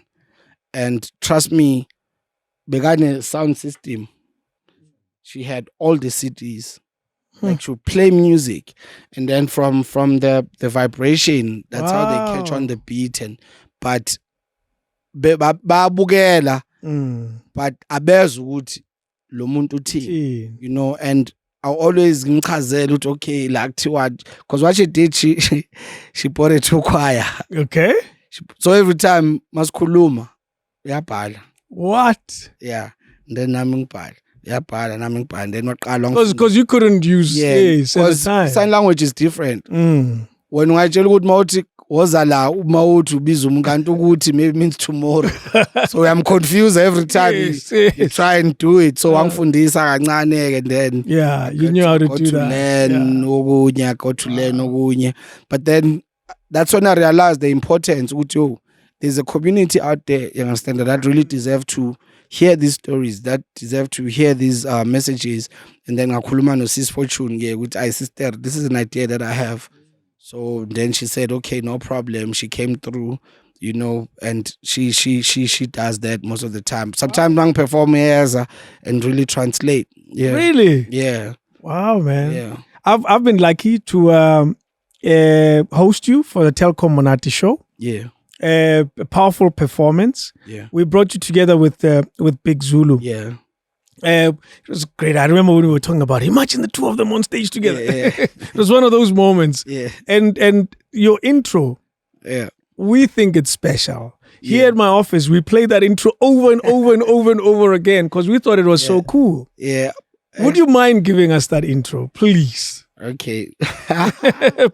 and trust me, bekane sound system. She had all the CDs. Like she would play music, and then from the vibration, that's how they catch on the beat. And but babukela, but abez ukuthi lo muntu uthini, you know. And I always ngichazela ukuthi okay, like what, because what she did, she bought it to choir.
Okay.
So every time masikhuluma uyabhala.
What?
Yeah, and then nami ngibhala. And then
because you couldn't use at the time.
Sign language is different. When ungayitshela ukuthi mawuthi woza la mawuthi ubiza umuntu ukuthi maybe means tomorrow. So I'm confused every time you try and do it. So wangifundisa kancane, and then
you knew how to do that.
Go to learn okunye. But then that's when I realized the importance ukuthi there's a community out there, you understand, that really deserve to hear these stories, that deserve to hear these messages. And then ngakhuluma no sis Fortune with I sister, this is an idea that I have. So then she said, okay, no problem. She came through, you know, and she does that most of the time. Sometimes I perform here and really translate. Yeah.
Really?
Yeah.
Wow, man.
Yeah.
I've been lucky to host you for the Telkom Monati show.
Yeah.
A powerful performance.
Yeah.
We brought you together with Big Zulu.
Yeah.
It was great. I remember when we were talking about imagine the two of them on stage together.
Yeah.
It was one of those moments.
Yeah.
And your intro, we think it's special. Here at my office, we play that intro over and over and over and over again because we thought it was so cool.
Yeah.
Would you mind giving us that intro, please?
Okay.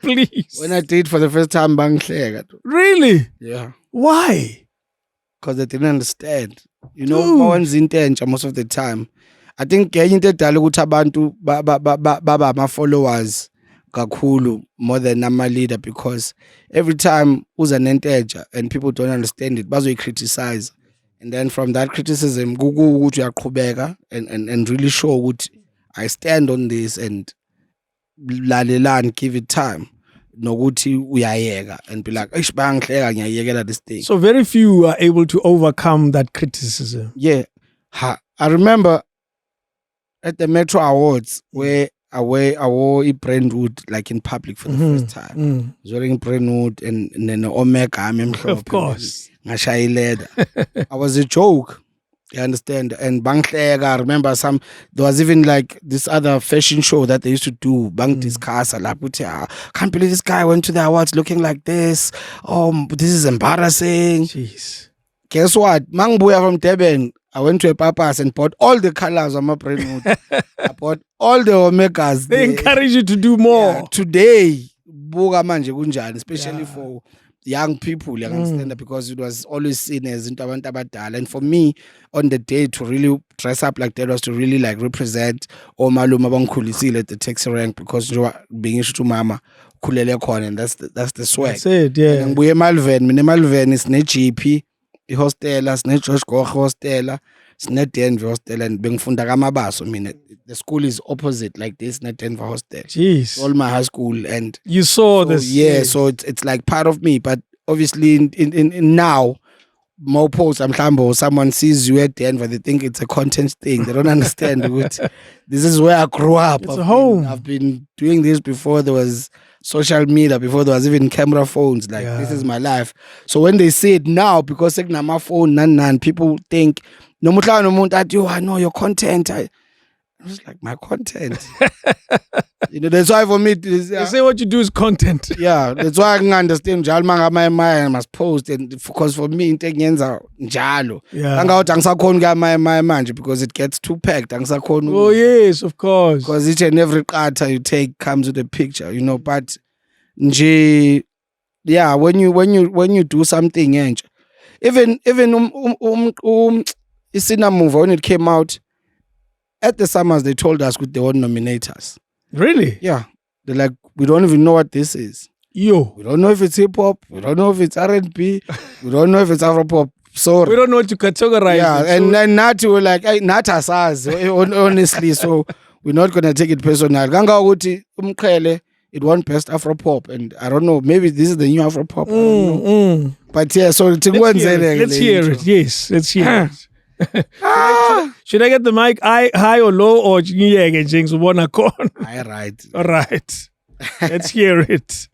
Please.
When I did for the first time, bangihleka.
Really?
Yeah.
Why?
Because they didn't understand. You know, most of the time. I think into edala ukuthi abantu baba my followers kakhulu more than my leader, because every time uza nenteja and people don't understand it, bazoyi criticize. And then from that criticism, ukuthi uyaqhubeka and really show ukuthi I stand on this and lalelani, give it time. Nokuthi uyayeka and be like, "Eish bangihleka ngiyayekela this thing."
So very few are able to overcome that criticism.
Yeah. I remember at the Metro Awards where I wore a Brentwood like in public for the first time. I was wearing Brentwood and then Omega.
Of course.
I was a joke. You understand? And bangihleka, I remember there was even like this other fashion show that they used to do, Bang Discuss, like, can't believe this guy went to the awards looking like this. Oh, this is embarrassing.
Jeez.
Guess what? Mangbuya from Durban, I went to a papas and bought all the colors on my Brentwood. I bought all the Omegas.
They encourage you to do more.
Yeah, today, buka manje kunjani, especially for young people, you understand, because it was always seen as into abantu abadala. And for me, on the day to really dress up like that was to really like represent omalume abangikhulisile at the taxi rank, because being to mama khulele khona, and that's the swag.
That's it, yeah.
And ngibuye eMalvern, mina eMalvern sine GP ihostela, sine George Gogh hostela, sine Denver hostela, and bengifunda kaMabaso mina. The school is opposite like this, not Denver hostel.
Jeez.
All my high school, and
you saw this.
Yeah, so it's like part of me. But obviously in now, more posts, someone sees you at Denver, they think it's a content thing. They don't understand it. This is where I grew up.
It's a home.
I've been doing this before there was social media, before there was even camera phones. Like, this is my life. So when they see it now, because my phone, people think, no, I know your content. I was like, my content. That's why for me,
they say what you do is content.
Yeah, that's why I can understand. I must post, and because for me, njalo. Yeah. Because it gets too packed.
Oh yes, of course.
Because each and every kata you take comes with a picture, But yeah, when you do something, even Isina movie when it came out. At the summers, they told us they were nominators.
Really?
Yeah. They're like, we don't even know what this is.
Yo.
We don't know if it's hip-hop. We don't know if it's R&B. We don't know if it's Afro-pop. Sorry.
We don't know what to categorize.
Yeah, and then Nati were like, hey, not us, honestly. So we're not going to take it personal. Ganga Uti, it won best Afro-pop. And I don't know, maybe this is the new Afro-pop. But yeah, so
let's hear it. Yes, let's hear it. Should I get the mic high or low or ngiyeke nje ngizobona khona?
Hayi right.
All right. Let's hear it.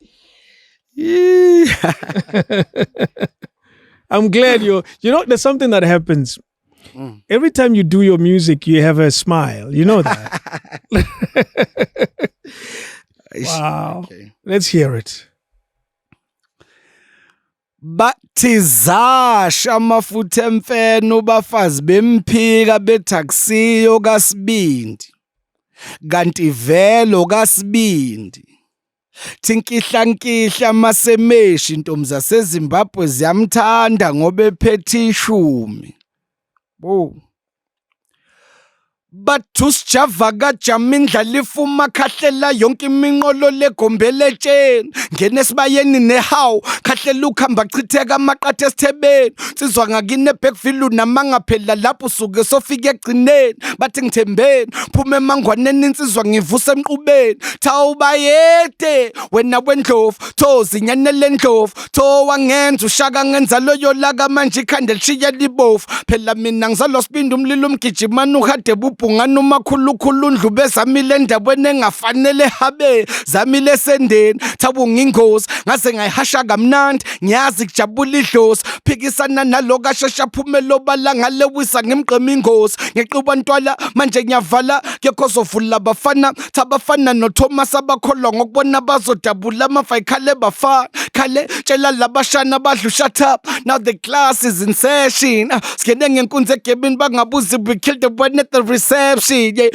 I'm glad you know, there's something that happens. Every time you do your music, you have a smile. You know that. Wow.
Okay.
Let's hear it.
Bathi zasha amafutha emfene bafazi bemphika betaxiyo kaSibindi kanti velo kaSibindi thinkihla masemeshi intombi zaseZimbabwe ziyamthanda ngoba ephethe ishumi bathu Sjava kajama indlala ifuma khahlela yonke iminqolo legombeletsheni ngene sibayeni nehawu khahlela ukhamba chitheka amaqathe esithebeni sizwa ngakini eBergville namanga phela lapho suke sofika egcineni bathi ngithembeni phuma emangwaneni insizwa ngivusa emqubeni thawubayede wena wendlovu thozi nyane lendlovu tho wangenza ushaka ngenza loyo laka manje ikhanda lishiya libovu phela mina ngizalo sibindi umlilo umgijimana uhade ngani umakhulukhulu undlube zamile endaweni engafanele habe zamile esendeni thabu ngingozi ngaze ngayihasha kamnandi ngiyazi kujabula idlozi phikisana naloka shesha phumelo balanga lewisa ngimgqema ingozi ngiqhuba ntwala manje ngiyavala kekho bafana thabafana noThomas abakholwa ngokubona bazodabula amafa ikhale bafana khale tshela labashana badlu shut up now the class is in session skene ngenkunzi egebini bangabuzi we killed the one at the reception yeah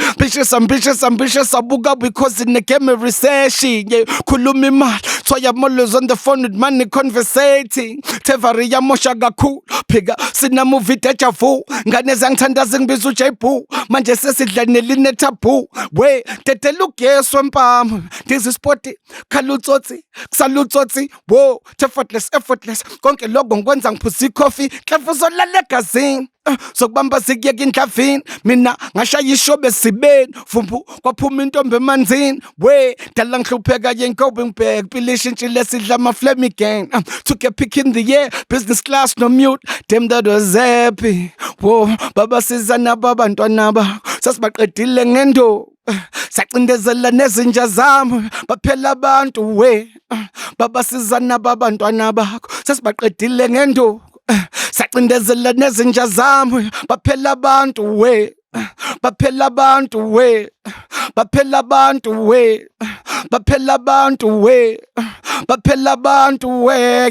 ambitious abuka because in the game recession yeah khuluma imali thoya molos on the phone with money conversating tevari yamosha kakhulu phika sina movie deja vu ngane zangithandaza ngibiza uJaybu manje sesidlanela inethabu we tetela ugeswe mpama ndizi sport khalutsotsi kusalutsotsi wo effortless konke lokho ngikwenza ngiphuza icoffee klefuzo lalegazini sokubamba sikuyeka indlavini mina ngashaya ishobe sibeni vumbu kwaphuma intombi emanzini we dala ngihlupheka yenkobe ngibheka pilisha intshile sidla ama-flame gang took a pick in the air business class no mute damn that was happy wo babasizana babantwana bakho sasibaqedile ngendo sacindezela nezinja zami baphela abantu we babasizana babantwana bakho sasibaqedile ngendo sacindezela nezinja zami baphela abantu we baphela abantu we baphela abantu we baphela abantu we baphela abantu we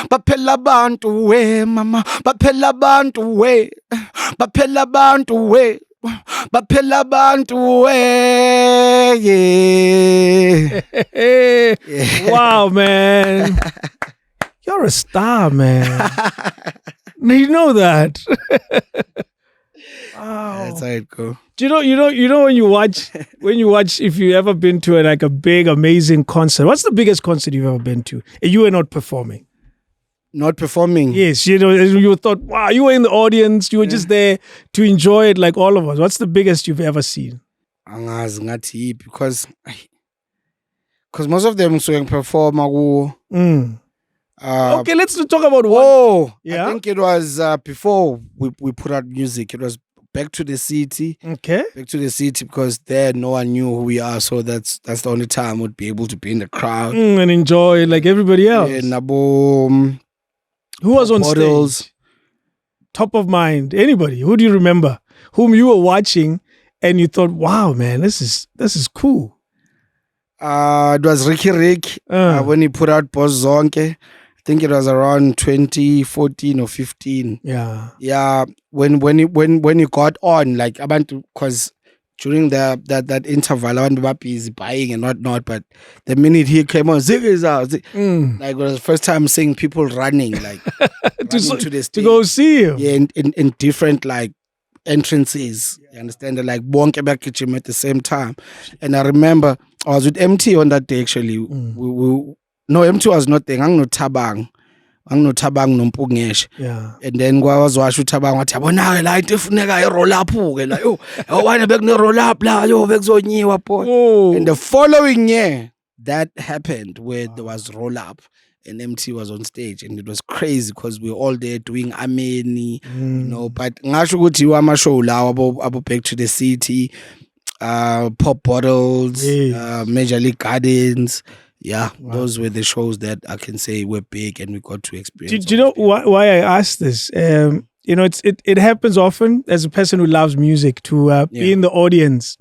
baphela abantu we mama baphela abantu we baphela abantu we baphela abantu we yeah.
Wow, man. You're a star, man. You know that. Wow.
That's how it go.
Do you know when you watch, if you ever been to a big, amazing concert, what's the biggest concert you've ever been to? And you were not performing.
Not performing?
Yes, you thought, wow, you were in the audience, you were just there to enjoy it like all of us. What's the biggest you've ever seen?
Angazi ngathi because most of them so perform
okay, let's talk about one.
Oh,
yeah.
I think it was before we put out music. It was Back to the City.
Okay.
Back to the City because there no one knew who we are. So that's the only time we'd be able to be in the crowd.
And enjoy like everybody else.
Yeah, Nabo.
Who was on stage? Top of mind. Anybody? Who do you remember? Whom you were watching and you thought, wow, man, this is cool.
It was Rick when he put out Boss Zonke. I think it was around 2014 or 15.
Yeah.
Yeah. When he got on, like abantu, because during that interval, abantu were busy buying and whatnot. But the minute he came on, Zig is out. Like it was the first time seeing people running, like running to the stage.
To go see him.
Yeah, in different like entrances. You understand? Like bonke bakijim at the same time. And I remember I was with MT on that day actually. No, MT was not there. Anginotabang nompungeshe.
Yeah.
And then kwawazwasha uThabang wathi yabona la into efuneka i-roll up ke la yo awani bekune roll up la yo bekuzonyiwa boy. And the following year that happened where there was roll up and MT was on stage, and it was crazy because we were all there doing ameni, but ngasho ukuthi ama show lawo abo Back to the City, Pop Bottles, Major League Gardens. Yeah, those were the shows that I can say were big and we got to experience.
Do you know why I asked this? It happens often as a person who loves music to be in the audience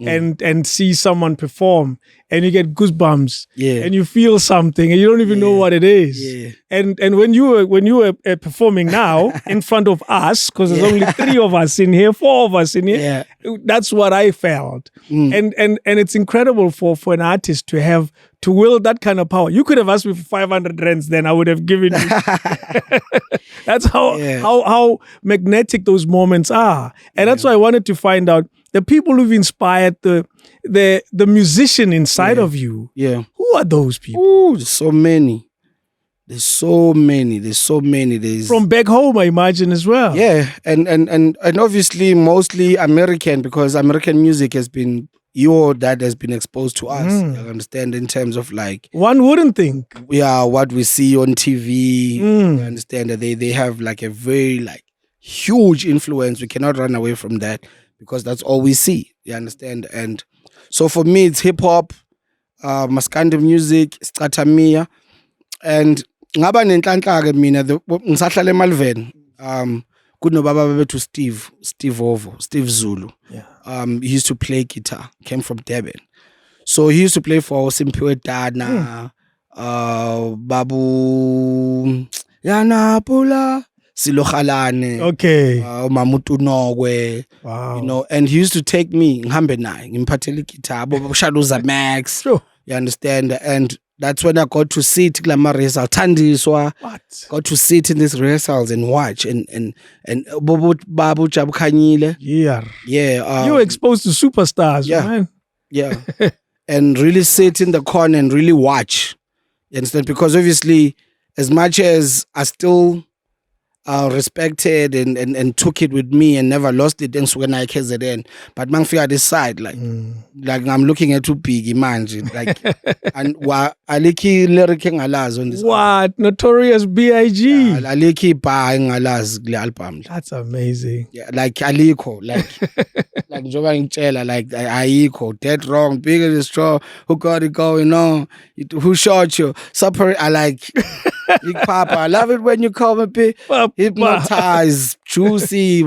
and see someone perform, and you get goosebumps, and you feel something, and you don't even know what it is.
Yeah.
And when you were performing now in front of us, because there's only 3 of us in here, 4 of us in here, that's what I felt. And it's incredible for an artist to will that kind of power. You could have asked me for 500 rands, then I would have given you. That's how magnetic those moments are, and that's why I wanted to find out the people who've inspired the musician inside of you.
Yeah.
Who are those people?
Ooh, there's so many. There's so many. There's
from back home, I imagine, as well.
Yeah, and obviously mostly American, because American music has been that has been exposed to us. I understand, in terms of like,
one wouldn't think.
Yeah, what we see on TV. I understand that they have like a very like huge influence. We cannot run away from that, because that's all we see. You understand? And so for me, it's hip hop, Maskandi music, Skatamia, and ngaba nenhlanhla ke mina ngisahlala eMalvern. Kunobaba bethu Steve Zulu. He used to play guitar, came from Durban. So he used to play for Simpiwe Dana, Babu Yana Pula, Silokhalane, Mamutu Nogwe.
Wow.
And he used to take me ngihambe naye ngimphathele guitar, Shadows Max.
Sure.
You understand? And that's when I got to sit rehearsal. Tandiswa. Got to sit in these rehearsals and watch and Babu Jabukhanyile.
Yeah. You were exposed to superstars, man.
Yeah. And really sit in the corner and really watch. You understand? Because obviously, as much as I still respected and took it with me and never lost it, then when I KZN. But mangfika this side, like I'm looking at UPBRINGING manje, like and aliki lyric ngalazi on this.
What? Notorious B.I.G.
Aliki ba ngalazi kule album.
That's amazing.
Yeah, like aliko, like njoba ngitshela, like ayikho, dead wrong, bigger is strong, who got it going on, who shot you, separate. I like Big Papa. I love it when you call me big. Hypnotized, juicy.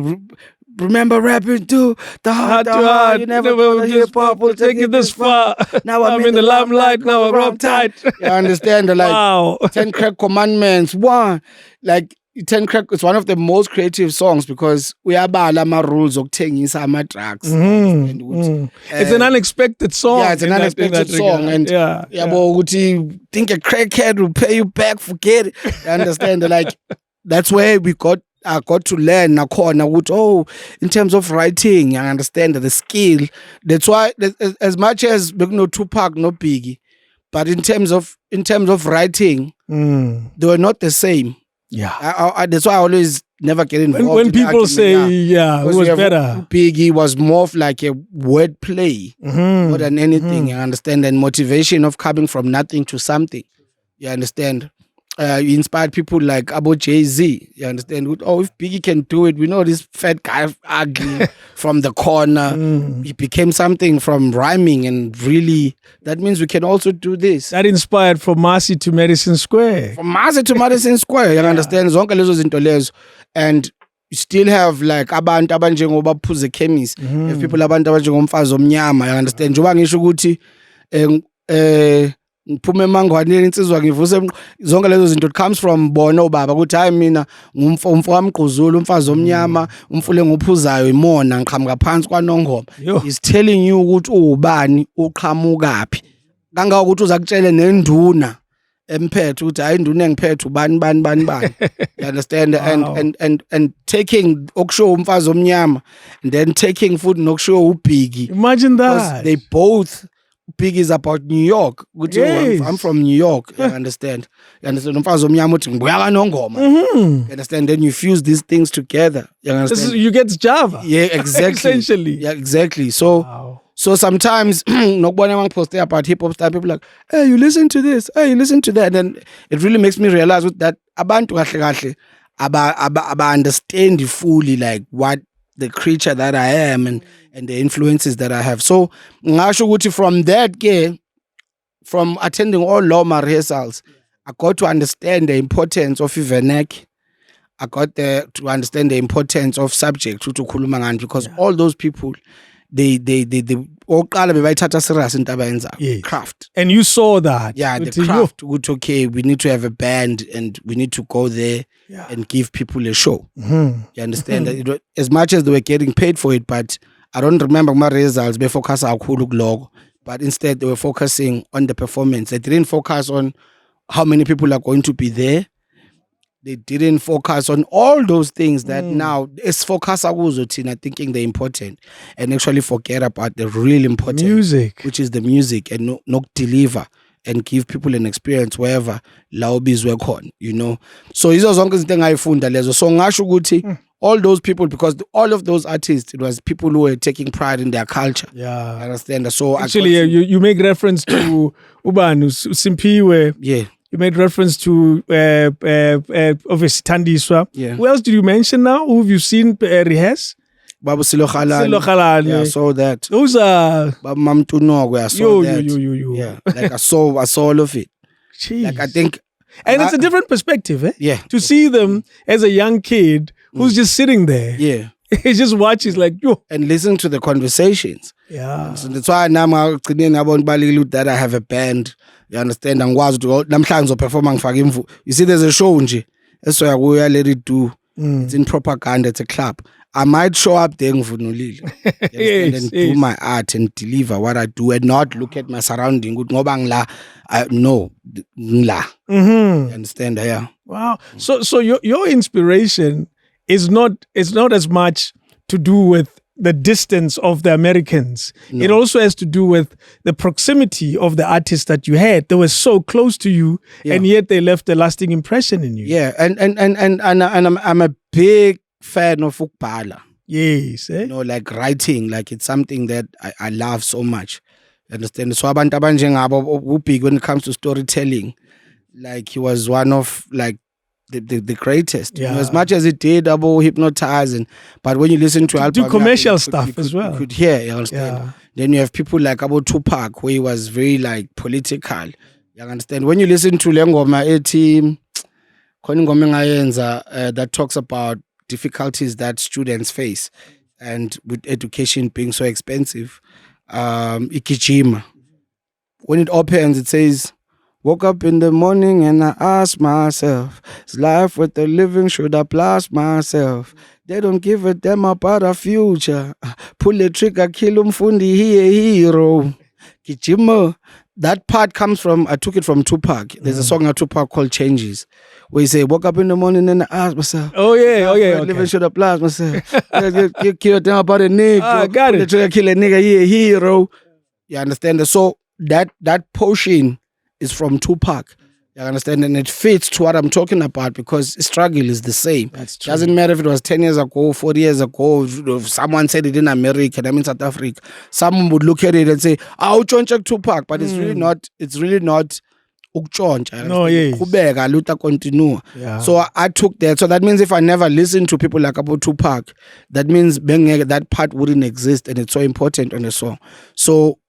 Remember rapping too? The heart to heart. You never know the hip hop will take it this far. Now I'm in the limelight. Now I'm tight. You understand? Like,
wow.
10 Crack Commandments. One, like 10 Crack. It's one of the most creative songs because we have my rules of taking some drugs.
It's an unexpected song.
Yeah, it's an unexpected song. And think a crackhead will pay you back. Forget it. You understand? Like, that's where I got to learn nakhona in terms of writing, I understand the skill. That's why as much as no Tupac, no Biggie, but in terms of writing, they were not the same.
Yeah,
that's why I always never get involved.
When people say, who was better?
Biggie was more of like a word play more than anything. You understand, and motivation of coming from nothing to something. You understand. You inspired people like about Jay-Z. You understand? If Biggie can do it, we know this fat guy ugly from the corner. He became something from rhyming, and really, that means we can also do this.
That inspired from Marcy to Madison Square.
From Marcy to Madison Square, you understand? Zonke lezo zinto lezo. And you still have like abantu abanjengoba Phuze Chemist. You have people abantu abanjengomfazi omnyama, you understand? Njoba ngisho ukuthi ngiphume emangwaneni insizwa ngivuse zonke lezo zinto, it comes from bona ubaba ukuthi hayi mina umfowamgquzulu umfazi omnyama umfule ngophuzayo imona ngiqhamuka phansi kwaNongoma. He's telling you ukuthi ubani uqhamukaphi kanga ukuthi uzakutshele nenduna emphethe ukuthi hayi induna engiphethe ubani bani. You understand? And taking okusho umfazi omnyama and then taking food nokusho uBiggie.
Imagine that.
They both Big is about New York.
Yes.
I'm from New York. You understand? You understand? You understand? Then you fuse these things together. You understand?
You get Sjava.
Yeah, exactly.
Essentially.
Yeah, exactly. So So sometimes, nobody wants to post about hip hop stuff. People like, hey, you listen to this, hey, you listen to that, and it really makes me realize that abantu kahle aba understand fully like what the creature that I am and the influences that I have. So ngasho ukuthi from that from attending all Loma rehearsals, I got to understand the importance of Ivenek. I got to understand the importance of subject to khuluma ngani, because all those people they oqala bebayithatha serious into abayenzayo, craft.
And you saw that.
Yeah, the craft. Okay, we need to have a band and we need to go there and give people a show. You understand that as much as they were getting paid for it, but I don't remember my results be focus kakhulu kuloko, but instead they were focusing on the performance. They didn't focus on how many people are going to be there. They didn't focus on all those things that now is focus tina thinking they're important and actually forget about the real important
music,
which is the music, and not deliver and give people an experience wherever laubis work on, you know. So izo zonke izinto engayifunda lezo. So ngasho ukuthi all those people, because all of those artists, it was people who were taking pride in their culture.
Yeah,
I understand. So
actually, you make reference to Ubanu Simpiwe.
Yeah.
You made reference to obviously Tandiswa.
Yeah.
Who else did you mention now? Who have you seen rehearse?
Babu Silo Khalani. Yeah, I saw that.
Those are
Babu Mamtunog, I saw that.
Yo.
Yeah, like I saw all of it.
Jeez.
Like I think,
and it's a different perspective, eh?
Yeah.
To see them as a young kid who's just sitting there.
Yeah.
He just watches like yo
and listen to the conversations.
Yeah.
So that's why now that I have a band. You understand? And namhlanje perform. You see, there's a show nje. That's why we let it do. It's in propaganda. It's a club. I might show up there and do my art and deliver what I do and not look at my surrounding. No, you understand? Yeah.
Wow. So your inspiration is not as much to do with the distance of the Americans. No. It also has to do with the proximity of the artists that you had. They were so close to you, and yet they left a lasting impression in you.
Yeah, and I'm a big fan of ukubhala.
Yes,
you know, like writing, like it's something that I love so much. You understand? So abantu abanjengabo big when it comes to storytelling, like he was one of like the greatest.
Yeah.
You know, as much as it did about hypnotizing, but when you listen to
do commercial stuff as well,
you could hear. You understand? Yeah. Then you have people like about Tupac, where he was very like political. You understand? When you listen to Lengoma team, that talks about difficulties that students face, and with education being so expensive, Ikijima. When it opens, it says, woke up in the morning and I asked myself, is life worth the living? Should I blast myself? They don't give a damn about our future. Pull the trigger, kill umfundi, he a hero. Kijima. That part comes from, I took it from Tupac. There's a song of Tupac called Changes, where he say, woke up in the morning and I asked myself, living should I blast myself? You kill a damn about a nigga.
Got it.
Pull the trigger, kill a nigga, he a hero. You understand? So that portion is from Tupac. You understand? And it fits to what I'm talking about because struggle is the same.
That's true.
Doesn't matter if it was 10 years ago, 40 years ago, if someone said it in America, I mean South Africa, someone would look at it and say, check Tupac, but it's really not ukchoncha.
No, yes.
Yeah. So I took that. So that means if I never listened to people like about Tupac, that means that part wouldn't exist, and it's so important on the song. So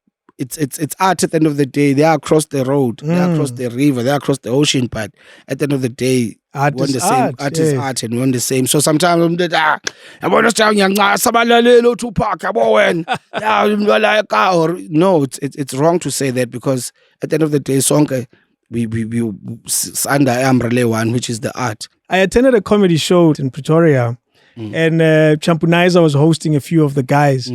it's art at the end of the day. They are across the road, they are across the river, they are across the ocean, but at the end of the day,
art
we're
is
the same.
art
Is art, and we're the same. So sometimes I'm Tupac, or no, it's wrong to say that, because at the end of the day, song we under umbrella one, which is the art.
I attended a comedy show in Pretoria, and Champunaiza was hosting a few of the guys.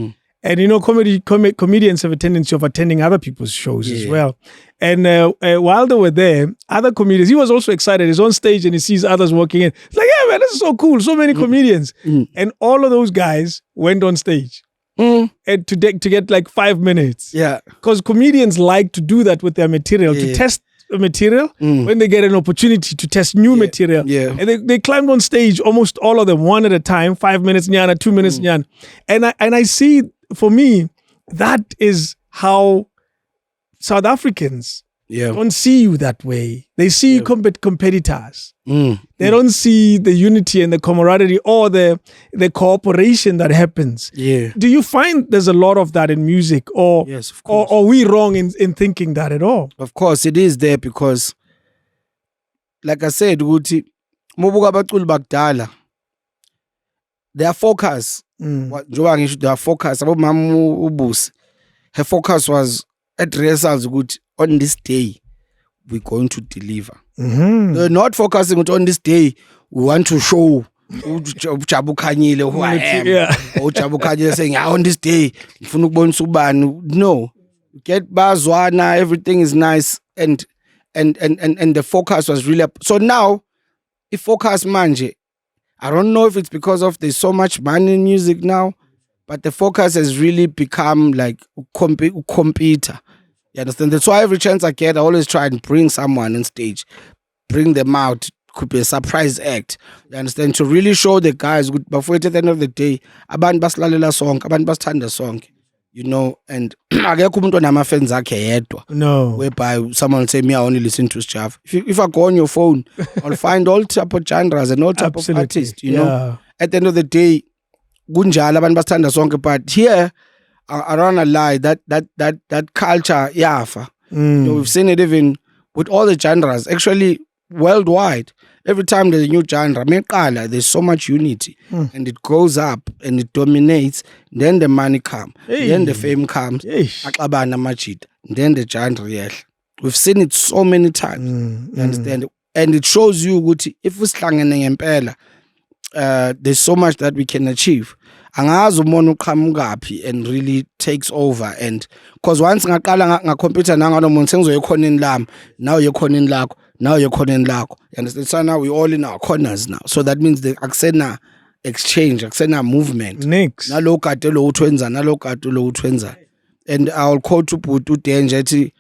And you know, comedians have a tendency of attending other people's shows as well. And while they were there, other comedians, he was also excited. He's on stage and he sees others walking in. It's like, yeah, man, this is so cool. So many comedians. And all of those guys went on stage and to get like 5 minutes.
Yeah.
Because comedians like to do that with their material, to test material when they get an opportunity to test new material.
Yeah.
And they climbed on stage, almost all of them, one at a time, 5 minutes, nyana, 2 minutes, nyana. And I see, for me, that is how South Africans don't see you that way. They see you competitors. They don't see the unity and the camaraderie or the cooperation that happens. Do you find there's a lot of that in music, or
yes, of course.
Or are we wrong in thinking that at all?
Of course, it is there because, like I said, ukuthi mobuka abaculi bakudala, their focus, njengoba ngisho their focus, abomama uBusi, her focus was at rehearsals ukuthi on this day we're going to deliver. They're not focusing on this day we want to show uJabu Khanyile who I am. Or uJabu Khanyile saying on this day ngifuna ukubonisa ubani. No, get bazwana, everything is nice, and the focus was really up. So now if focus manje, I don't know if it's because of there's so much money in music now, but the focus has really become like computer. You understand? That's why every chance I get, I always try and bring someone on stage, bring them out. Could be a surprise act. You understand? To really show the guys, but for at the end of the day, abantu basilalela song, abantu basithanda song, you know, and akekho umuntu onama-fans akhe yedwa.
No.
Whereby someone will say, me, I only listen to Sjava. If I go on your phone, I'll find all type of genres and all type of artists, you know. At the end of the day, kunjalo abantu basithanda song, but here, I don't wanna lie, that culture, yafa. You know, we've seen it even with all the genres, actually worldwide. Every time there's a new genre, there's so much unity, and it goes up and it dominates. Then the money comes, then the fame comes, then the genre. We've seen it so many times. You understand? And it shows you if we ngempela, there's so much that we can achieve. Angazi umuntu uqhamukapi and really takes over, and because once ngaqala ngakhompyutha nangalo muntu sengizoyikhoneni lami, now you're khoneni lakho, now you're khoneni lakho. You understand? So now we're all in our corners now. So that means the akusena exchange, akusena movement.
Next.
Nalo kade lo utwenza, nalo kade lo utwenza. And I'll quote ubhuti uDenje ethi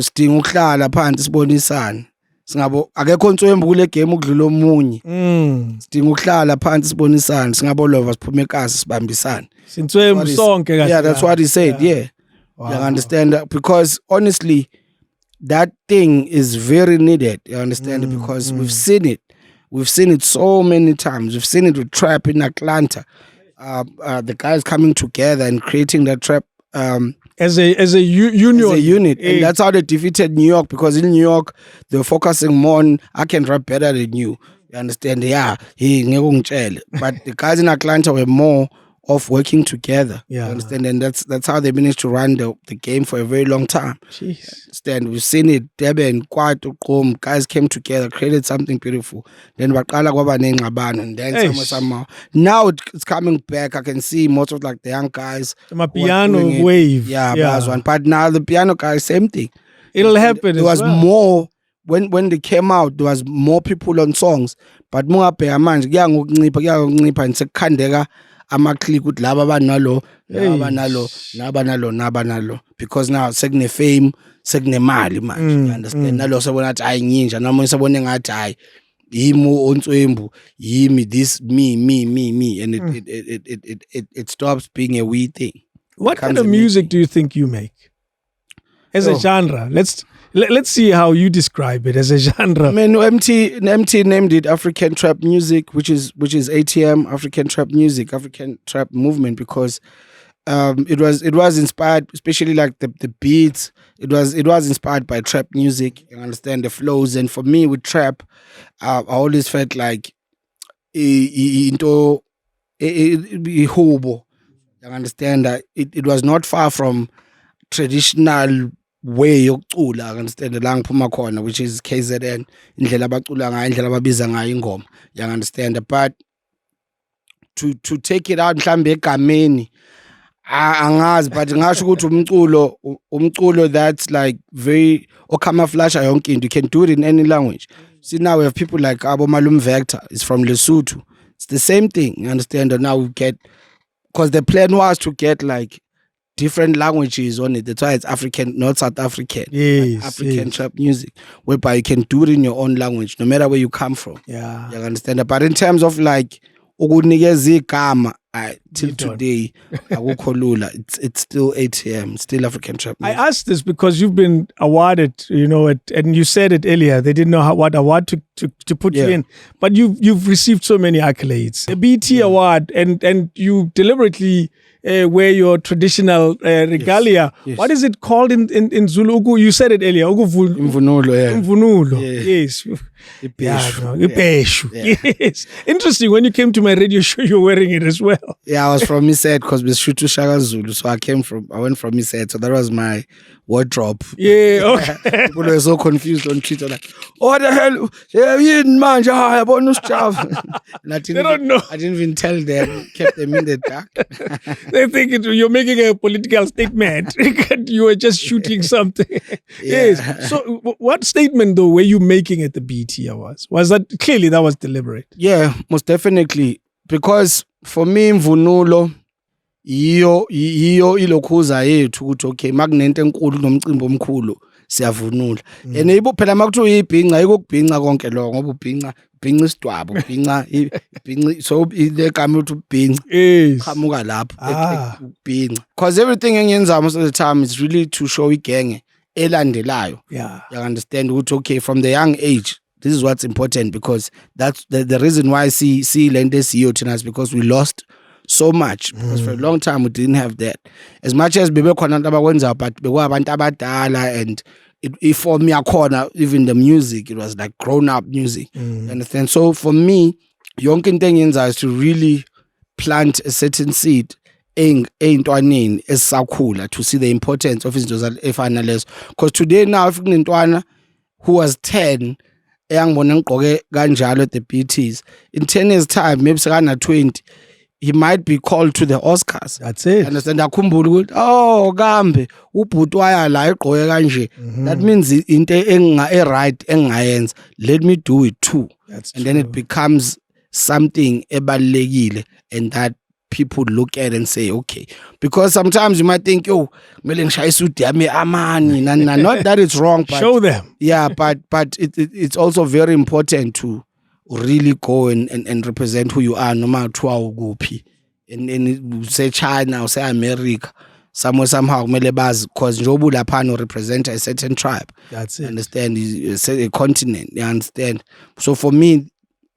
sidinga ukuhlala phansi sibonisane. Singabo akekho ntswembu kule game ukudlula omunye. Sidinga ukuhlala phansi sibonisane, singabolova siphume ekasi sibambisane.
Sintswembu sonke kahle.
Yeah, that's what he said. Yeah. Wow. You understand that? Because honestly, that thing is very needed. You understand? Because we've seen it. We've seen it so many times. We've seen it with trap in Atlanta. The guys coming together and creating that trap
as a union.
As a unit. And that's how they defeated New York, because in New York, they were focusing more on, I can rap better than you. You understand? Yeah. But the guys in Atlanta were more of working together. Yeah. You understand? And that's how they managed to run the game for a very long time.
Jeez.
Understand? We've seen it. Deben, Kwatu, guys came together, created something beautiful. Then and then somehow. Now it's coming back. I can see most of like the young guys.
My piano wave.
Yeah. But now the piano guys, same thing.
It'll happen.
There was more when they came out. There was more people on songs. But more manje kuyancipha and sekhandeka ama-click ukuthi laba banalo because now sekune fame, sekune mali manje. You understand? Nalo sebona athi hayi nginja, namunye sebone ngathi hayi yimi ontswembu, yimi this me, and it stops being a we thing.
What kind of music do you think you make as a genre? Let's see how you describe it as a genre.
I mean, MT named it African Trap Music, which is ATM, African Trap Music, African Trap Movement, because it was inspired, especially like the beats. It was inspired by trap music. You understand the flows, and for me with trap, I always felt like into hobo. You understand that it was not far from traditional way yokucula, understand, la ngiphuma khona, which is KZN, indlela abacula ngayo, indlela ababiza ngayo ingoma. You understand? But to take it out mhlambe egameni angazi, but ngasho ukuthi umculo that's like very camouflage yonke into. You can do it in any language. See, now we have people like Abo Malum Vector, it's from Lesotho. It's the same thing. You understand? And now we get, because the plan was to get like different languages on it. That's why it's African, not South African.
Yes,
African trap music, whereby you can do it in your own language, no matter where you come from.
Yeah.
You understand that? But in terms of like ukunikeza igama till
You don't.
today akukho lula. It's still ATM, still African trap
I
music.
asked this because you've been awarded, and you said it earlier. They didn't know what award to put you
Yeah.
in, but you've received so many accolades. The BT award, and you deliberately wear your traditional regalia.
Yes.
What is it called in Zulu? You said it earlier.
Imvunulo, yeah.
Imvunulo.
Yeah.
Yes.
Ibheshu.
Ibheshu.
Yeah.
Yes. Interesting. When you came to my radio show, you're wearing it as well.
Yeah, I was from Ised because we shoot to Shaka Zulu. So I went from Ised. So that was my wardrobe.
Yeah. Okay.
People were so confused on Twitter, like, oh, what the hell? Yeah, you didn't mind, I bonus job. And I
don't know.
I didn't even tell them, kept them in the dark.
They think you're making a political statement. You were just shooting something.
Yeah.
Yes. So, what statement though were you making at the BT Awards? Was that clearly that was deliberate?
Yeah, most definitely. Because for me, Mvunulo, iyo ilokhuza yethu ukuthi okay makunento enkulu nomcimbi omkhulu siyavunula. And ibo phela makuthiwa ibhinqa ayikubhinqa konke lo ngoba ubhinqa isidwabo, ubhinqa so ile gama ukuthi ubhinqa
Yes.
qamuka lapho ubhinqa. Because everything engiyenza most of the time is really to show igenge elandelayo.
Yeah.
You understand ukuthi okay from the young age this is what's important because that's the reason why I see lento esiyo thina is because we lost so much because for a long time we didn't have that. As much as bebekhona abantu abakwenza but bekwabantu abadala and for me akhona even the music it was like grown up music. You understand? So for me yonke into engiyenzayo is to really plant a certain seed eyintwaneni esisakhula to see the importance of izinto efana lezo. Because today now if kunentwana who was 10 eyangibona ngigqoke kanjalo at the BTs in 10 years time maybe sekana 20 he might be called to the Oscars.
That's it.
Understand? Akhumbula ukuthi kambe ubhuti waya la egqoke kanje. That means into right engayenza. Let me do it too.
That's
and then it becomes something ebalekile and that people look at and say okay because sometimes you might think kumele ngishaye isuti yami amani not that it's wrong but
show them.
Yeah, but it's also very important to really go and represent who you are no matter ukuphi and say China or say America somewhere somehow kumele bazi because njobu lapha represent a certain tribe.
That's it.
Understand a continent, you understand? So for me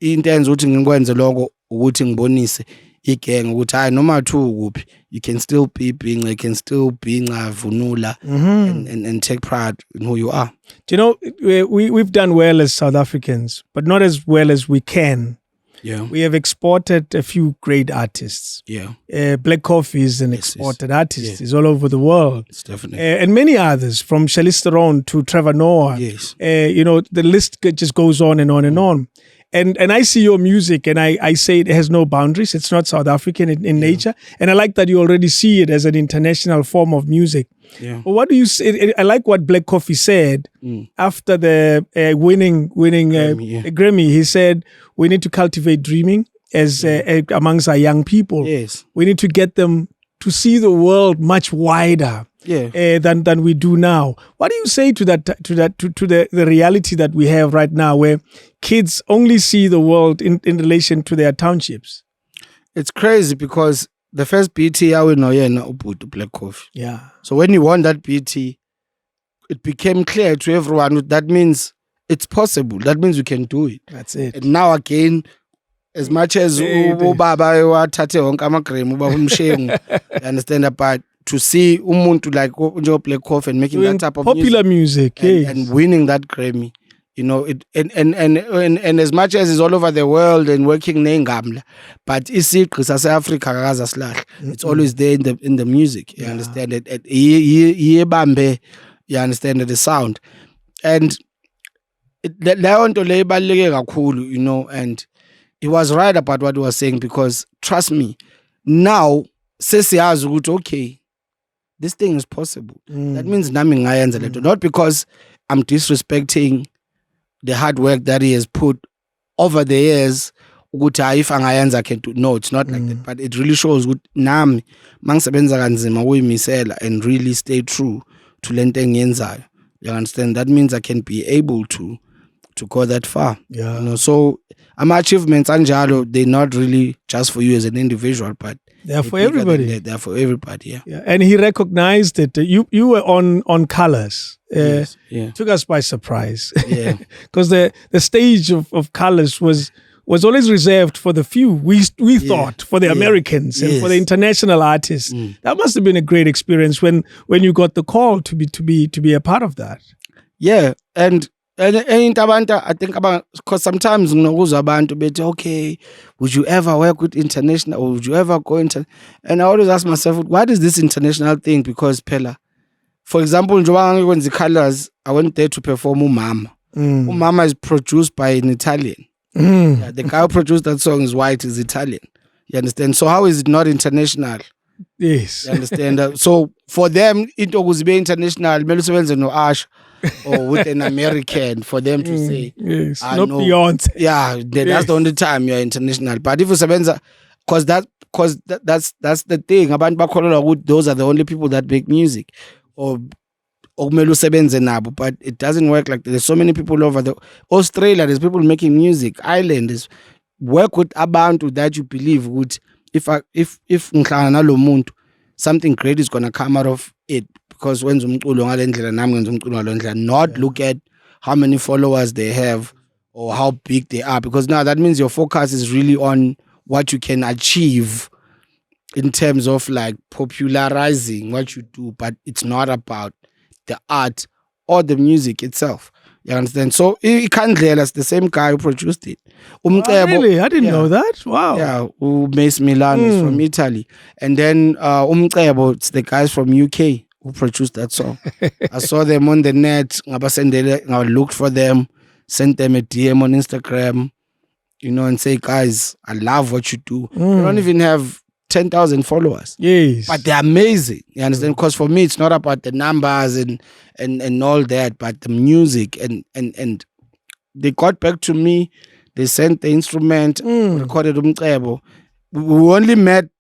into enza ukuthi ngikwenze lokho ukuthi ngibonise igenge ukuthi hayi noma ukuphi you can still be being, you can still be vunula and take pride in who you are.
Do you know, we've done well as South Africans, but not as well as we can.
Yeah.
We have exported a few great artists.
Yeah.
Black Coffee is an exported artist. He's all over the world.
It's definitely.
And many others, from Charlize Theron to Trevor Noah.
Yes.
The list just goes on and on and on. And I see your music and I say it has no boundaries. It's not South African in nature. And I like that you already see it as an international form of music.
Yeah.
But what do you say? I like what Black Coffee said after the winning Grammy. He said, we need to cultivate dreaming as amongst our young people.
Yes.
We need to get them to see the world much wider. Than we do now. What do you say to that? To the reality that we have right now, where kids only see the world in relation to their townships?
It's crazy because the first BT I will know ubhuti Black Coffee.
Yeah.
So when you won that BT, it became clear to everyone that means it's possible. That means we can do it.
That's it.
And now again, as much as ubaba wathathe wonke amagremu uba umshengu, you understand about. To see umuntu like Black Coffee and making that type of
popular music
and winning that Grammy, you know, it and as much as it's all over the world and working nengamla, but Africa it's always there in the music. You understand it? You understand the sound, and you know, and he was right about what he was saying because trust me, now okay. This thing is possible. That means nami ngayenza lento. Not because I'm disrespecting the hard work that he has put over the years. Ukuthi if angayenza I can do. No, it's not like that. But it really shows ukuthi nami mangisebenza kanzima ukuyimisela and really stay true to lento engiyenzayo. You understand? That means I can be able to to go that far.
Yeah.
You know, so my achievements anjalo, they're not really just for you as an individual, but
They're for
bigger than
everybody.
that. They're for everybody. Yeah.
Yeah, and he recognized it. You were on Colors.
Yes. Yeah.
Took us by surprise.
Yeah.
Because the stage of Colors was always reserved for the few. We thought for the Americans and for the international artists. That must have been a great experience when you got the call to be a part of that.
Yeah, and abantu, I think about, because sometimes ngizwa abantu bethi, okay, would you ever work with international, or would you ever go and I always ask myself, what is this international thing? Because phela, for example, njengoba ngikwenza Colors, I went there to perform Umama. Umama is produced by an Italian. Yeah, the guy who produced that song is white, is Italian. You understand? So how is it not international?
Yes.
You understand? So for them, it was be international. Melusebenze no Ash or with an American for them to say,
yes,
not
not Beyonce.
Yeah, that's the only time you're international. But if you sebenza, because that's the thing. Abantu bakholelwa ukuthi those are the only people that make music, or kumele usebenze nabo. But it doesn't work like that. There's so many people over the Australia. There's people making music. Ireland is work with abantu that you believe would. If ngihlangana nalo muntu, something great is gonna come out of it, because when umculo ngale ndlela nami ngenza umculo ngale ndlela, not look at how many followers they have or how big they are, because now that means your focus is really on what you can achieve in terms of like popularizing what you do, but it's not the art or the music itself. You understand? So Ikandlela is the same guy who produced it.
Really? I didn't know that. Wow.
Yeah, who Mace Milan is from Italy. And then it's the guys from UK who produced that song. I saw them on the net. I looked for them, sent them a DM on Instagram, and say, guys, I love what you do. They don't even have 10,000 followers.
Yes.
But they're amazing. You understand? Because for me, it's not about the numbers and all that, but the music. And they got back to me. They sent the instrument, recorded umcebo. We only met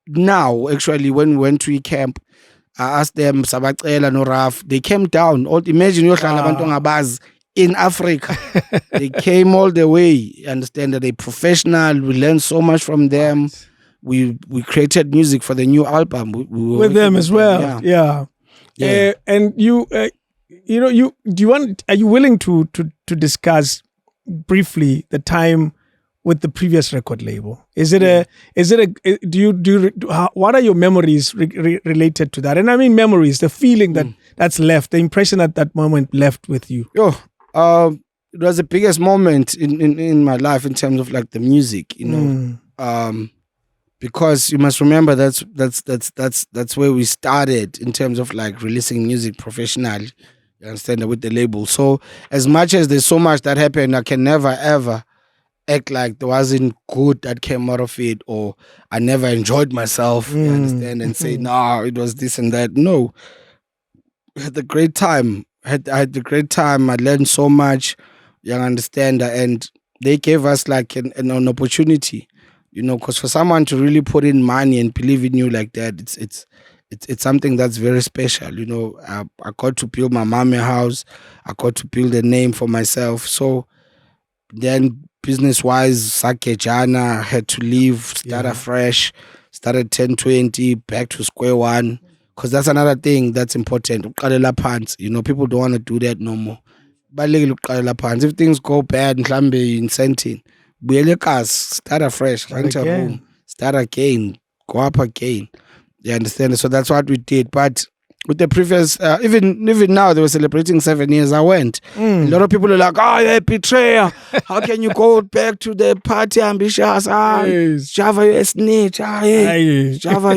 now, actually, when we went to camp. I asked them, Sabacela no Raf. They came down. Imagine in Africa. They came all the way. You understand that they're professional. We learned so much from them. We created music for the new album. We
with them as well. Yeah. And you, are you willing to discuss briefly the time with the previous record label? What are your memories related to that? And I mean memories, the feeling that's left, the impression that moment left with you.
It was the biggest moment in my life in terms of like the music, because you must remember that's where we started in terms of like releasing music professionally. You understand, with the label. So as much as there's so much that happened, I can never ever act like there wasn't good that came out of it, or I never enjoyed myself. You understand, and say no, it was this and that. No, I had a great time. I had a great time. I learned so much. You understand, and they gave us like an opportunity. Because for someone to really put in money and believe in you like that, it's something that's very special. I got to build my mom a house. I got to build a name for myself. So then business-wise, Sakejana, had to leave, start afresh, started 1020, back to square one. Because that's another thing that's important. People don't want to do that no more. But if things go bad, incentive. Start afresh, rent a room, start again, go up again. You understand? So that's what we did. But with the previous, even now, they were celebrating 7 years. I went. A lot of people are like, "Oh, you're a betrayer. How can you go back to the party ambitious? Sjava, you're a snitch. Sjava,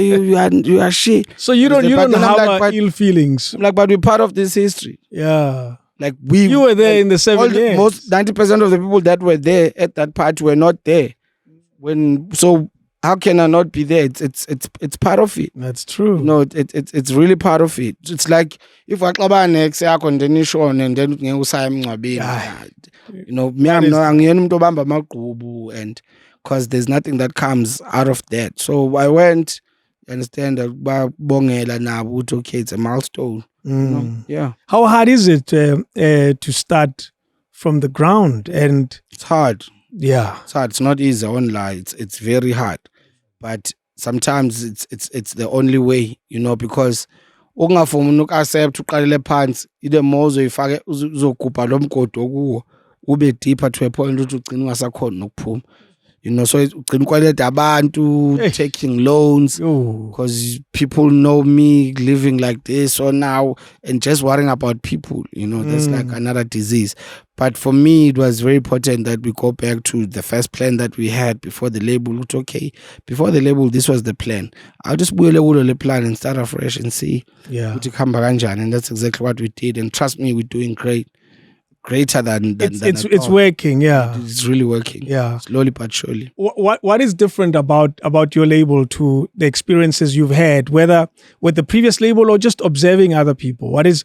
you are shit."
So you don't have ill feelings.
But we're part of this history.
Yeah.
You
were there in the 7 years.
Most 90% of the people that were there at that party were not there. So how can I not be there? It's part of it.
That's true.
It's really part of it. It's like if I next air condition and then and because there's nothing that comes out of that. So I went. You understand that okay, it's a milestone. Yeah.
How hard is it to start from the ground. And
It's hard.
yeah.
It's hard. It's not easy. I won't lie. It's very hard. But sometimes it's the only way, because ungafuni uku-accept uqalele phansi ile more uzoyifake uzogubha lo mgodi okuwo ube deeper to a point ukuthi ugcina ungasakhona nokuphuma. So ugcina ukweleta abantu, taking loans, because people know me living like this or now, and just worrying about people, that's like another disease. But for me, it was very important that we go back to the first plan that we had before the label. It's okay. Before the label, this was the plan. I'll just build a plan and start afresh and see.
Yeah.
And that's exactly what we did. And trust me, we're doing great. Greater than
it's working. Yeah,
it's really working.
Yeah,
slowly but surely.
What is different about your label to the experiences you've had, whether with the previous label or just observing other people? What is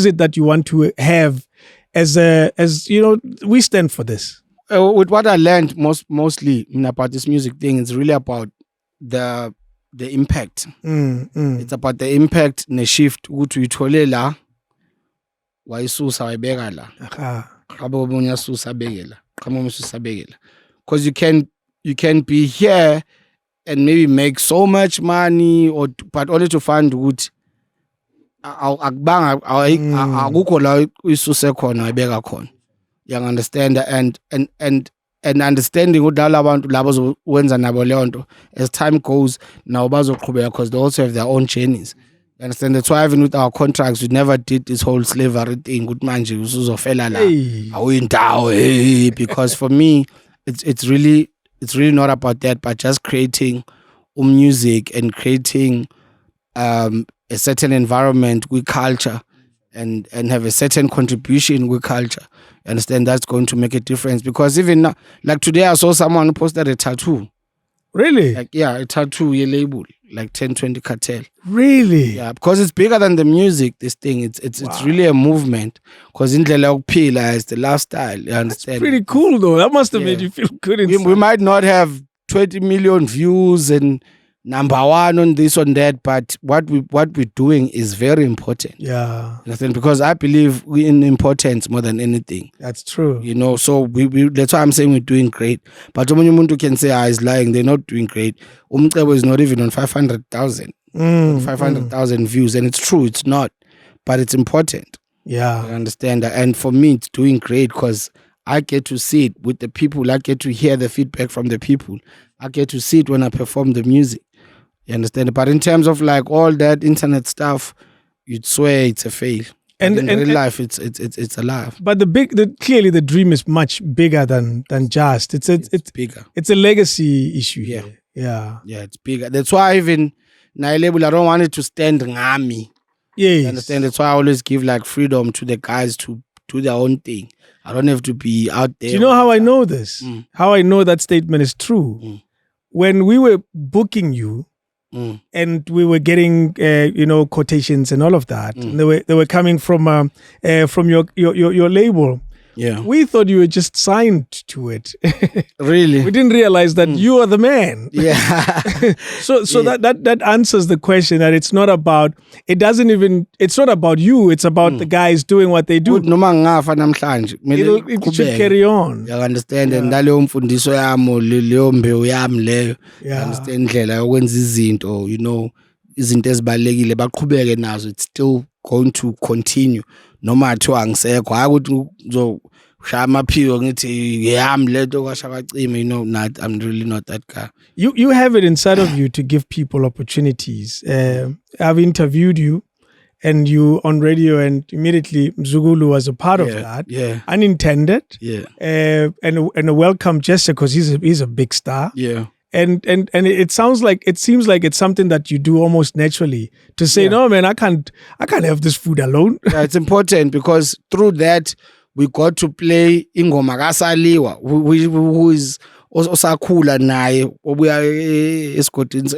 it that you want to have as we stand for this?
With what I learned mostly about this music thing, it's really about the impact. It's about the impact and the shift. Because you can be here and maybe make so much money, but only to find good. You understand? And understanding as time goes now, because they also have their own journeys. You understand? That's why even with our contracts, we never did this whole slavery thing. Because for me, it's really not about that, but just creating music and creating a certain environment with culture and have a certain contribution with culture. You understand? That's going to make a difference. Because even now, like today, I saw someone who posted a tattoo.
Really?
A tattoo, a label, like 1020 Cartel.
Really?
Yeah, because it's bigger than the music, this thing. It's really a movement. Because indlela yokuphila is the lifestyle. You understand?
That's pretty cool, though. That must have made you feel good inside.
We might not have 20 million views and number one on this, on that, but what we're doing is very important.
Yeah.
Understand? Because I believe we're in importance more than anything.
That's true.
So we that's why I'm saying we're doing great. But umuntu can say he's lying, they're not doing great. Umcebo is not even on 500,000. 500,000 views. And it's true, it's not. But it's important.
Yeah.
I understand that. And for me, it's doing great because I get to see it with the people. I get to hear the feedback from the people. I get to see it when I perform the music. You understand? But in terms of like all that internet stuff, you'd swear it's a fail. And in real life, it's alive.
But clearly the dream is much bigger than just. It's
bigger.
It's a legacy issue.
Yeah.
Yeah.
Yeah, it's bigger. That's why even my label, I don't want it to stand ngami.
Yes.
You understand? That's why I always give like freedom to the guys to do their own thing. I don't have to be out there.
Do you know how I know this? How I know that statement is true? When we were booking you, and we were getting, quotations and all of that. And they were coming from your label.
Yeah,
we thought you were just signed to it.
Really,
we didn't realize that you are the man.
Yeah.
So that answers the question that it's not about. It's not about you. It's about the guys doing what they do. It should carry on.
You understand? And leyo mfundiso yami leyo mbewu yami leyo. You understand indlela yokwenza izinto, izinto ezibalekile baqhubeke nazo. It's still going to continue. Noma athiwa angisekho hayi ukuthi uzoshaya amaphiko ngithi yami lento kwashakacime, I'm really not that guy.
You have it inside of you to give people opportunities. I've interviewed you and you on radio, and immediately Mzugulu was a part of that.
Yeah.
Unintended.
Yeah.
And a welcome gesture because he's a big star.
Yeah.
And it seems like it's something that you do almost naturally to say, no, man, I can't have this food alone.
Yeah, it's important because through that we got to play ingoma kaSaliwa, who is osakhula naye obuya esigodini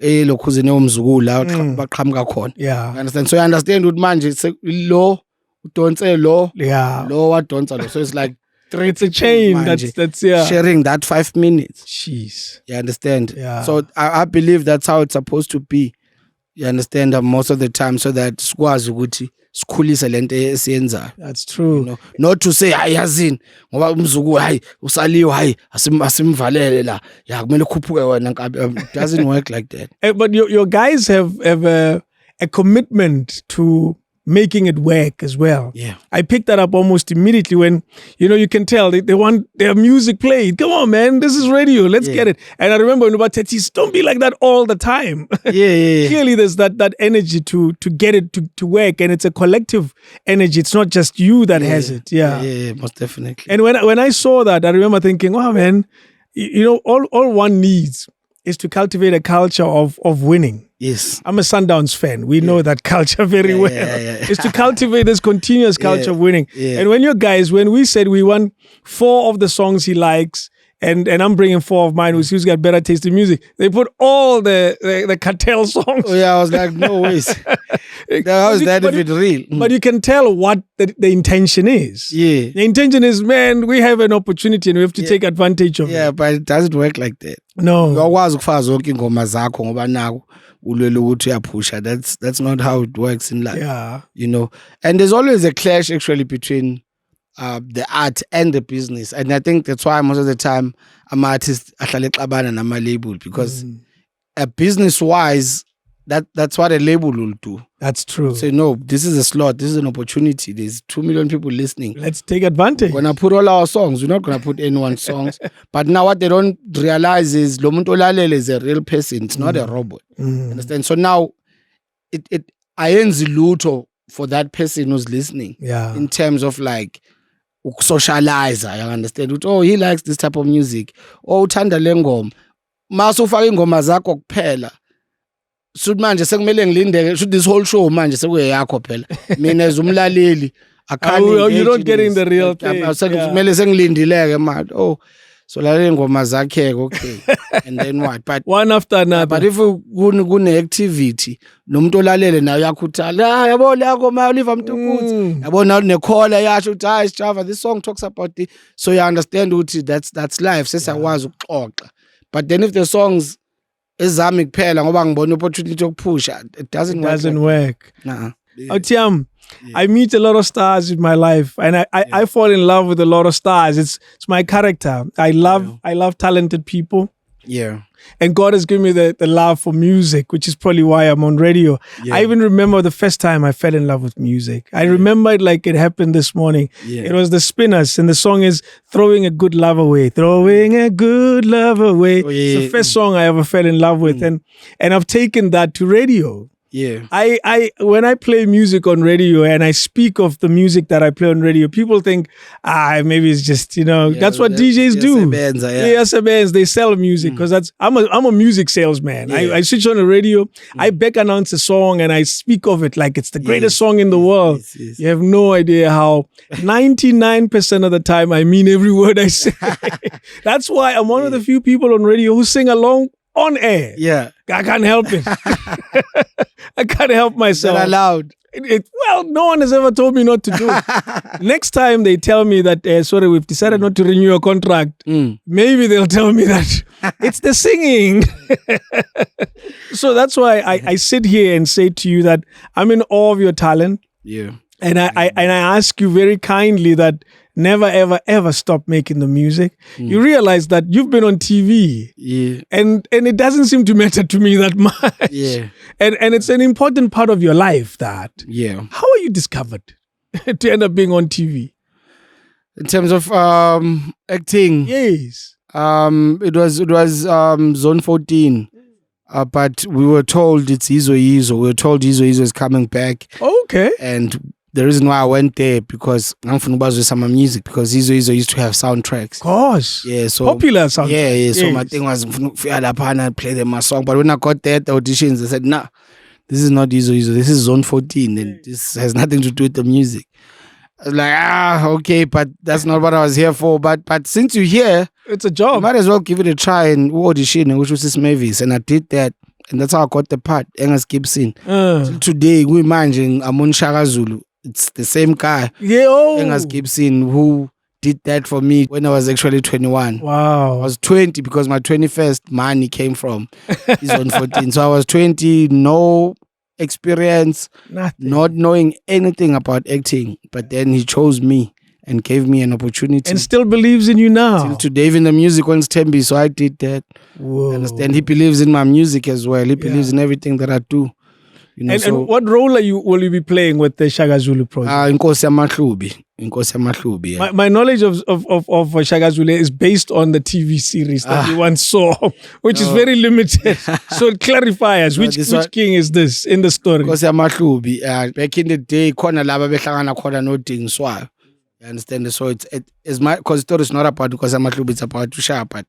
elokhuzeni omzukulu la baqhamuka khona.
Yeah.
You understand? So you understand ukuthi manje lo udonse lo wadonsa lo. So it's like
it's a chain that's
sharing that 5 minutes.
Jeez.
You understand?
Yeah.
So I believe that's how it's supposed to be. You understand, most of the time, so that sikwazi ukuthi sikhulise lento esiyenzayo.
That's true.
You know, not to say hayi yazini ngoba umzuku hayi usaliwe hayi asimvalele la ya kumele khuphuke wena nkabi. It doesn't work like that.
But your guys have a commitment to making it work as well.
Yeah.
I picked that up almost immediately when, you can tell they want their music played. Come on, man, this is radio. Let's get it. And I remember when about Tetis, don't be like that all the time.
Yeah.
Clearly, there's that energy to get it to work, and it's a collective energy. It's not just you that has it.
Yeah, most definitely.
And when I saw that, I remember thinking, wow, man, all one needs is to cultivate a culture of winning.
Yes.
I'm a Sundowns fan. We know that culture very well. It's to cultivate this continuous culture of winning.
Yeah.
And when we said we won 4 of the songs he likes, and I'm bringing 4 of mine, who's got better taste in music, they put all the cartel songs.
Oh, yeah, I was like, no ways. How is that even real?
But you can tell what the intention is.
Yeah.
The intention is, man, we have an opportunity and we have to take advantage of it.
Yeah, but it doesn't work like that.
No.
Uyakwazi ukufaka zonke ingoma zakho ngoba naku ulwele ukuthi uyapusha. That's not how it works in life.
Yeah.
You know. And there's always a clash actually between the art and the business. And I think that's why most of the time ama-artists ahlale exabana nama-label, because business-wise, that's what a label will do.
That's true.
Say, no, this is a slot, this is an opportunity. There's 2 million people listening.
Let's take advantage.
We're going to put all our songs. We're not going to put anyone's songs. But now what they don't realize is lo muntu olalele is a real person. It's not a robot. Understand? So now it ayenzi lutho for that person who's listening.
Yeah.
In terms of like socialize, I understand. Oh, he likes this type of music. Oh, uthanda le ngoma. Mase ufaka ingoma zakho kuphela. Should manje sekumele ngilinde, should this whole show manje sekuyeyakho phela. Mina as umlaleli, I can't
you're not getting the real thing.
Kumele sengilindileke manje. Oh, so lalela ingoma zakhe, okay. And then what? But
one after another.
But if kune activity, nomuntu olalele nayo yakhuthala, yabo la ngoma Oliver Mtukudzi, yabo na nekhola yasho uthi hayi Sjava, this song talks about the, so you understand ukuthi that's life, sesiyakwazi ukuxoxa. But then if the songs ezami kuphela ngoba ngibona opportunity yokupusha, it doesn't
work.
Nah.
Otiam, I meet a lot of stars in my life, and I fall in love with a lot of stars. It's my character. I love talented people.
Yeah.
And God has given me the love for music, which is probably why I'm on radio.
Yeah.
I even remember the first time I fell in love with music. I remember it like it happened this morning.
Yeah.
It was the Spinners, and the song is Throwing a Good Love Away. Throwing a Good Love Away.
Oh, yeah.
It's the first song I ever fell in love with. And I've taken that to radio.
Yeah.
I when I play music on radio and I speak of the music that I play on radio, people think, maybe it's just, that's what DJs do. Bands, they sell music because I'm a music salesman.
Yeah.
I switch on the radio, I back announce a song and I speak of it like it's the greatest song in the world.
Yes.
You have no idea how 99% of the time I mean every word I say. That's why I'm one of the few people on radio who sing along on air.
Yeah.
I can't help it. I can't help myself.
Is that allowed?
Well, no one has ever told me not to do it. Next time they tell me that, sorry, we've decided not to renew your contract, maybe they'll tell me that it's the singing. So that's why I sit here and say to you that I'm in awe of your talent.
Yeah.
And I ask you very kindly that never, ever, ever stop making the music. You realize that you've been on TV.
Yeah.
And it doesn't seem to matter to me that much.
Yeah.
And it's an important part of your life that.
Yeah.
How are you discovered to end up being on TV?
In terms of acting.
Yes.
It was Zone 14. But we were told it's Izo. We were told Izo is coming back.
Okay.
And the reason why I went there because I'm from Ubazwe Summer Music, because Izo used to have soundtracks.
Of course.
Yeah, so
popular soundtracks.
Yeah. So my thing was play them my song. But when I got there at the auditions, they said, nah, this is not Izo. This is Zone 14 and this has nothing to do with the music. I was like, okay, but that's not what I was here for. But since you're here,
it's a job.
You might as well give it a try and audition, which was this Mavis. And I did that. And that's how I got the part, Engas Gibson. Till today, we imagine I'm on Shaka Zulu. It's the same guy, Engas Gibson, who did that for me when I was actually 21.
Wow.
I was 20 because my 21st money came from Zone 14. So I was 20, no experience,
Nothing.
not knowing anything about acting. But then he chose me and gave me an opportunity.
And still believes in you now.
Till today, even the music on Stembi, so I did that.
Whoa.
Understand? He believes in my music as well. He believes in everything that I do. You know,
And what role will you be playing with the Shaka Zulu project?
Inkosi Yamahlubi. Inkosi Yamahlubi, yeah.
My knowledge of Shaka Zulu is based on the TV series that you once saw, which is very limited. So clarify us, which king is this in the story?
Inkosi Yamahlubi. Back in the day, khona laba behlangana khona nodingiswayo. You understand? So it's my, because the story is not about Inkosi Yamahlubi, it's about Sjava, but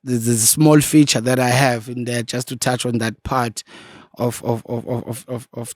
there's a small feature that I have in there just to touch on that part of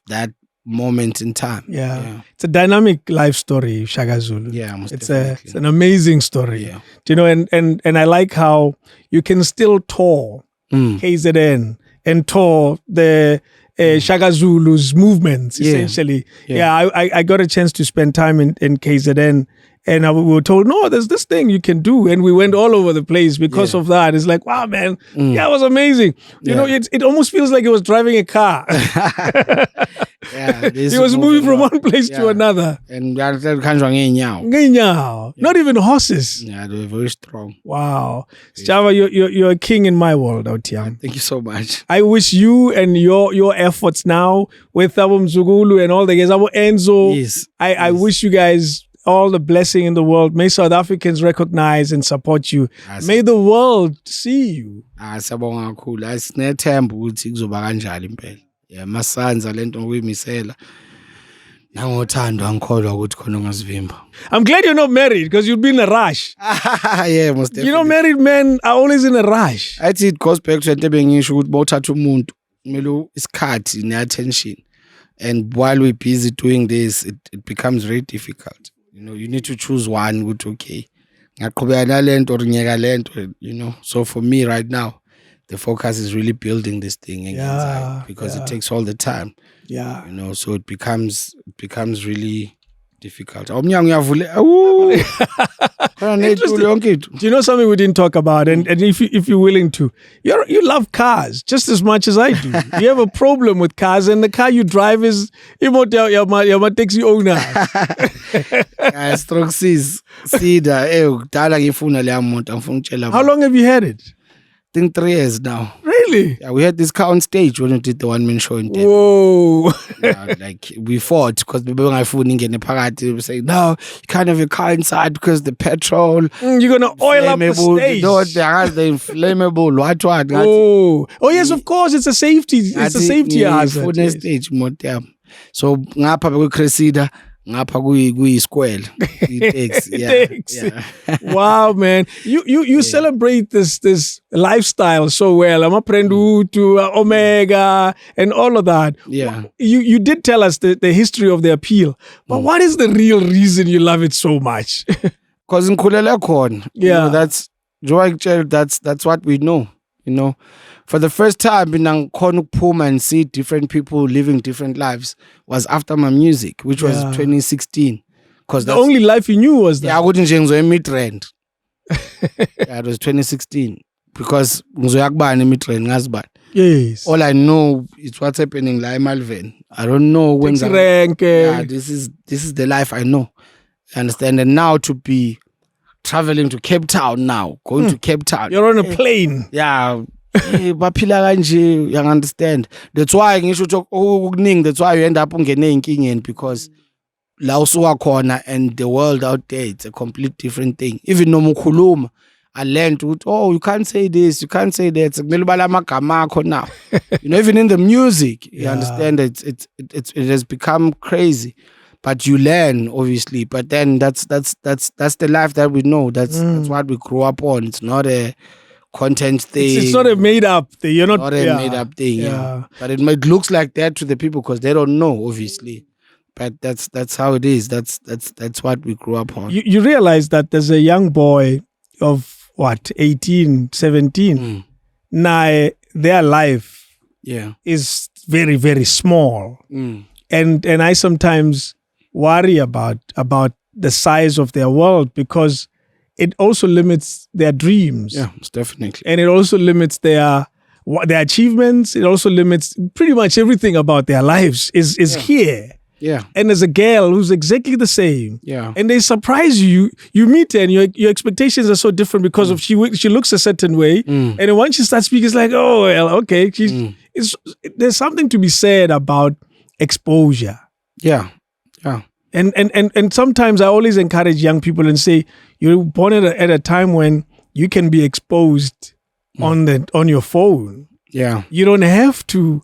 that moment in time.
Yeah. It's a dynamic life story, Shaka Zulu.
Yeah, most
it's
definitely.
it's an amazing story.
Yeah.
Do you know, and I like how you can still tour KZN and tour the Shaka Zulu's movements, essentially. Yeah, I got a chance to spend time in KZN, and we were told, no, there's this thing you can do. And we went all over the place because of that. It's like, wow, man, it was amazing. You know, it almost feels like it was driving a car. He was moving from one place to another.
And not
even horses.
Yeah, they were very strong.
Wow. Sjava, you're a king in my world out here.
Thank you so much.
I wish you and your efforts now with Thabo Mzugulu and all the guys, Thabo Enzo,
Yes.
I wish you guys all the blessing in the world. May South Africans recognize and support you. May the world see you.
Sabonga kakhulu. Asinethemba ukuthi kuzoba kanjalo impela. Yeah, masanza lento ngoyimisela. Nangothando angikholwa ukuthi khona ongazivimba.
I'm glad you're not married because you'd be in a rush.
Yeah, most definitely.
You know, married men are always in a rush.
I think it goes back to into bengisho ukuthi bawuthatha umuntu kumele isikhathi ne-attention. And while we're busy doing this, it becomes very difficult. You know, you need to choose one with okay. Ngaqhubeka nalento or ngiyeka lento, you know. So for me right now, the focus is really building this thing inside because it takes all the time.
Yeah.
You know, so it becomes really difficult. Do
you know something we didn't talk about? And if you're willing to, you love cars just as much as I do. You have a problem with cars, and the car you drive is your taxi owner.
Stroke sees Sida.
How long have you had it?
I think 3 years now.
Really?
Yeah, we had this car on stage when we did the one-man show in Durban.
Whoa.
Yeah, like we fought because people were saying, no, you can't have your car inside because the petrol.
You're going to oil up the stage.
No, the inflammable. What?
Oh, yes, of course. It's a safety. It's a safety hazard.
Yes. Stage, so, ngapha beku-Cressida. Ngapha kuyi-square.
Wow, man. You celebrate this lifestyle so well. I'm a prendu to Omega and all of that.
Yeah.
You did tell us the history of the appeal. But what is the real reason you love it so much?
Because ngikhulela khona.
Yeah.
That's what we know. You know. For the first time, in Puma and see different people living different lives was after my music, which was 2016. Because
the only life you knew was that.
Yeah, I wouldn't change a mid-trend. It was 2016. Because
yes.
All I know is what's happening like Malvern. I don't know when this is the life I know. You understand? And now to be traveling to Cape Town now, going to Cape Town.
You're on a plane.
Yeah. Baphila kanje, you understand. That's why ngisho ukuthi that's why you end up ungene inkingeni because la usuka khona and the world out there it's a complete different thing. Even noma ukhuluma I learned you can't say this, you can't say that. Kumele ubala amagama akho now. You know, even in the music, you understand it has become crazy. But you learn, obviously. But then that's the life that we know. That's what we grew up on. It's not a content thing.
It's not a made up thing. You're not
a made up thing. Yeah. But it looks like that to the people because they don't know, obviously. But that's how it is. That's what we grew up on.
You realize that there's a young boy of 18, 17. Now their life is very, very small. And I sometimes worry about the size of their world because it also limits their dreams.
Yeah, definitely.
And it also limits their their achievements. It also limits pretty much everything about their lives is here.
Yeah.
And there's a girl who's exactly the same.
Yeah.
And they surprise you. You meet her and your expectations are so different because of she looks a certain way. And then once she starts speaking, it's like, oh, well, okay. There's something to be said about exposure.
Yeah. Yeah.
And sometimes I always encourage young people and say, you're born at a time when you can be exposed on your phone.
Yeah.
You don't have to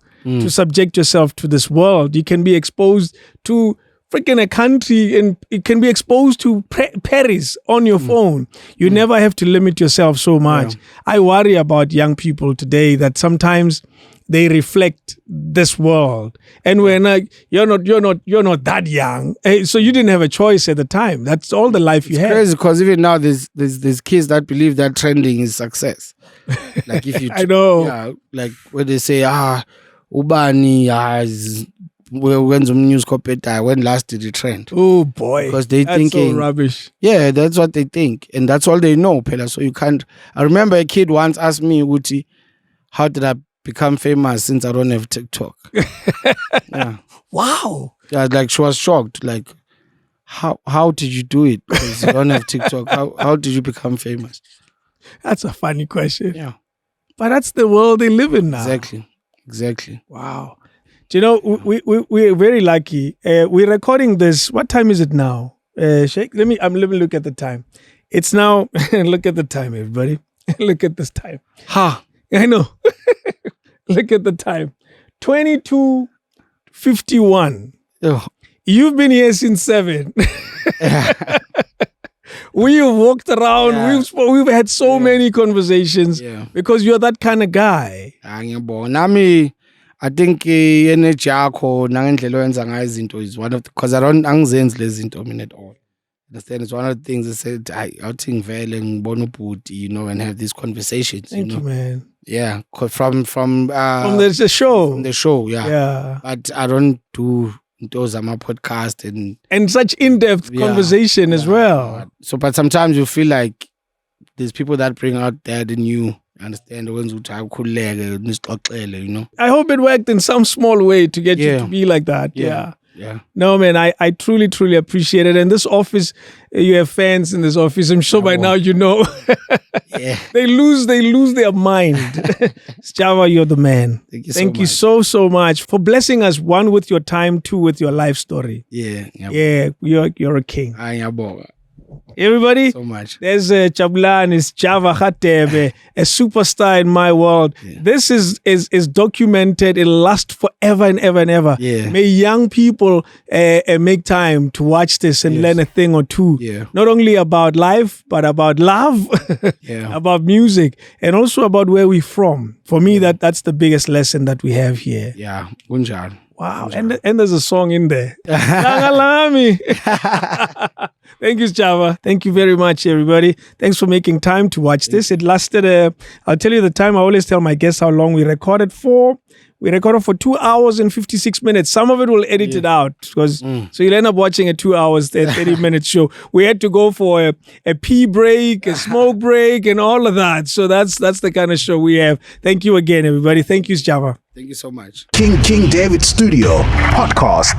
subject yourself to this world. You can be exposed to freaking a country, and it can be exposed to Paris on your phone. You never have to limit yourself so much.
Yeah.
I worry about young people today that sometimes they reflect this world, and we're not. You're not that young, so you didn't have a choice at the time. That's all the life you had.
Crazy because even now there's kids that believe that trending is success. Like if you,
I know.
Yeah, like when they say Ubani when's news competitor, when last did it trend?
Oh boy,
because they
that's
thinking
so rubbish.
Yeah, that's what they think, and that's all they know, Pela. So you can't. I remember a kid once asked me, Uti, how did I become famous since I don't have TikTok? Yeah.
Wow.
Yeah, like she was shocked. Like, how did you do it? Because you don't have TikTok. How did you become famous?
That's a funny question.
Yeah.
But that's the world they live in now.
Exactly.
Wow. Do you know, we're very lucky. We're recording this. What time is it now? Sheikh, let me look at the time. It's now, look at the time, everybody. Look at this time.
Ha.
I know. Look at the time. 22:51.
Oh.
You've been here since 7. We've walked around.
Yeah.
We've had so many conversations because you're that kind of guy.
Nami, I think energy yakho nangendlela oyenza ngayo izinto is one of the, because I don't angizenzi lezi zinto mina at all. Understand? It's one of the things I said. I think vele ngibona ubhuti, and have these conversations.
Thank you, man.
Yeah, from
the show.
From the show, yeah.
Yeah.
But I don't do those are my podcast
and such in-depth conversation as well.
So, but sometimes you feel like there's people that bring out that in you. Understand the ones who I could
I hope it worked in some small way to get you to be like that. Yeah. No, man, I truly, truly appreciate it. And this office, you have fans in this office. I'm sure by now you know. They lose their mind. Sjava, you're the man. Thank you so much for blessing us, one, with your time, two, with your life story. Yeah, you're a king. Everybody,
so much.
There's Chablan, is Sjava Khatebe, a superstar in my world. This is documented. It'll last forever and ever and ever. May young people make time to watch this and learn a thing or two. Not only about life, but about love, about music, and also about where we're from. For me, that's the biggest lesson that we have here.
Yeah, Gunjan.
Wow, and there's a song in there. Langalami. Thank you, Sjava. Thank you very much, everybody. Thanks for making time to watch this. It lasted, I'll tell you the time. I always tell my guests how long we recorded for. We recorded for 2 hours and 56 minutes. Some of it will edit it out, because so you'll end up watching a 2 hours, 30-minute show. We had to go for a pee break, a smoke break, and all of that. So that's the kind of show we have. Thank you again, everybody. Thank you, Sjava.
Thank you so much.
King David Studio Podcast.